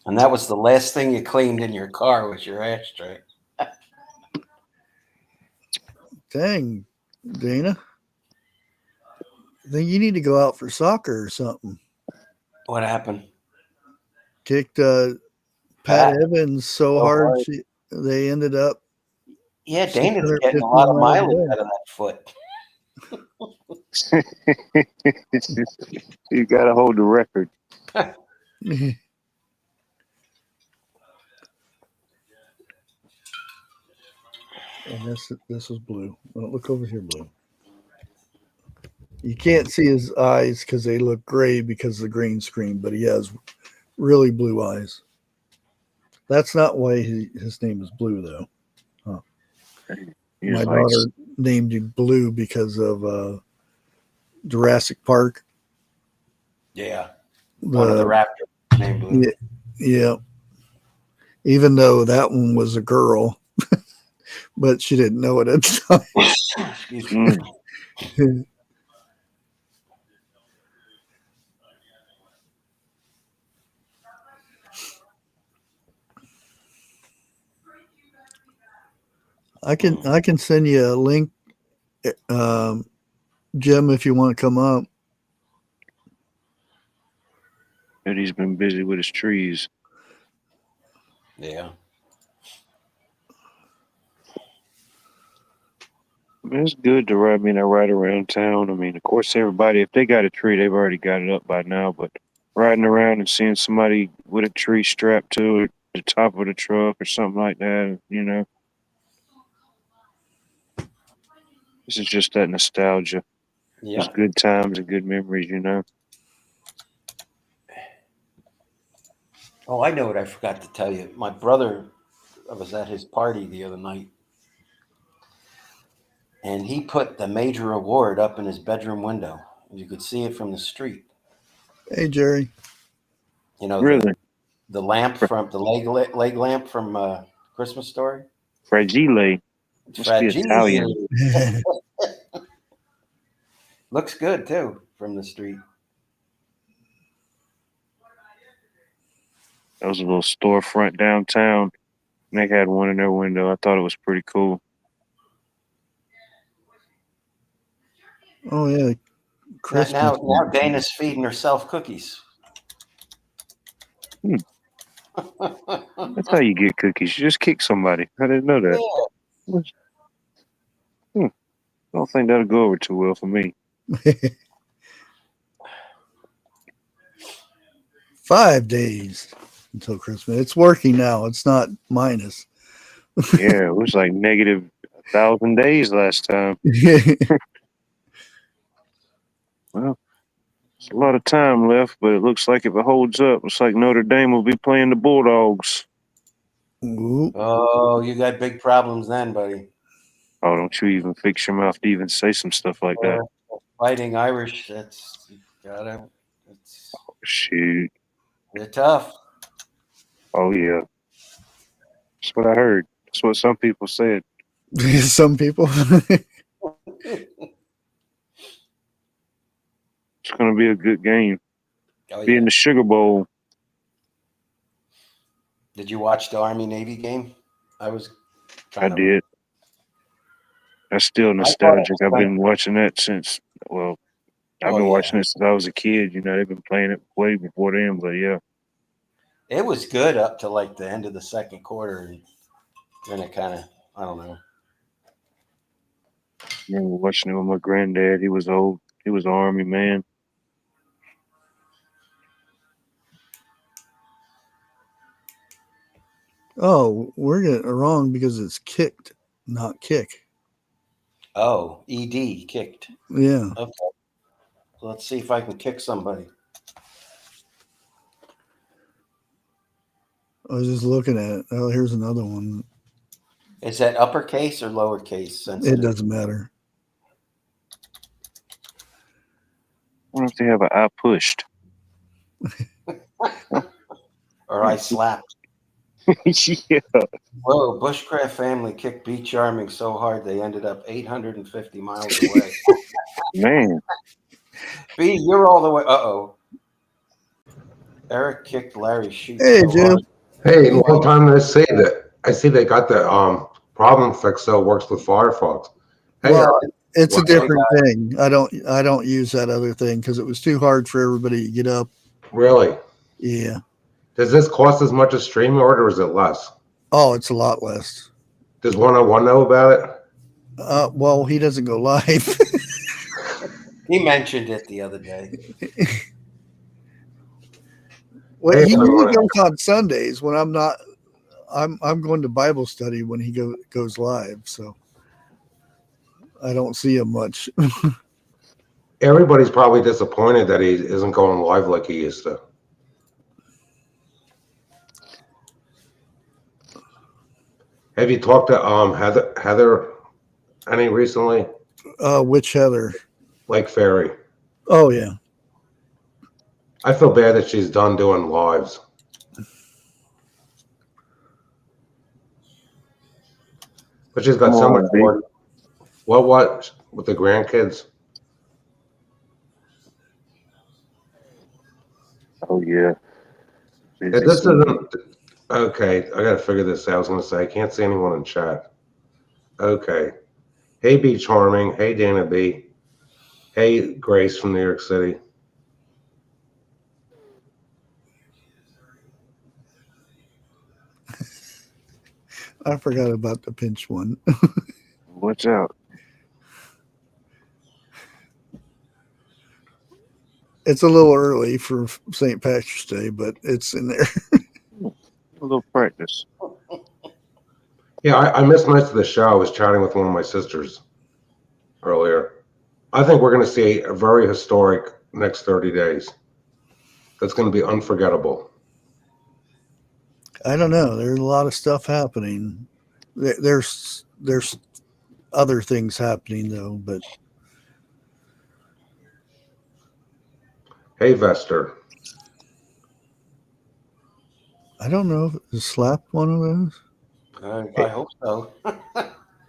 And that was the last thing you cleaned in your car was your ashtray. Dang, Dana. Then you need to go out for soccer or something. What happened? Kicked Pat Pat? Evans so Oh, hard hard. they ended up Yeah, Dana's getting a 650 lot of miles mileage away. out of that foot. You got to hold the record. And this was Blue. Oh, look over here, Blue. You can't see his eyes because they look gray because of the green screen, but he has really blue eyes. That's not why his name is Blue, though. He My was like, daughter named him Blue because of Jurassic Park. Yeah. One of the Raptors named Blue. Yeah, yeah. Even though that one was a girl, but she didn't know it at the Excuse me. time. I can send you a link, Jim, if you want to come up. and he's been busy with his trees. Yeah. I mean, it's good to ride. I mean, I ride around town. I mean, of course, everybody, if they got a tree, they've already got it up by now. But riding around and seeing somebody with a tree strapped to it, the top of the truck or something like that, this is just that nostalgia. Yeah. It's good times and good memories, Oh, I know what I forgot to tell you. My brother was at his party the other night, and he put the major award up in his bedroom window. You could see it from the street. Hey, Jerry. You know, Really? the lamp from the leg lamp from Christmas Story. Fragile. It's Must be fragile. Italian. Looks good too from the street. That was a little storefront downtown. And they had one in their window. I thought it was pretty cool. Oh yeah, Christmas. Now Dana's feeding herself cookies. Hmm. That's how you get cookies. You just kick somebody. I didn't know that. Yeah. I don't think that'll go over too well for me. 5 days until Christmas. It's working now. It's not minus. Yeah, it was like negative 1,000 days last time. Well, it's a lot of time left, but it looks like if it holds up, it's like Notre Dame will be playing the Bulldogs. Ooh. Oh, you got big problems then, buddy. Oh, don't you even fix your mouth to even say some stuff like that. Fighting Irish, that's you gotta. Shoot. They're tough. Oh, yeah. That's what I heard. That's what some people said. Some people. It's going to be a good game. Oh, Be yeah. in the Sugar Bowl. Did you watch the Army Navy game? I was. I did. That's still nostalgic. I've been watching that since, well, I've been watching it since I was a kid. They've been playing it way before then, but yeah. It was good up to like the end of the second quarter, and then it kind of, I don't know. I remember watching it with my granddad. He was old. He was an Army man. Oh, we're getting it wrong because it's kicked, not kick. Oh, ED kicked. Yeah. Okay. Let's see if I can kick somebody. I was just looking at it. Oh, here's another one. Is that uppercase or lowercase It sensitive? doesn't matter. I wonder if they have an I pushed. Or I slapped. Yeah. Whoa, Bushcraft Family kicked B Charming so hard they ended up 850 miles away. Man. B, you're all the way. Uh-oh. Eric kicked Larry Shute Hey, so Jim. hard. Hey, long time no see. That I see they got the problem fixed so it works with Firefox. Hey, Well, it's a Well, different thing. I don't use that other thing because it was too hard for everybody to get up. really? Yeah. Does this cost as much as StreamYard or is it less? Oh, it's a lot less. Does 101 know about it? Well, he doesn't go live. He mentioned it the other day. Well, Hey, he usually everyone. goes on Sundays when I'm not. I'm going to Bible study when he goes live, so I don't see him much. Everybody's probably disappointed that he isn't going live like he used to. Have you talked to Heather any recently? Which Heather? Like Fairy. Oh yeah. I feel bad that she's done doing lives. But she's got Come so on, much B. more. What with the grandkids? Oh, yeah. Yeah, Busy this season. isn't okay. I gotta figure this out. I was gonna say I can't see anyone in chat. Okay. Hey B Charming. Hey Dana B. Hey Grace from New York City. I forgot about the pinch one. Watch out. It's a little early for St. Patrick's Day, but it's in there. A little practice. Yeah, I missed most of the show. I was chatting with one of my sisters earlier. I think we're gonna see a very historic next 30 days. That's gonna be unforgettable. I don't know. There's a lot of stuff happening. There's other things happening though, but Hey Vester. I don't know if is Slap one of those. I hope so.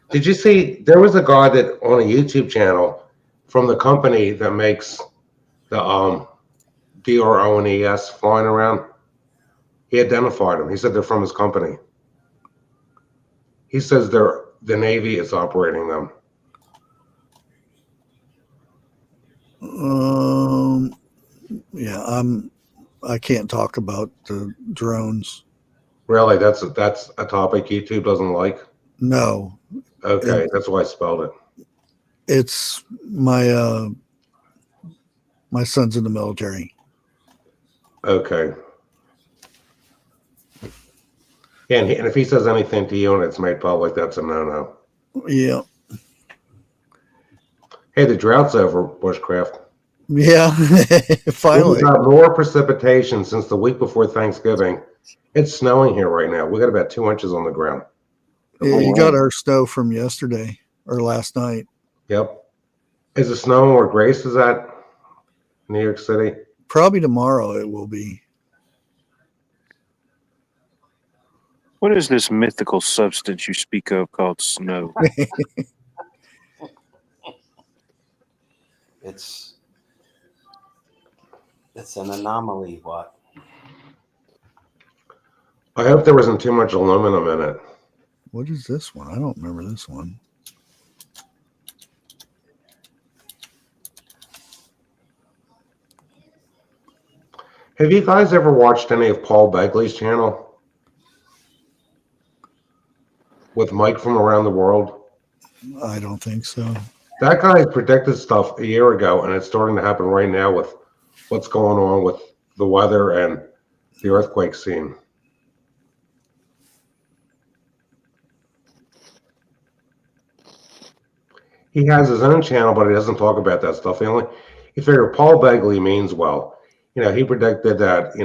Did you see there was a guy that on a YouTube channel from the company that makes the DRONES flying around? He identified them. He said they're from his company. He says the Navy is operating them. Yeah, I can't talk about the drones. Really, that's a topic YouTube doesn't like. No, Okay, that's why I spelled it. it's my my son's in the military. Okay. Yeah, and if he says anything to you and it's made public, that's a no-no. Yeah, Hey, the drought's over, Bushcraft. yeah. Finally, We've got more precipitation since the week before Thanksgiving. It's snowing here right now. We got about 2 inches on the ground. yeah, you got our snow from yesterday or last night. Yep. Is it snowing where Grace is at? New York City? Probably tomorrow it will be. What is this mythical substance you speak of called snow? It's an anomaly, what? I hope there wasn't too much aluminum in it. What is this one? I don't remember this one. Have you guys ever watched any of Paul Begley's channel? With Mike from Around the World? I don't think so. That guy predicted stuff a year ago, and it's starting to happen right now with what's going on with the weather and the earthquake scene. he has his own channel, but he doesn't talk about that stuff. You figure Paul Begley means well. He predicted that,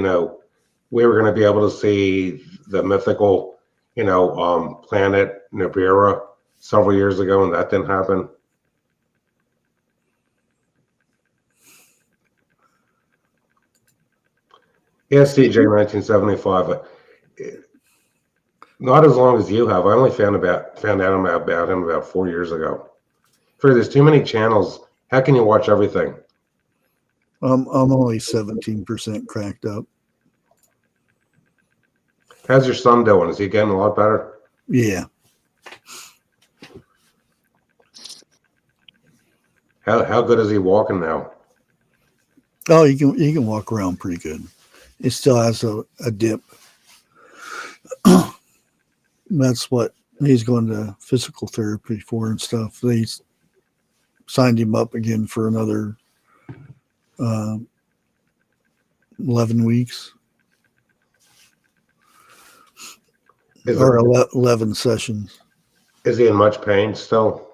we were going to be able to see the mythical, planet Nibiru several years ago, and that didn't happen. Yes, CJ 1975. Not as long as you have. I only found out about him about 4 years ago. There's too many channels. How can you watch everything? I'm only 17% cracked up. How's your son doing? Is he getting a lot better? Yeah. How good is he walking now? Oh, he can walk around pretty good. It still has a dip. That's what he's going to physical therapy for and stuff. They signed him up again for another 11 weeks. Or 11 sessions. Is he in much pain still?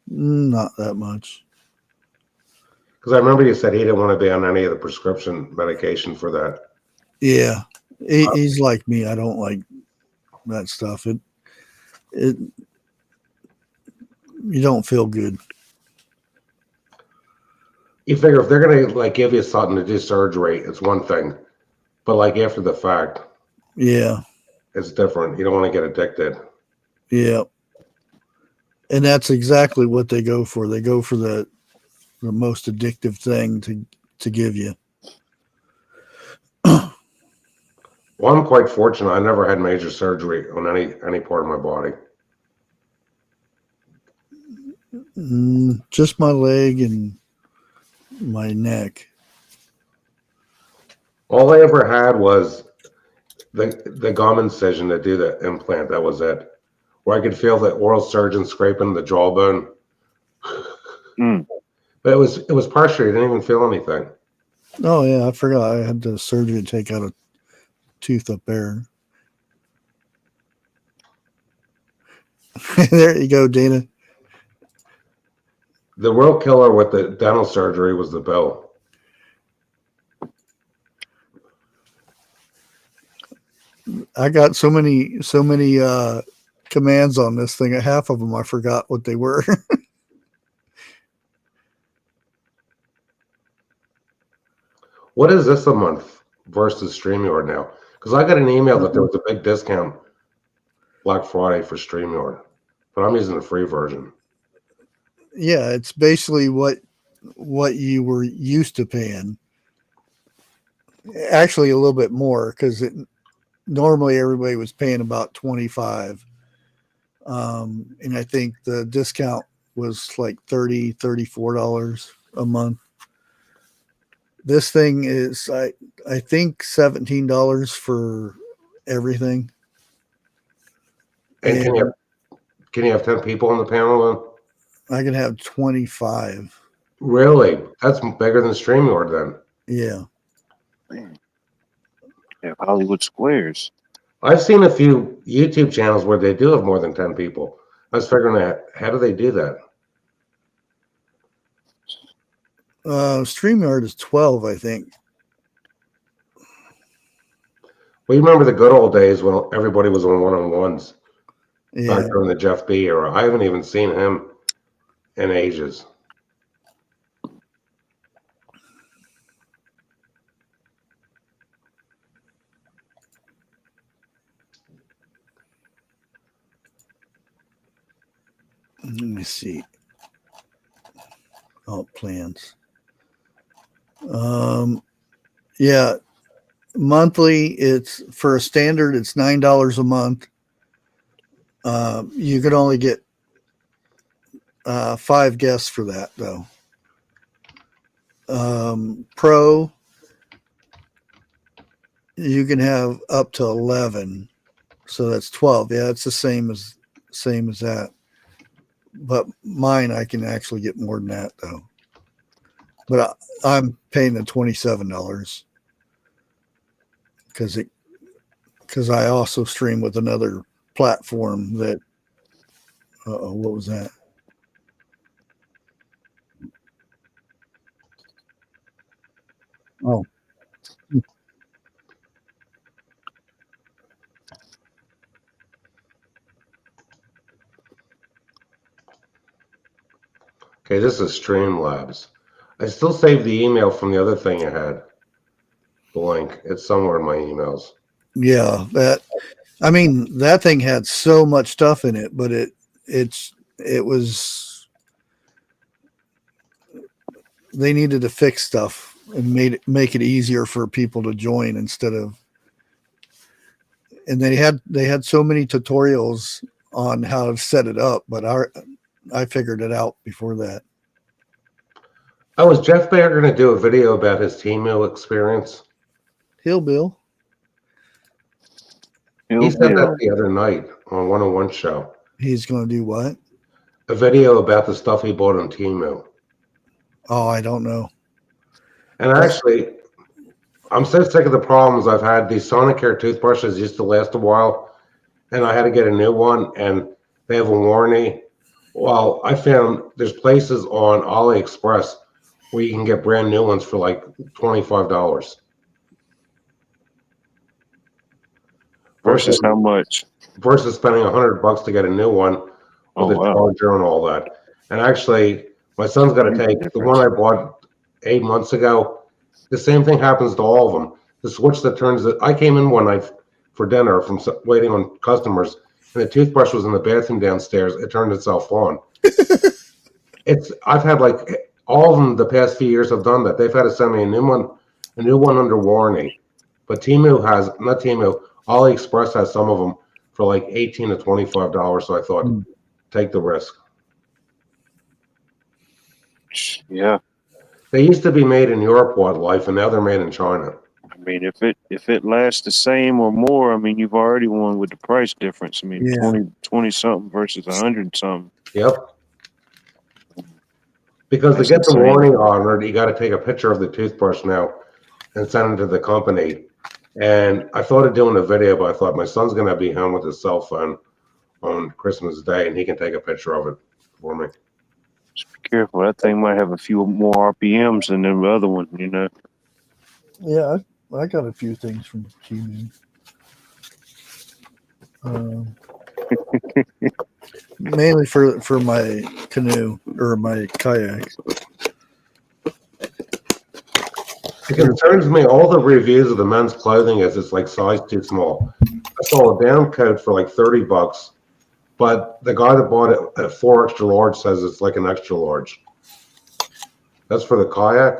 Not that much. Because I remember you said he didn't want to be on any of the prescription medication for that. Yeah. He's like me. I don't like that stuff. You don't feel good. You figure if they're going to give you something to do surgery, it's one thing. But after the fact. Yeah. It's different. You don't want to get addicted. Yeah. And that's exactly what they go for. They go for the most addictive thing to give you. Well, I'm quite fortunate. I never had major surgery on any part of my body. Just my leg and my neck. All I ever had was the gum incision to do the implant. That was it. Where I could feel the oral surgeon scraping the jawbone. But it was partial. You didn't even feel anything. Oh yeah, I forgot. I had the surgery to take out a tooth up there. There you go, Dana. The real killer with the dental surgery was the bill. I got so many commands on this thing. Half of them I forgot what they were. What is this a month versus StreamYard now? Because I got an email that there was a big discount Black Friday for StreamYard, but I'm using the free version. Yeah, it's basically what you were used to paying. Actually, a little bit more because normally everybody was paying about $25, and I think the discount was like $34 a month. This thing is I think $17 for everything. And can you have 10 people on the panel then? I can have 25. Really? That's bigger than StreamYard then. Yeah. Yeah, Hollywood Squares. I've seen a few YouTube channels where they do have more than 10 people. I was figuring that. How do they do that? StreamYard is 12, I think. Well, you remember the good old days when everybody was on one-on-ones Yeah. back during the Jeff B era. I haven't even seen him in ages. Let me see. Oh, plans. Yeah, monthly. It's for a standard. It's $9 a month. You could only get 5 guests for that, though. Pro, you can have up to 11, so that's 12. Yeah, it's the same as that. But mine, I can actually get more than that, though. But I'm paying the $27 because I also stream with another platform that. What was that? Oh, Okay, this is Streamlabs. I still saved the email from the other thing I had. The link. It's somewhere in my emails. yeah. I mean, that thing had so much stuff in it, but it was, they needed to fix stuff and make it easier for people to join instead of, and they had so many tutorials on how to set it up, but I figured it out before that. Oh, is Jeff Baer going to do a video about his T-Mill experience? Bill. He said that the other night on 101 show. He's going to do what? A video about the stuff he bought on T-Mill. Oh, I don't know. And actually, I'm so sick of the problems I've had. These Sonicare toothbrushes used to last a while, and I had to get a new one, and they have a warranty. Well, I found there's places on AliExpress where you can get brand new ones for like $25. Versus how much? Versus spending $100 to get a new one with a charger and all that. And actually, my son's got to take the one I bought 8 months ago. The same thing happens to all of them. The switch that turns it. I came in one night for dinner from waiting on customers, and the toothbrush was in the bathroom downstairs. It turned itself on. I've had like all of them the past few years have done that. They've had to send me a new one under warranty. But not Temu, AliExpress has some of them for like $18 to $25. So I thought, take the risk. Yeah. They used to be made in Europe, wildlife, and now they're made in China. I mean, if it lasts the same or more, I mean, you've already won with the price difference. I mean, Yeah. 20 something versus 100 something. Yep. Because to get the warning on it, you got to take a picture of the toothbrush now and send it to the company. And I thought of doing a video, but I thought my son's going to be home with his cell phone on Christmas Day, and he can take a picture of it for me. Just be careful. That thing might have a few more RPMs than the other one, you know. Yeah, I got a few things from Temu. Mainly for my canoe or my kayak. It concerns me. All the reviews of the men's clothing is it's like size too small. I saw a down coat for like $30, but the guy that bought it at 4 extra large says it's like an extra large. That's for the kayak.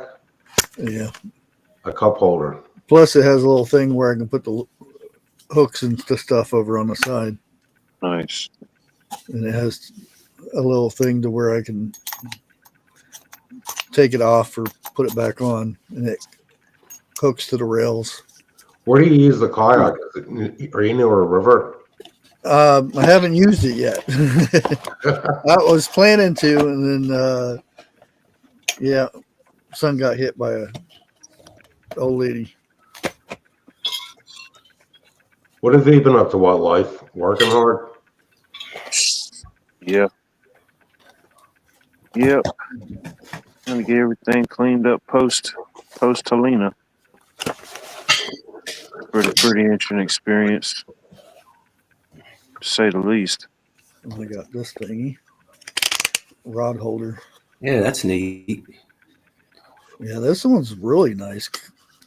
Yeah. A cup holder. Plus, it has a little thing where I can put the hooks and stuff over on the side. Nice. And it has a little thing to where I can take it off or put it back on, and it hooks to the rails. Where do you use the kayak? Are you near a river? I haven't used it yet. I was planning to, and then son got hit by a old lady. What have you been up to? What life? Working hard? Yeah. Yep. Gonna get everything cleaned up post Helena. Pretty interesting experience, to say the least. I got this thingy, rod holder. Yeah, that's neat. Yeah, this one's really nice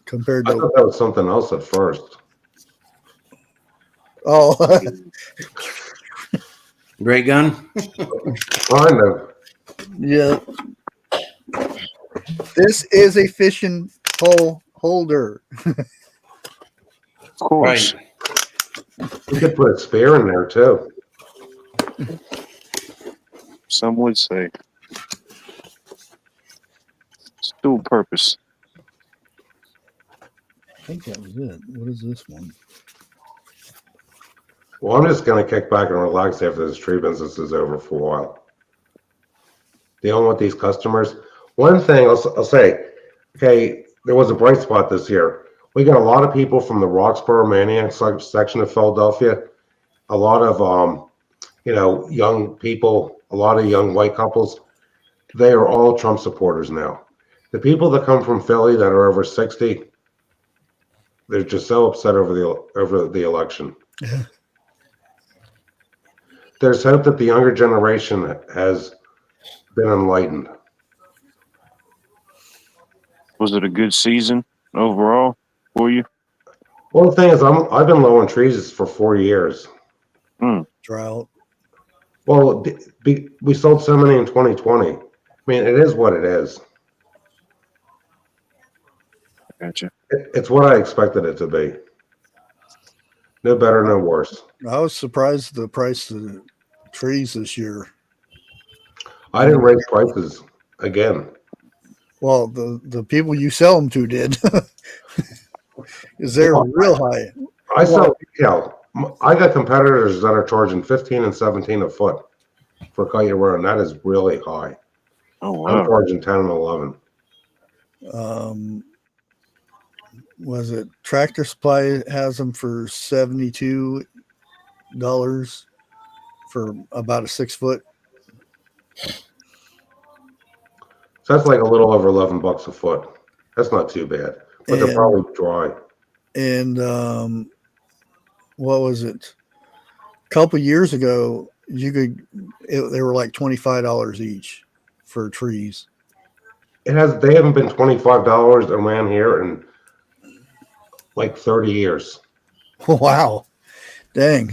compared I to. thought that was something else at first. Oh, Ray gun? Kind of. yeah. This is a fishing pole holder. Of course. Right. You could put a spear in there too. Some would say. It's dual purpose. I think that was it. What is this one? Well, I'm just going to kick back and relax after this tree business is over for a while. Dealing with these customers. One thing I'll say, okay, there was a bright spot this year. We got a lot of people from the Roxborough Maniac section of Philadelphia. A lot of, young people, a lot of young white couples. They are all Trump supporters now. The people that come from Philly that are over 60, they're just so upset over the election. Yeah. There's hope that the younger generation has been enlightened. Was it a good season overall for you? Well, the thing is, I've been low on trees for 4 years. Drought. Well, we sold so many in 2020. I mean, it is what it is. Gotcha. It's what I expected it to be. No better, no worse. I was surprised at the price of the trees this year. I didn't raise prices again. Well, the people you sell them to did. Is they're real high. I sell retail. I got competitors that are charging 15 and 17 a foot for cut your own. That is really high. Oh, I'm wow. charging 10 and 11. Was it Tractor Supply has them for $72 for about a 6 foot? So that's like a little over $11 a foot. That's not too bad, but they're probably dry. And what was it? A couple years ago, they were like $25 each for trees. They haven't been $25 around here in like 30 years. Wow. Dang.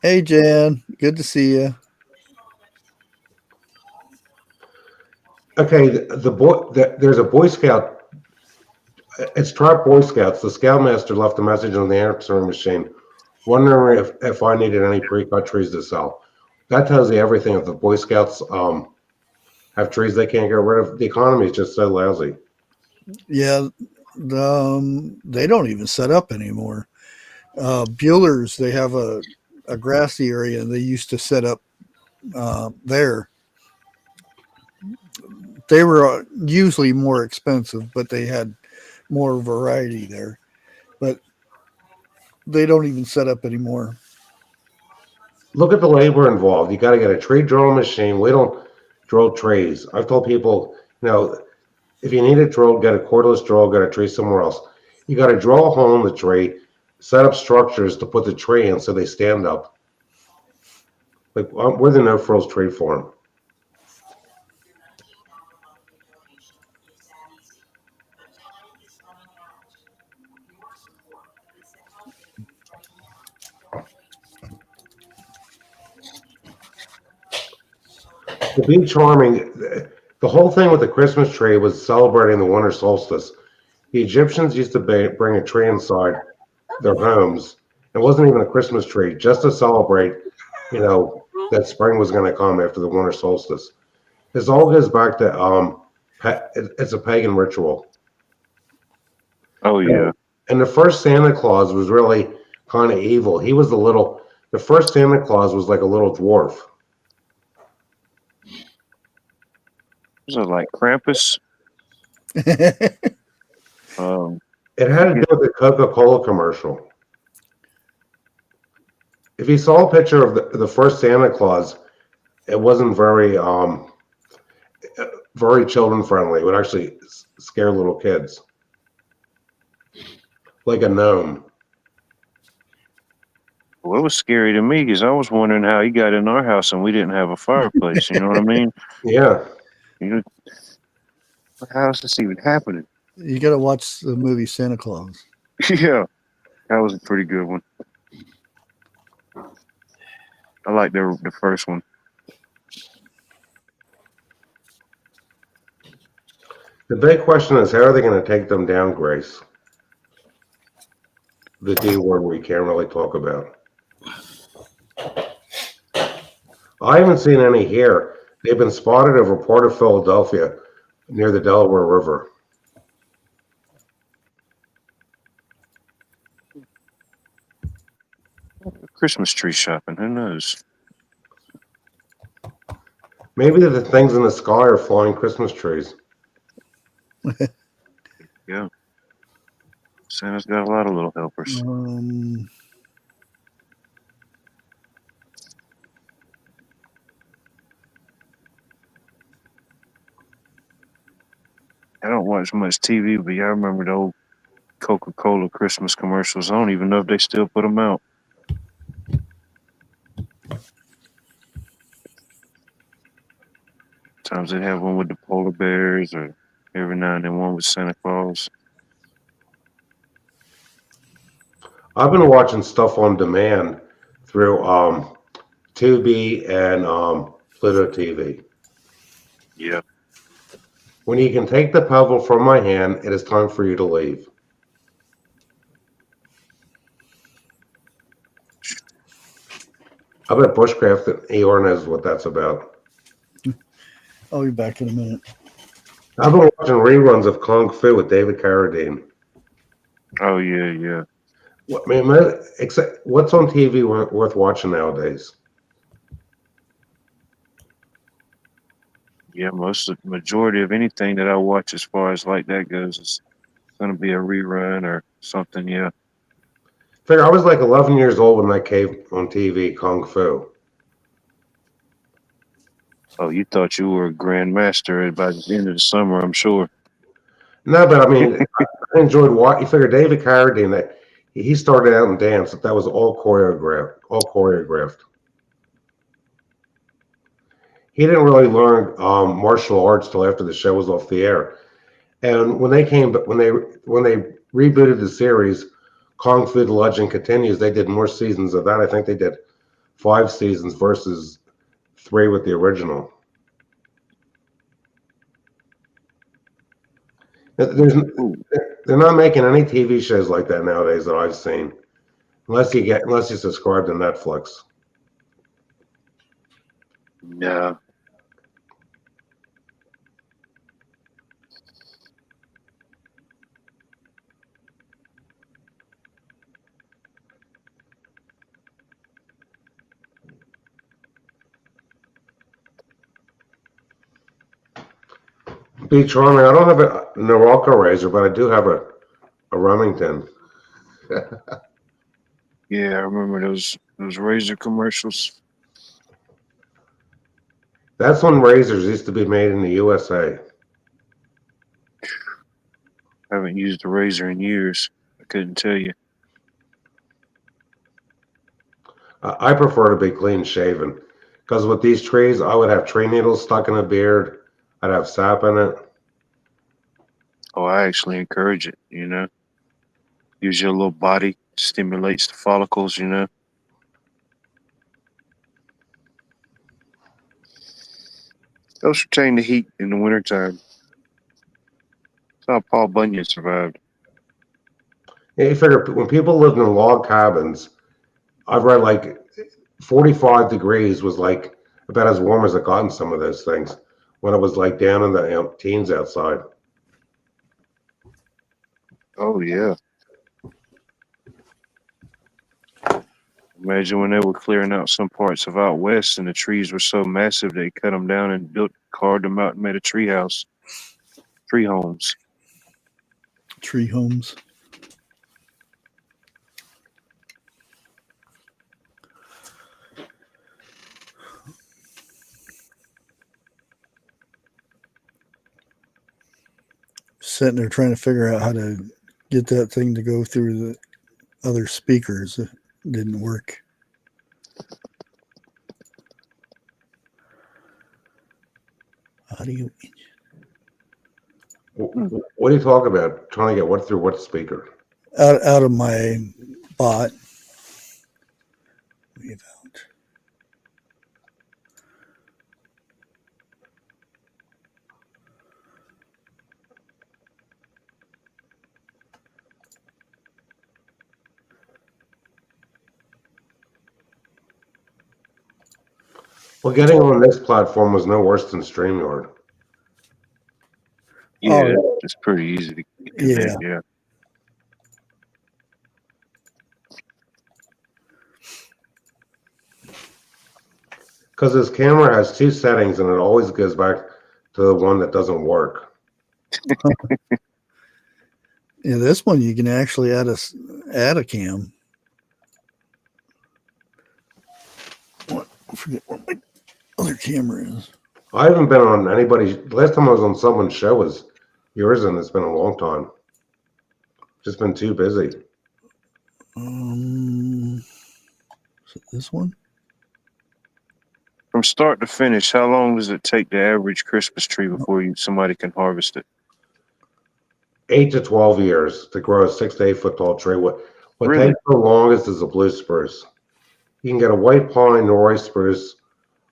Hey, Jan. Good to see you. Okay, there's a Boy Scout. It's Tribe Boy Scouts. The Scoutmaster left a message on the answering machine, wondering if I needed any pre-cut trees to sell. That tells you everything. If the Boy Scouts have trees they can't get rid of, the economy is just so lousy. Yeah, they don't even set up anymore. Bueller's, they have a grassy area, and they used to set up there. They were usually more expensive, but they had more variety there. But they don't even set up anymore. Look at the labor involved. You got to get a tree drilling machine. We don't drill trees. I've told people, if you need a drill, get a cordless drill, get a tree somewhere else. You got to drill a hole in the tree, set up structures to put the tree in so they stand up. Like we're the no frills tree farm. To be charming, the whole thing with the Christmas tree was celebrating the winter solstice. The Egyptians used to bring a tree inside their homes. It wasn't even a Christmas tree, just to celebrate, that spring was going to come after the winter solstice. This all goes back to it's a pagan ritual. Oh, yeah. And the first Santa Claus was really kind of evil. The first Santa Claus was like a little dwarf. Was it like Krampus? It had to do with the Coca-Cola commercial. If you saw a picture of the first Santa Claus, it wasn't very children friendly. It would actually scare little kids, like a gnome. Well, it was scary to me because I was wondering how he got in our house and we didn't have a fireplace. You know what I mean? Yeah. How is this even happening? You got to watch the movie Santa Claus. Yeah, that was a pretty good one. I like the first one. The big question is, how are they going to take them down, Grace? The D word we can't really talk about. I haven't seen any here. They've been spotted over Port of Philadelphia near the Delaware River. Christmas tree shopping, who knows? Maybe the things in the sky are flying Christmas trees. Yeah. Santa's got a lot of little helpers. don't watch much TV, but yeah, I remember the old Coca-Cola Christmas commercials. I don't even know if they still put them out. Sometimes they have one with the polar bears, or every now and then one with Santa Claus. I've been watching stuff on demand through Tubi and Pluto TV. Yeah. When you can take the pebble from my hand, it is time for you to leave. I bet Bushcraft Eeyore knows what that's about. I'll be back in a minute. I've been watching reruns of Kung Fu with David Carradine. Oh yeah, yeah. What, man, what's on TV worth watching nowadays? Yeah, majority of anything that I watch as far as like that goes is gonna be a rerun or something, yeah. Figure I was like 11 years old when that came on TV, Kung Fu. Oh, you thought you were a grandmaster by the end of the summer, I'm sure. No, but I mean, I enjoyed watching. You figure David Carradine, that he started out in dance, that was all choreographed, He didn't really learn martial arts till after the show was off the air. And when they rebooted the series, Kung Fu: The Legend Continues, they did more seasons of that. I think they did 5 seasons versus 3 with the original. They're not making any TV shows like that nowadays that I've seen, unless you subscribe to Netflix. Yeah. Be charming. I don't have a Norelco razor, but I do have a Remington. Yeah, I remember those razor commercials. That's when razors used to be made in the USA. I haven't used a razor in years. I couldn't tell you. I prefer to be clean shaven, because with these trees, I would have tree needles stuck in a beard. I'd have sap in it. Oh, I actually encourage it, you know. Use your little body, stimulates the follicles, you know. Helps retain the heat in the wintertime. That's how Paul Bunyan survived. Yeah, you figure when people lived in log cabins, I've read like 45 degrees was like about as warm as it got in some of those things when it was like down in the teens outside. Oh, yeah. Imagine when they were clearing out some parts of out west and the trees were so massive they cut them down and carved them out and made a tree house. Tree homes. Tree homes. Sitting there trying to figure out how to get that thing to go through the other speakers. It didn't work. How do you? What are you talking about? Trying to get what through what speaker? Out of my bot. Leave out. Well, getting on this platform was no worse than StreamYard. Yeah, it's pretty easy to connect, yeah. Because this camera has 2 settings and it always goes back to the one that doesn't work. Yeah, this one you can actually add a cam. I forget where my other camera is. I haven't been on anybody's. Last time I was on someone's show was Yours and it's been a long time. Just been too busy. Is it this one? From start to finish, how long does it take the average Christmas tree before somebody can harvest it? 8 to 12 years to grow a 6 to 8 foot tall tree. What Really? takes the longest is a blue spruce. You can get a white pine, Norway spruce,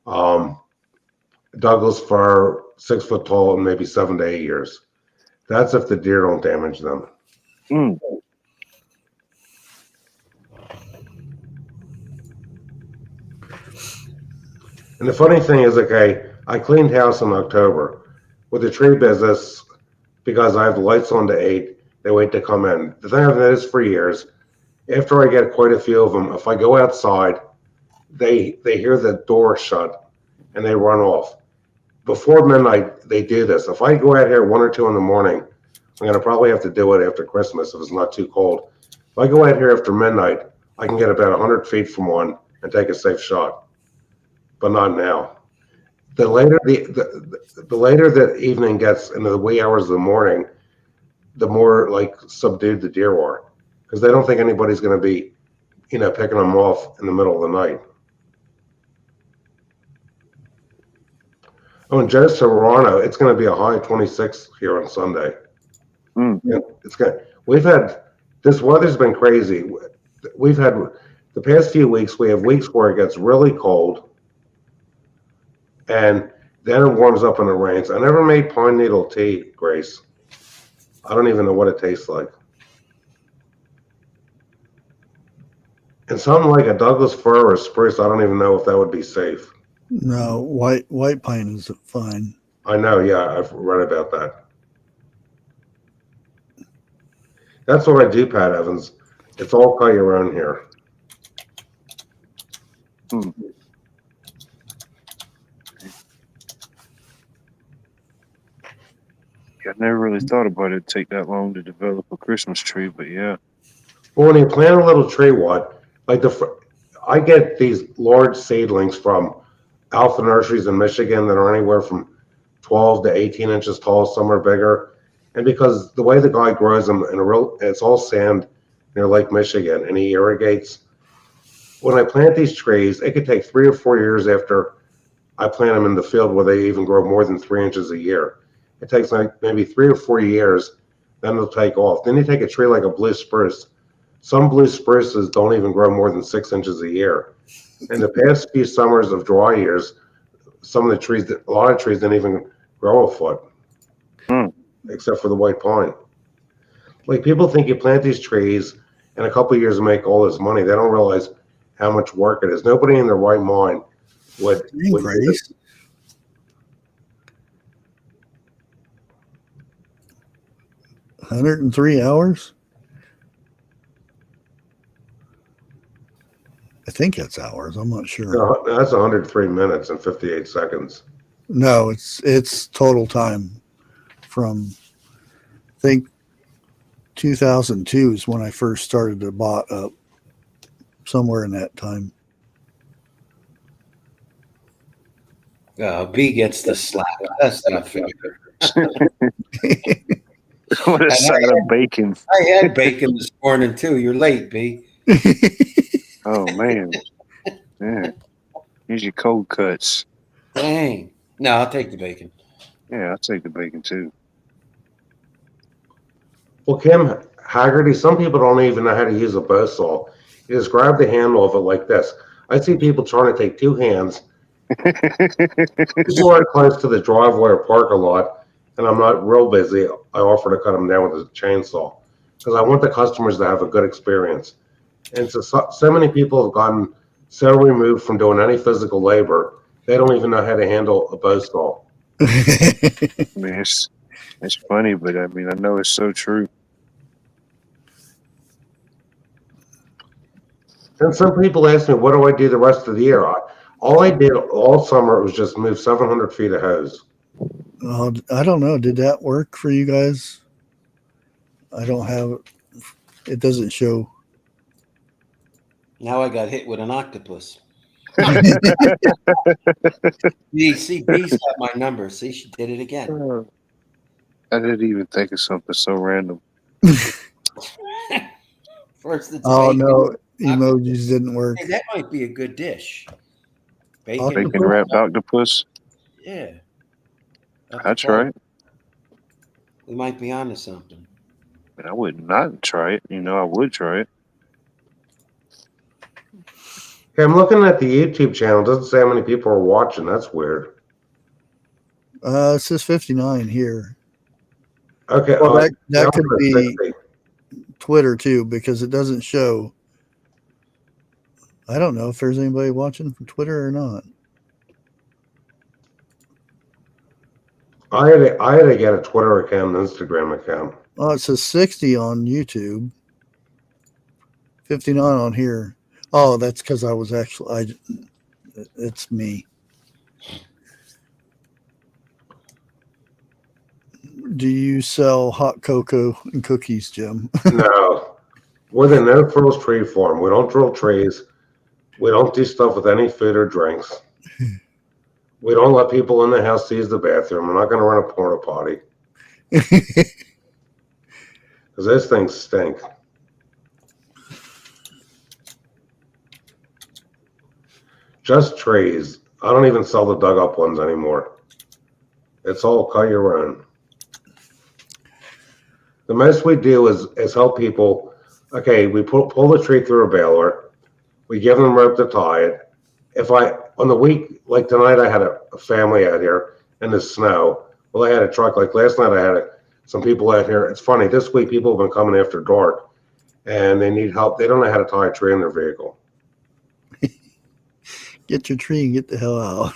Douglas fir, 6 foot tall, and maybe 7 to 8 years. That's if the deer don't damage them. Mm. And the funny thing is, okay, I cleaned house in October. With the tree business, because I have the lights on to 8, they wait to come in. The thing I've noticed for years, after I get quite a few of them, if I go outside, they hear the door shut and they run off. Before midnight, they do this. If I go out here 1 or 2 in the morning, I'm going to probably have to do it after Christmas if it's not too cold. If I go out here after midnight, I can get about 100 feet from one and take a safe shot, but not now. The later the later the evening gets into the wee hours of the morning, the more like subdued the deer are, because they don't think anybody's going to be, picking them off in the middle of the night. Oh, and Joe Serrano, it's going to be a high 26 here on Sunday. Mm. We've had, this weather's been crazy. We've had the past few weeks, we have weeks where it gets really cold and then it warms up and it rains. I never made pine needle tea, Grace. I don't even know what it tastes like. And something like a Douglas fir or a spruce, I don't even know if that would be safe. No, white pine is fine. I know, yeah, I've read about that. That's what I do, Pat Evans. It's all cut your own here. Mm. I never really thought about it take that long to develop a Christmas tree, but yeah. Well, when you plant a little tree, I get these large seedlings from Alpha Nurseries in Michigan that are anywhere from 12 to 18 inches tall. Some are bigger. And because the way the guy grows them, it's all sand near Lake Michigan, and he irrigates. When I plant these trees, it could take 3 or 4 years after I plant them in the field where they even grow more than 3 inches a year. It takes like maybe 3 or 4 years, then they'll take off. Then you take a tree like a blue spruce. Some blue spruces don't even grow more than 6 inches a year. In the past few summers of dry years, a lot of trees didn't even grow a foot, except for the white pine. Like, people think you plant these trees in a couple of years and make all this money. They don't realize how much work it is. Nobody in their right mind would Grace. $103. I think that's hours. I'm not sure. No, that's 103 minutes and 58 seconds. No, it's total time from, I think, 2002 is when I first started to bot up, somewhere in that time. B gets the slap. That's not fair. What a side of bacon. I had bacon this morning too. You're late, B. Oh, man. Yeah. Here's your cold cuts. Dang. No, I'll take the bacon. Yeah, I'll take the bacon too. Well, Kim Haggerty, some people don't even know how to use a bow saw. You just grab the handle of it like this. I see people trying to take 2 hands. People are close to the driveway or park a lot, and I'm not real busy. I offer to cut them down with a chainsaw because I want the customers to have a good experience. And so many people have gotten so removed from doing any physical labor, they don't even know how to handle a bow saw. I mean, it's funny, but I mean, I know it's so true. And some people ask me, what do I do the rest of the year? All I did all summer was just move 700 feet of hose. I don't know. Did that work for you guys? I don't have it. Doesn't show. Now I got hit with an octopus. See, B's got my number. See, she did it again. I didn't even think of something so random. First, it's Oh bacon. no, emojis didn't work. Hey, that might be a good dish. Bacon. Bacon wrapped octopus. Yeah. That's right. We might be onto something. I would not try it. You know, I would try it. Okay, I'm looking at the YouTube channel. It doesn't say how many people are watching. That's weird. It says 59 here. Okay, Well, that down could to be 60. Twitter too, because it doesn't show. I don't know if there's anybody watching from Twitter or not. I had to get a Twitter account and Instagram account. Oh, it says 60 on YouTube, 59 on here. Oh, that's because I was actually. It's me. Do you sell hot cocoa and cookies, Jim? No, we're the no frills tree farm. We don't drill trees. We don't do stuff with any food or drinks. We don't let people in the house use the bathroom. We're not going to run a porta potty because those things stink. Just trees. I don't even sell the dug up ones anymore. It's all cut your own. The most we do is help people. Okay, we pull the tree through a baler. We give them rope to tie it. If on the week, like tonight, I had a family out here in the snow. Well, I had a truck. Like last night, I had some people out here. It's funny. This week, people have been coming after dark, and they need help. They don't know how to tie a tree in their vehicle. Get your tree and get the hell out.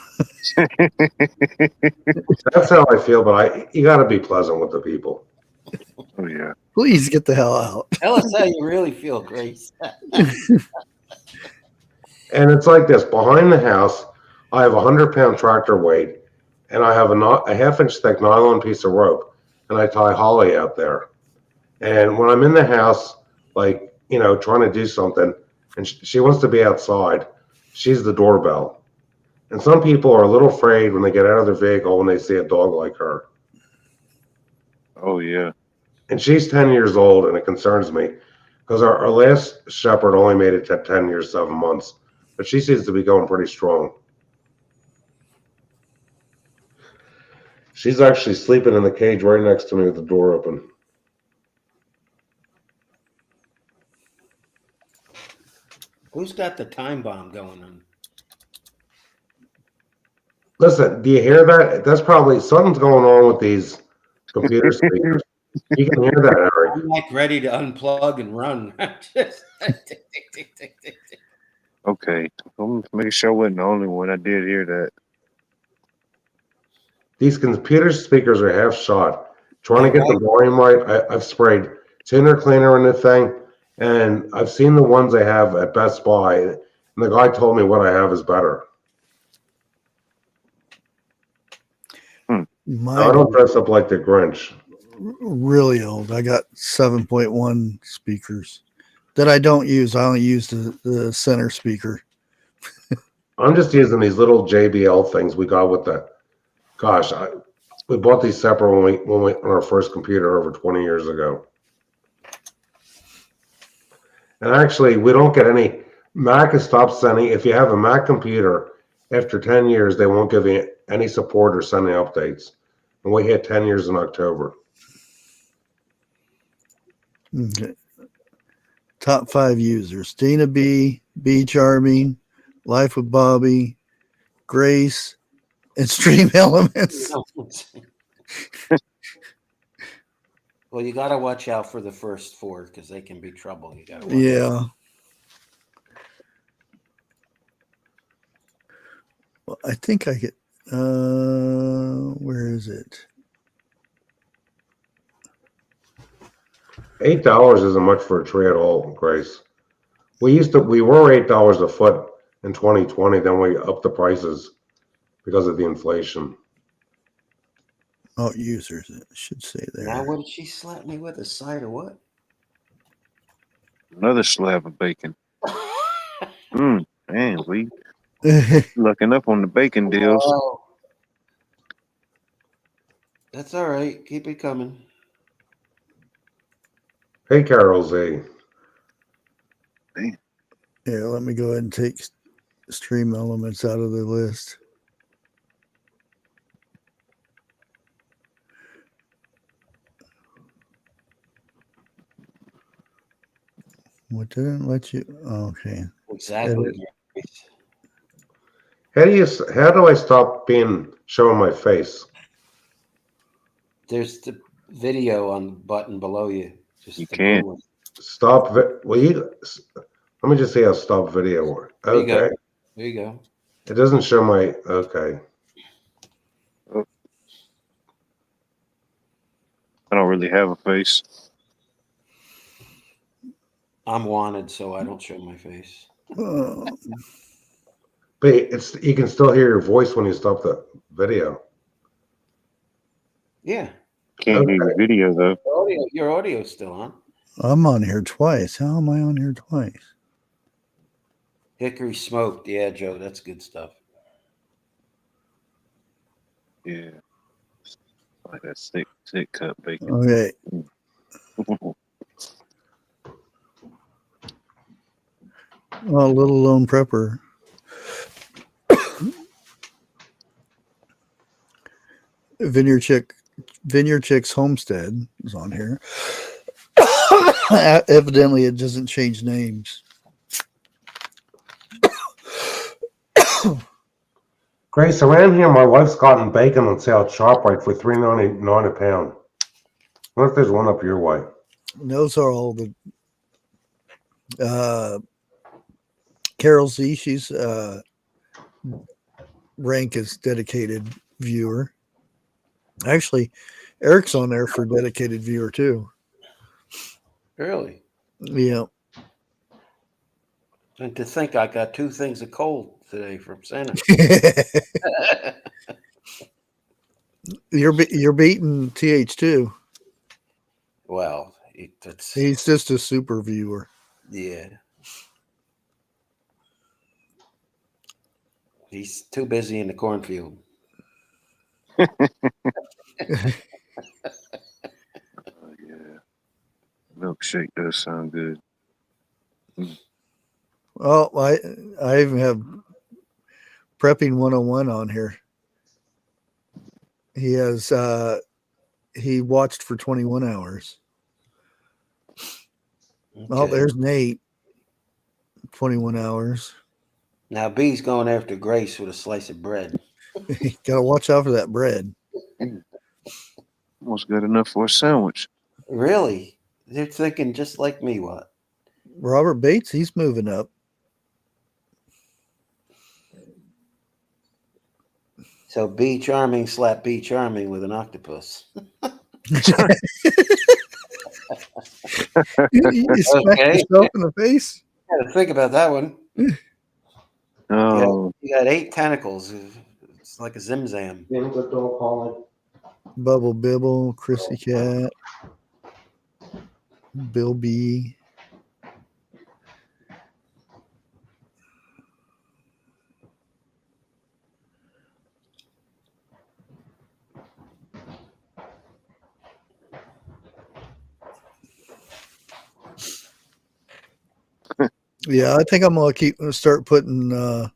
That's how I feel. But you got to be pleasant with the people. Oh yeah. Please get the hell out. Tell us how you really feel, Grace. And it's like this. Behind the house, I have a 100-pound tractor weight, and I have a half-inch thick nylon piece of rope, and I tie holly out there. And when I'm in the house, like, trying to do something, and she wants to be outside, she's the doorbell. And some people are a little afraid when they get out of their vehicle when they see a dog like her. Oh yeah. And she's 10 years old, and it concerns me because our last shepherd only made it to 10 years, 7 months. But she seems to be going pretty strong. She's actually sleeping in the cage right next to me with the door open. Who's got the time bomb going on? Listen, do you hear that? That's probably something's going on with these computer speakers. You can hear that, Eric. I'm like ready to unplug and run. Okay. I'm making sure I wasn't the only one. I did hear that. These computer speakers are half shot. Trying to get the volume right, I've sprayed tinner cleaner in the thing, and I've seen the ones they have at Best Buy, and the guy told me what I have is better. I don't dress up like the Grinch. Really old. I got 7.1 speakers that I don't use. I only use the center speaker. I'm just using these little JBL things we got with the. Gosh, we bought these separate when we on our first computer over 20 years ago. And actually, we don't get any. Mac has stopped sending. If you have a Mac computer, after 10 years, they won't give you any support or send any updates. And we hit 10 years in October. Okay. Top 5 users: Dana B, B Charming, Life with Bobby, Grace, and Stream Elements. Well, you got to watch out for the first 4 because they can be trouble. You got to. Yeah. Well, I think I get. Where is it? $8 isn't much for a tree at all, Grace. We were $8 a foot in 2020. Then we upped the prices because of the inflation. Oh, users. It should say there. Now, what did she slap me with? A side of what? Another slab of bacon. Man, we looking up on the bacon deals. Wow. That's all right. Keep it coming. Hey, Carol Z. Here, let me go ahead and take stream elements out of the list. What didn't let you? Okay. Exactly. How do I stop showing my face? There's the video on the button below you. Just You the can't. blue one. Stop. Let me just see how stop video works. There you go. Okay. There you go. It doesn't show my. Okay. I don't really have a face. I'm wanted, so I don't show my face. But you can still hear your voice when you stop the video. Yeah. Can't hear your video though. Your audio's still on. I'm on here twice. How am I on here twice? Hickory smoked. Yeah, Joe, that's good stuff. Yeah. Like that thick cut bacon. Okay. Oh, little lone prepper. Vineyard Chick's Homestead is on here. Evidently, it doesn't change names. Grace, around here, my wife's gotten bacon on sale at ShopRite for $3.99 a pound. I wonder if there's one up your way. Those are all the Carol Z. She's rank as dedicated viewer. Actually, Eric's on there for dedicated viewer too. Really? Yeah. And to think I got 2 things of coal today from Santa. You're beating TH2. Well, He's just a super viewer. Yeah. He's too busy in the cornfield. Yeah. Milkshake does sound good. Oh, I even have Prepping 101 on here. He has he watched for 21 hours. Okay. Oh, there's Nate. 21 hours. Now B's going after Grace with a slice of bread. Gotta watch out for that bread. Almost good enough for a sandwich. Really? They're thinking just like me, what? Robert Bates, he's moving up. So B Charming slapped B Charming with an octopus. You smack yourself in the face. Got to think about that one. Oh, You got 8 tentacles. It's like a zimzam. Bubble Bibble, Chrissy Cat, Bill B. Yeah, I think I'm gonna start putting the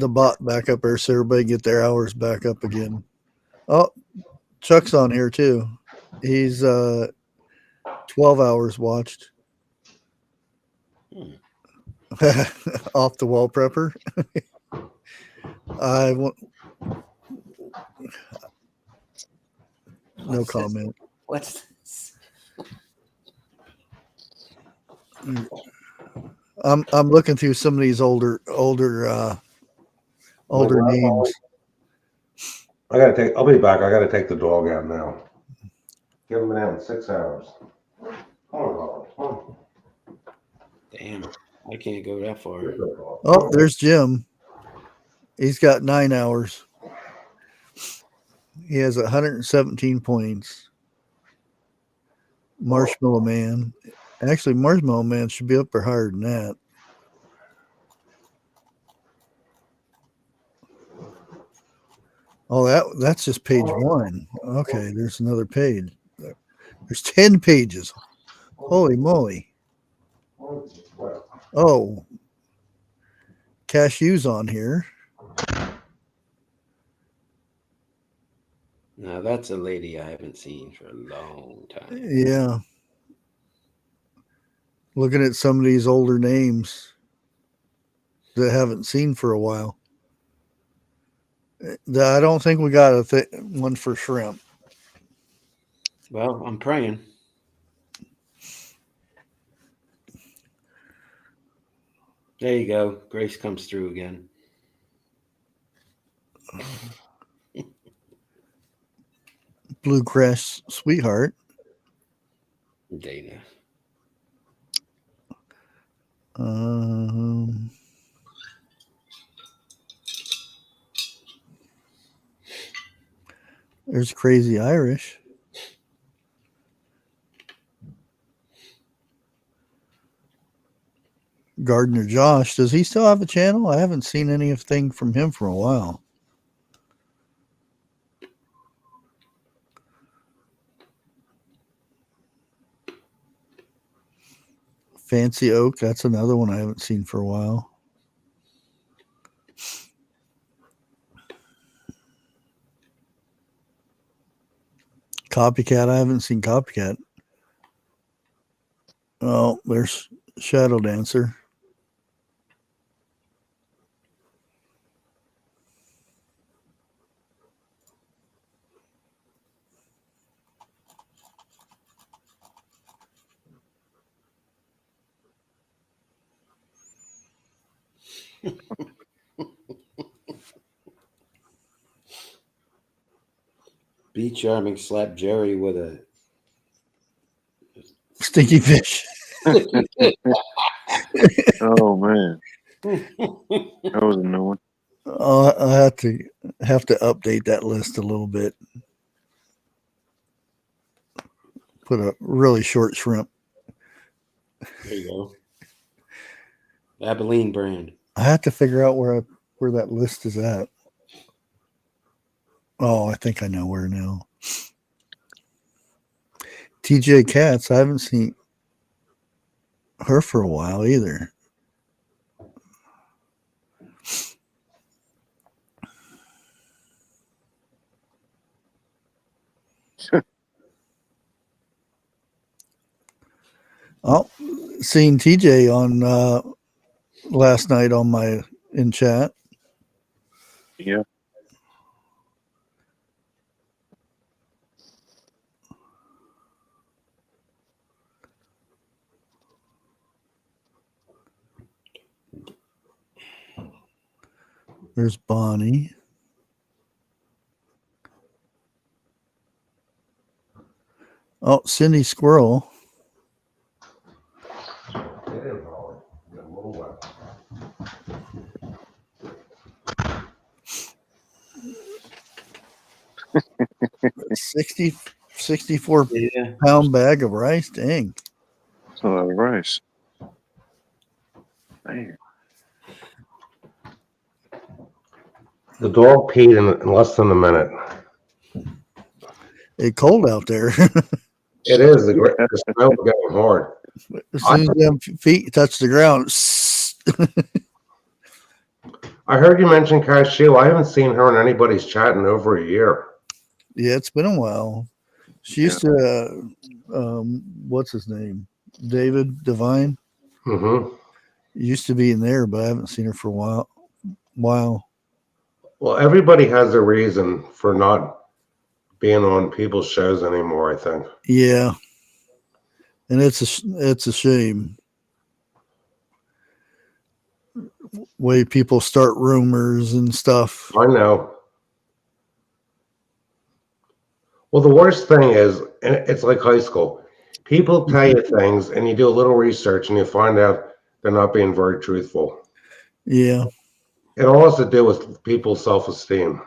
bot back up there so everybody get their hours back up again. Oh, Chuck's on here too. He's 12 hours watched. Off the wall prepper. I want no comment. What's this? I'm looking through some of these older names. I'll be back. I gotta take the dog out now. Give him out in 6 hours. Hold on. Damn, I can't go that far. Oh, there's Jim. He's got 9 hours. He has 117 points. Marshmallow Man. Actually, Marshmallow Man should be up there higher than that. Oh, that's just page 1. Okay, there's another page. There's 10 pages. Holy moly. Oh, cashews on here. Now that's a lady I haven't seen for a long time. Yeah. Looking at some of these older names that I haven't seen for a while. I don't think we got one for shrimp. Well, I'm praying. There you go. Grace comes through again. Blue Crest Sweetheart. Dana. There's Crazy Irish. Gardener Josh. Does he still have a channel? I haven't seen anything from him for a while. Fancy Oak. That's another one I haven't seen for a while. Copycat. I haven't seen Copycat. Oh, there's Shadow Dancer. Be Charming slapped Jerry with a Stinky Fish. Oh man, that was a new one. I have to update that list a little bit. Put a really short shrimp. There you go. Abilene brand. I have to figure out where that list is at. Oh, I think I know where now. TJ Katz. I haven't seen her for a while either. Oh, seen TJ on last night on my in chat. Yeah. There's Bonnie. Oh, Cindy Squirrel. A 64 pound bag of rice. Dang. That's a lot of rice. Man. The dog peed in less than a minute. It's cold out there. It is. The snow is getting hard. As soon as them feet touch the ground. I heard you mention Cashew. I haven't seen her in anybody's chat in over a year. Yeah, it's been a while. She used to, what's his name? David Devine. Mm-hmm. Used to be in there, but I haven't seen her for a while. Well, everybody has a reason for not being on people's shows anymore, I think. Yeah. And it's a shame. Way people start rumors and stuff. I know. Well, the worst thing is, and it's like high school. People tell you things, and you do a little research, and you find out they're not being very truthful. Yeah. It all has to do with people's self-esteem.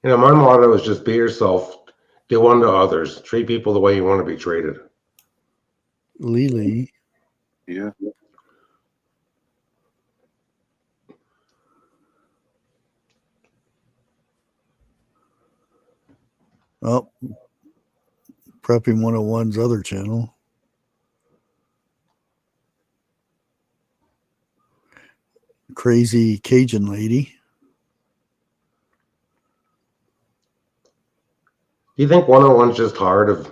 You know, my motto is just be yourself, do unto others, treat people the way you want to be treated. Lily. Yeah. Oh, Prepping 101's other channel. Crazy Cajun Lady. Do you think 101's just tired of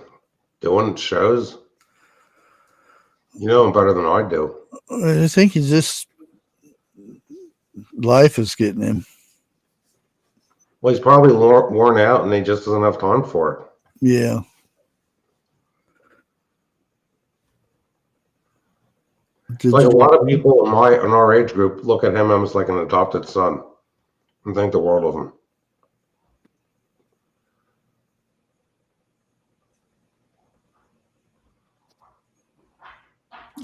doing shows? You know him better than I do. I think he's just, life is getting him. Well, he's probably worn out and he just doesn't have time for it. Yeah. It's like a lot of people in our age group look at him as like an adopted son and think the world of him.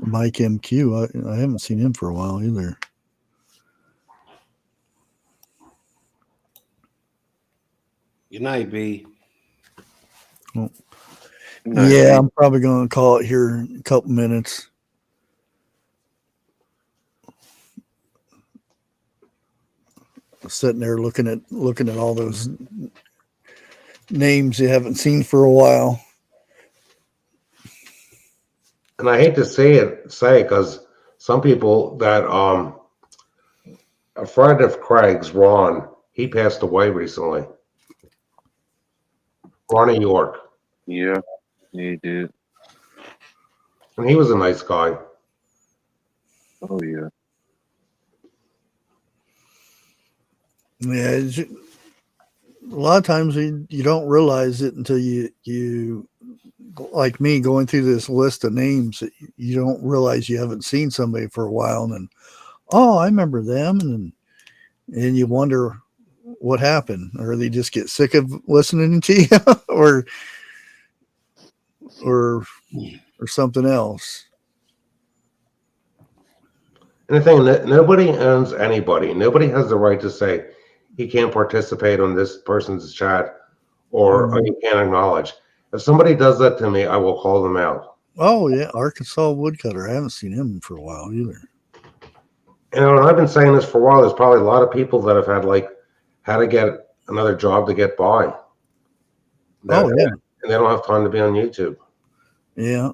Mike MQ. I haven't seen him for a while either. Good night, B. Well, yeah, I'm probably going to call it here in a couple minutes. Sitting there looking at all those names you haven't seen for a while. And I hate to say because some people that a friend of Craig's, Ron, he passed away recently. Ronnie York. Yeah, he did. And he was a nice guy. Oh yeah. Yeah, a lot of times you don't realize it until you like me going through this list of names that you don't realize you haven't seen somebody for a while, and then, oh, I remember them, and you wonder what happened, or they just get sick of listening to you, or something else. And the thing that nobody owns anybody. Nobody has the right to say he can't participate on this person's chat or you can't acknowledge. If somebody does that to me, I will call them out. Oh yeah, Arkansas Woodcutter. I haven't seen him for a while either. You know, and I've been saying this for a while. There's probably a lot of people that have had to get another job to get by. Yeah, and they don't have time to be on YouTube. Yeah.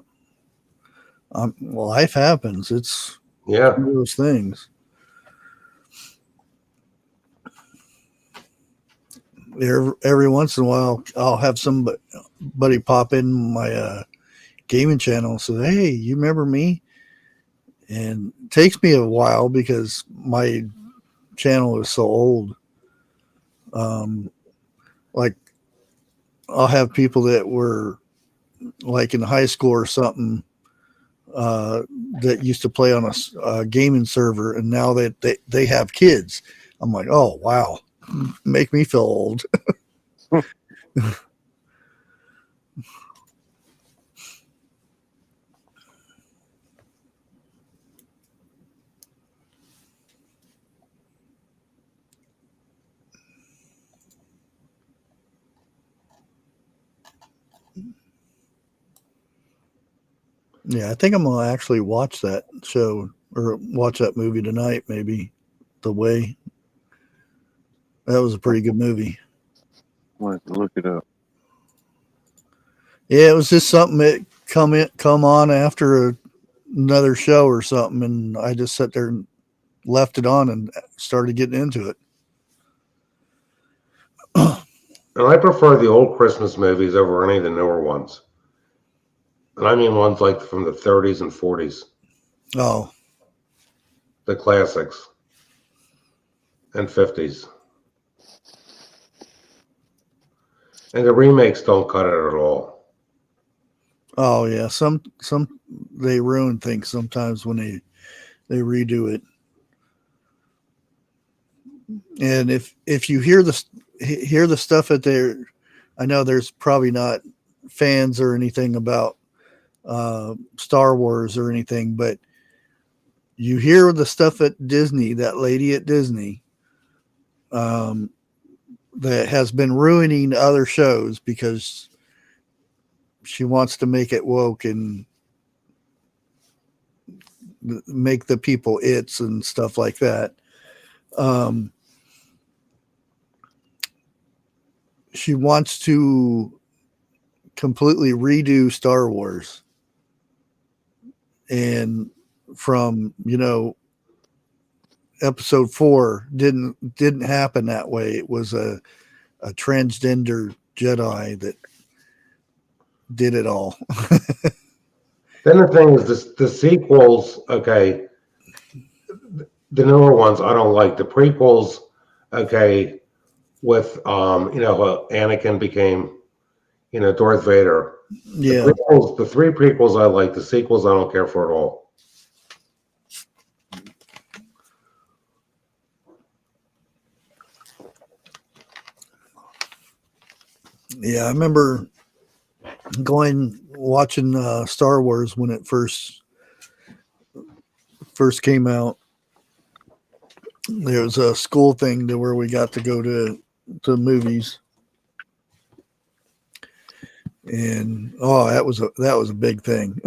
Well, life happens. It's one of those things. Every once in a while, I'll have somebody pop in my gaming channel and say, "Hey, you remember me?" And it takes me a while because my channel is so old. Like I'll have people that were like in high school or something that used to play on a gaming server, and now that they have kids. I'm like, oh wow, make me feel old. Yeah, I think I'm gonna actually watch that show or watch that movie tonight. Maybe The Way. That was a pretty good movie. I'll have to look it up. Yeah, it was just something that come on after another show or something, and I just sat there and left it on and started getting into it. And I prefer the old Christmas movies over any of the newer ones. And I mean ones like from the 30s and 40s. Oh. The classics. And 50s. And the remakes don't cut it at all. Oh yeah, some they ruin things sometimes when they redo it. And if you hear the stuff that they're, I know there's probably not fans or anything about Star Wars or anything, but you hear the stuff at Disney, that lady at Disney, that has been ruining other shows because she wants to make it woke and make the people its and stuff like that. She wants to completely redo Star Wars. And from, episode 4 didn't happen that way. It was a transgender Jedi that did it all. Then the thing is, the sequels, okay, the newer ones I don't like. The prequels, okay, with Anakin became, Darth Vader. Yeah. The 3 prequels I like. The sequels I don't care for at all. Yeah, I remember watching Star Wars when it first came out. There was a school thing to where we got to go to movies, and that was a big thing.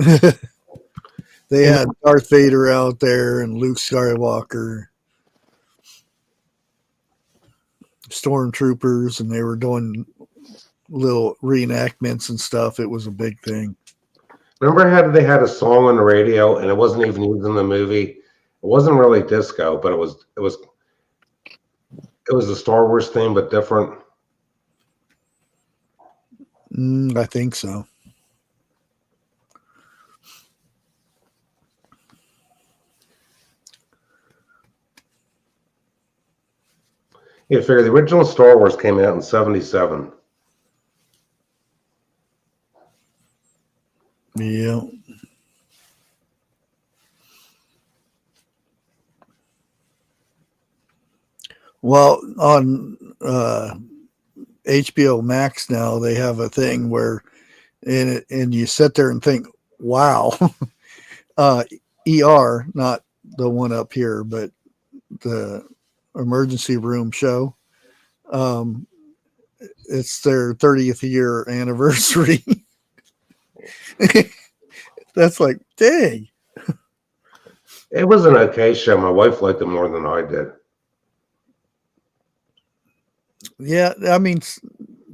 They had Darth Vader out there and Luke Skywalker, stormtroopers, and they were doing little reenactments and stuff. It was a big thing. Remember how they had a song on the radio and it wasn't even used in the movie? It wasn't really disco, but it was a Star Wars theme, but different. I think so. Yeah, figure the original Star Wars came out in 1977. Yeah. Well, on HBO Max now, they have a thing where, and you sit there and think, wow, ER, not the one up here, but the emergency room show. It's their 30th year anniversary. That's like, dang. It was an okay show. My wife liked it more than I did. Yeah, I mean,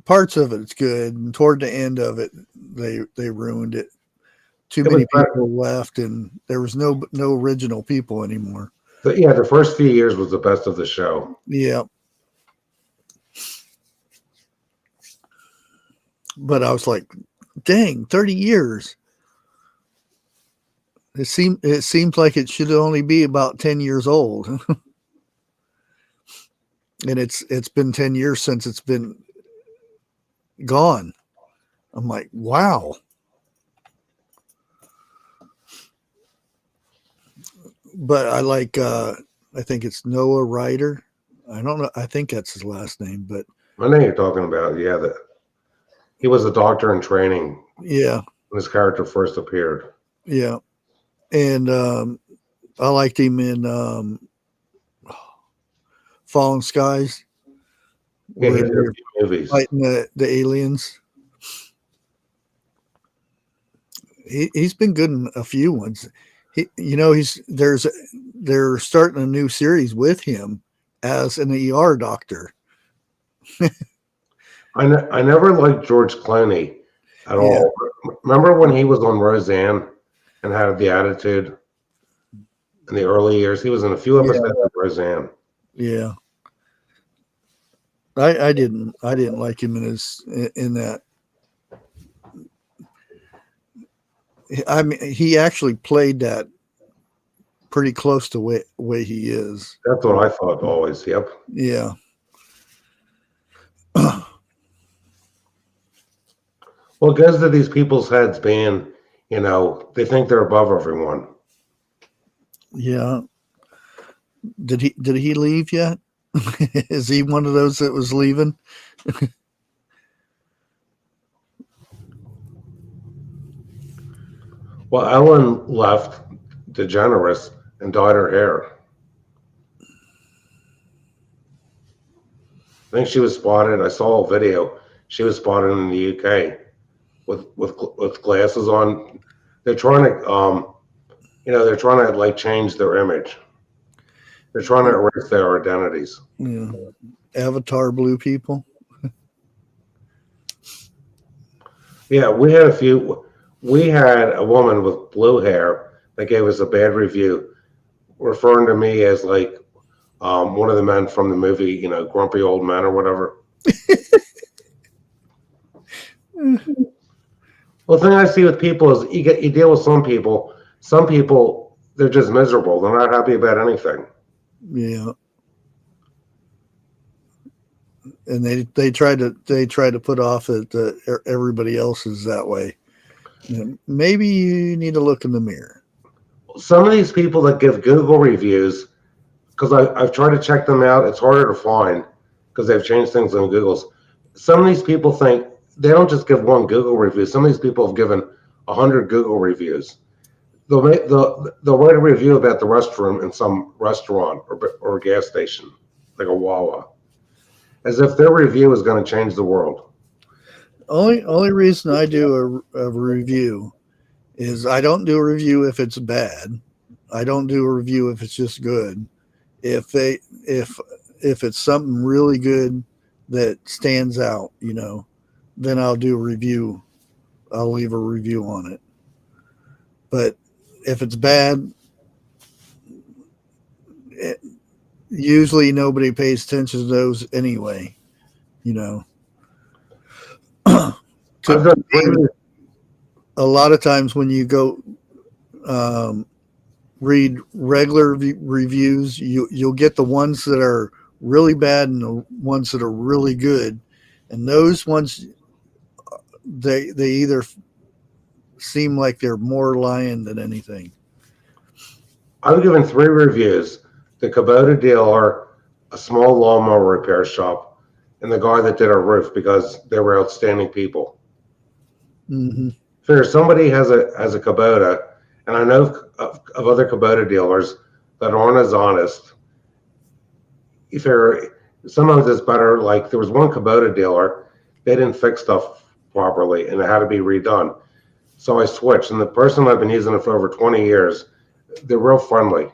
parts of it's good, and toward the end of it, they ruined it. Too many people left, and there was no original people anymore. But yeah, the first few years was the best of the show. Yeah. But I was like, dang, 30 years. It seems like it should only be about 10 years old. And it's been 10 years since it's been gone. I'm like, wow. But I like I think it's Noah Ryder. I don't know. I think that's his last name, but I know you're talking about, yeah, that he was a doctor in training. Yeah. When his character first appeared. Yeah. And I liked him in Fallen Skies. Yeah, Where he did a few movies. Fighting the aliens. He's been good in a few ones. They're starting a new series with him as an ER doctor. I never liked George Clooney at all. Remember when he was on Roseanne and had the attitude in the early years? He was in a few episodes of Roseanne. Yeah. I didn't like him in that. I mean, he actually played that pretty close to way he is. That's what I thought always. Yep. Yeah. Well, it goes to these people's heads being, they think they're above everyone. Yeah. Did he leave yet? Is he one of those that was leaving? Well, Ellen left DeGeneres and dyed her hair. I think she was spotted. I saw a video. She was spotted in the UK with glasses on. They're trying to, like change their image. They're trying to erase their identities. Yeah. Avatar blue people. Yeah, we had a few. We had a woman with blue hair that gave us a bad review, referring to me as like one of the men from the movie, Grumpy Old Men or whatever. Well, the thing I see with people is you deal with some people. Some people they're just miserable. They're not happy about anything. Yeah. And they try to put off that everybody else is that way. Maybe you need to look in the mirror. Some of these people that give Google reviews, because I've tried to check them out, it's harder to find because they've changed things on Google's. Some of these people think they don't just give one Google review. Some of these people have given 100 Google reviews. They'll write a review about the restroom in some restaurant or gas station, like a Wawa, as if their review is going to change the world. Only reason I do a review is I don't do a review if it's bad. I don't do a review if it's just good. If it's something really good that stands out, then I'll do a review. I'll leave a review on it. But if it's bad, usually nobody pays attention to those anyway. A lot of times when you go read regular reviews, you'll get the ones that are really bad and the ones that are really good, and those ones they either seem like they're more lying than anything. I've given 3 reviews: the Kubota dealer, a small lawnmower repair shop, and the guy that did our roof, because they were outstanding people. Mm-hmm. Figure somebody has a Kubota, and I know of other Kubota dealers that aren't as honest. You figure sometimes it's better. Like there was one Kubota dealer, they didn't fix stuff properly, and it had to be redone. So I switched, and the person I've been using it for over 20 years, they're real friendly.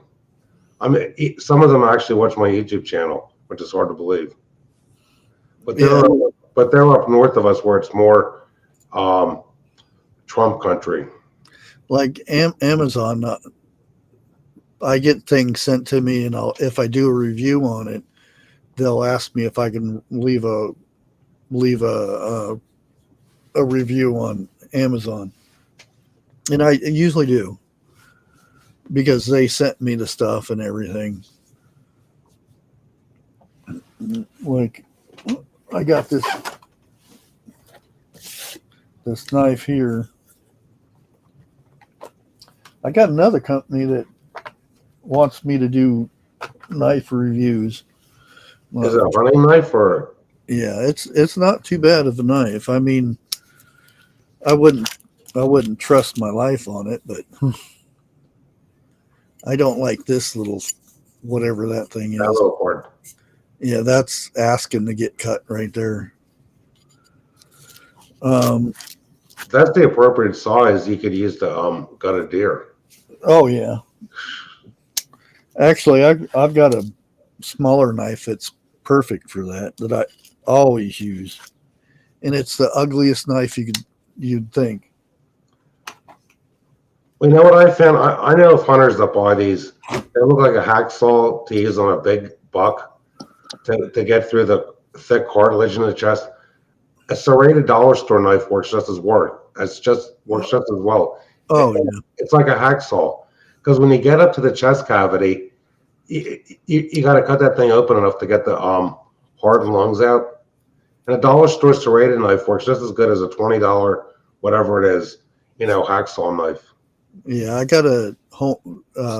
I mean, some of them actually watch my YouTube channel, which is hard to believe. But they're up north of us where it's more Trump country. Like Amazon, I get things sent to me, and if I do a review on it, they'll ask me if I can leave a review on Amazon, and I usually do because they sent me the stuff and everything. Like I got this knife here. I got another company that wants me to do knife reviews. Is it a hunting knife or? Yeah, it's not too bad of a knife. I mean, I wouldn't trust my life on it, but I don't like this little whatever that thing is. That little cord. Yeah, that's asking to get cut right there. That's the appropriate size you could use to gut a deer. Oh yeah. Actually, I've got a smaller knife that's perfect for that I always use, and it's the ugliest knife you'd think. Well, you know what I found? I know of hunters that buy these. They look like a hacksaw to use on a big buck to get through the thick cartilage in the chest. A serrated dollar store knife works just as well. Oh yeah. It's like a hacksaw, because when you get up to the chest cavity, you got to cut that thing open enough to get the heart and lungs out. And a dollar store serrated knife works just as good as a $20 whatever it is, hacksaw knife. Yeah, I got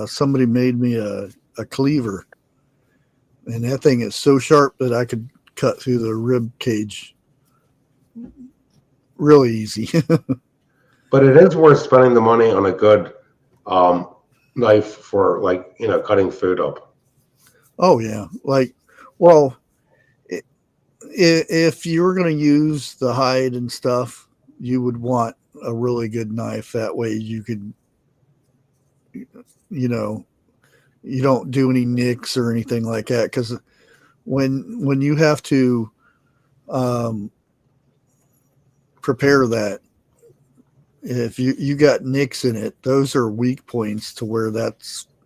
somebody made me a cleaver, and that thing is so sharp that I could cut through the rib cage really easy. But it is worth spending the money on a good knife for cutting food up. Oh yeah, well, if you were going to use the hide and stuff, you would want a really good knife. That way you could, you don't do any nicks or anything like that. Because when you have to prepare that, if you got nicks in it, those are weak points to where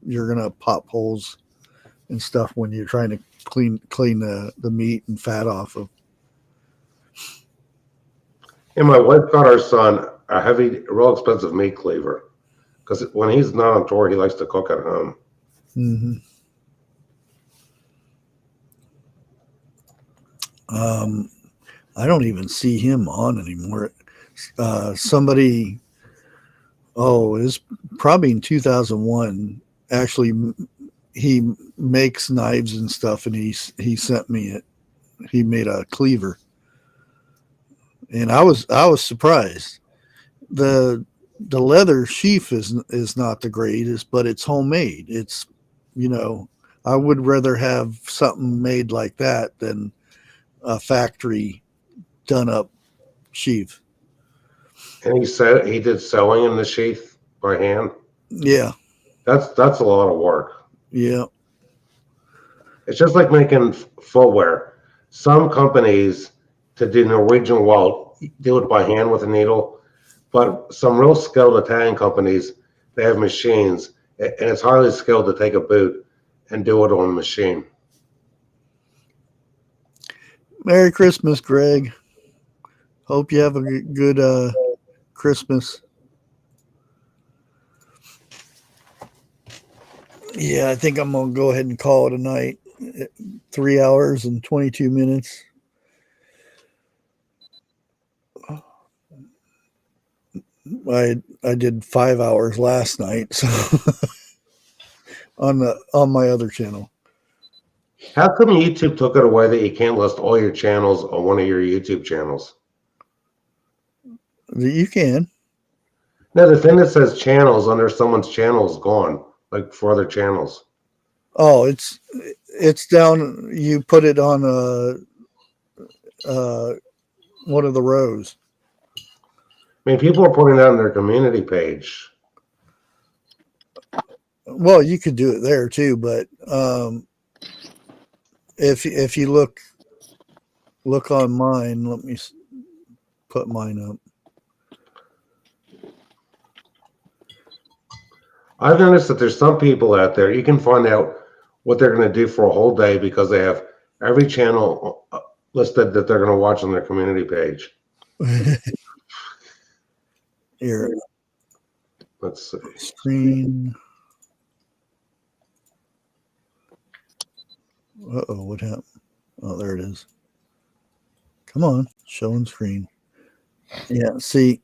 you're gonna pop holes and stuff when you're trying to clean the meat and fat off of. And my wife got our son a heavy, real expensive meat cleaver because when he's not on tour, he likes to cook at home. Mm-hmm. I don't even see him on anymore. Somebody, it was probably in 2001. Actually, he makes knives and stuff, and he sent me it. He made a cleaver, and I was surprised. The leather sheath is not the greatest, but it's homemade. It's, I would rather have something made like that than a factory done up sheath. And he said he did sewing in the sheath by hand. Yeah. That's a lot of work. Yeah. It's just like making footwear. Some companies, to do Norwegian welt, do it by hand with a needle, but some real skilled Italian companies, they have machines, and it's highly skilled to take a boot and do it on a machine. Merry Christmas, Greg. Hope you have a good Christmas. Yeah, I think I'm going to go ahead and call it a night. 3 hours and 22 minutes. I did 5 hours last night, so on my other channel. How come YouTube took it away that you can't list all your channels on one of your YouTube channels? You can. No, the thing that says channels under someone's channel is gone, like for other channels. Oh, it's down. You put it on one of the rows. I mean, people are putting that on their community page. Well, you could do it there too, but if you look on mine, let me put mine up. I've noticed that there's some people out there, you can find out what they're going to do for a whole day because they have every channel listed that they're going to watch on their community page. Here, let's see. Screen. Uh-oh, what happened? Oh, there it is. Come on, showing screen. Yeah, see,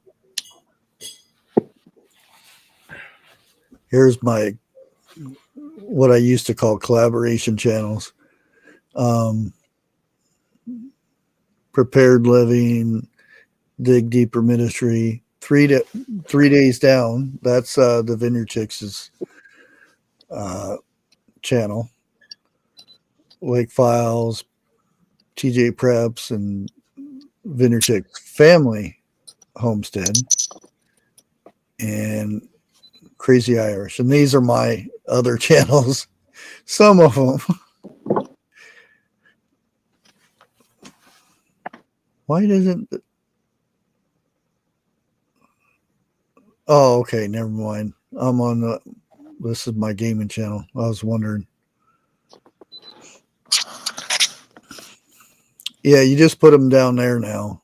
here's what I used to call collaboration channels. Prepared Living, Dig Deeper Ministry. 3 days down, that's the Vineyard Chicks' channel. Lake Files, TJ Preps, and Vineyard Chicks Family Homestead, and Crazy Irish. And these are my other channels, some of them. Why doesn't... Oh, okay, never mind. I'm on this is my gaming channel. I was wondering. Yeah, you just put them down there now.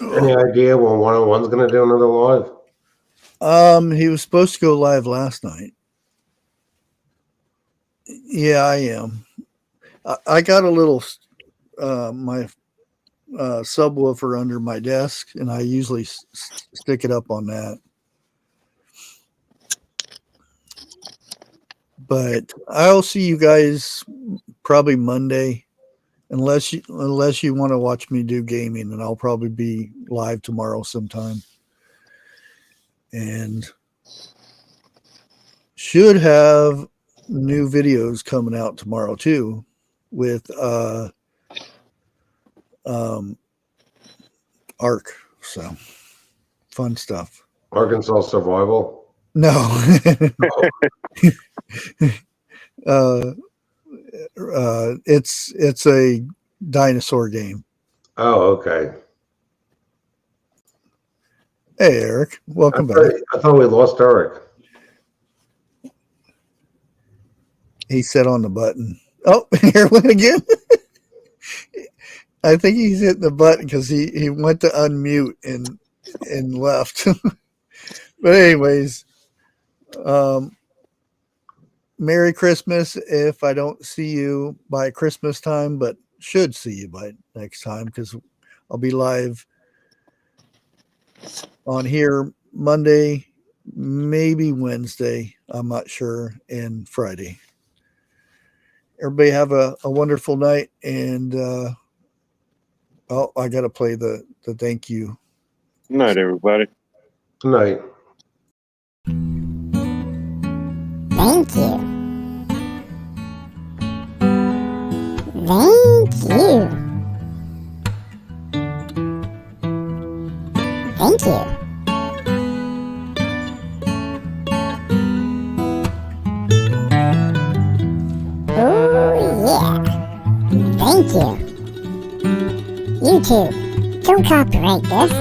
Any idea when 101's going to do another live? He was supposed to go live last night. Yeah, I am. I got a little my subwoofer under my desk, and I usually stick it up on that. But I'll see you guys probably Monday, unless you want to watch me do gaming, and I'll probably be live tomorrow sometime. And should have new videos coming out tomorrow too, with ARC. So fun stuff. Arkansas Survival? No. Uh, it's a dinosaur game. Oh, okay. Hey, Eric, welcome back. I thought we lost Eric. He set on the button. Oh, here it went again. I think he's hitting the button because he went to unmute and left. But anyways, Merry Christmas if I don't see you by Christmas time, but should see you by next time because I'll be live on here Monday, maybe Wednesday. I'm not sure, and Friday. Everybody have a wonderful night, and I got to play the thank you. Good night, everybody. Good night. Thank you. Thank you. Thank you. Oh yeah. Thank you. You too. Don't copyright this.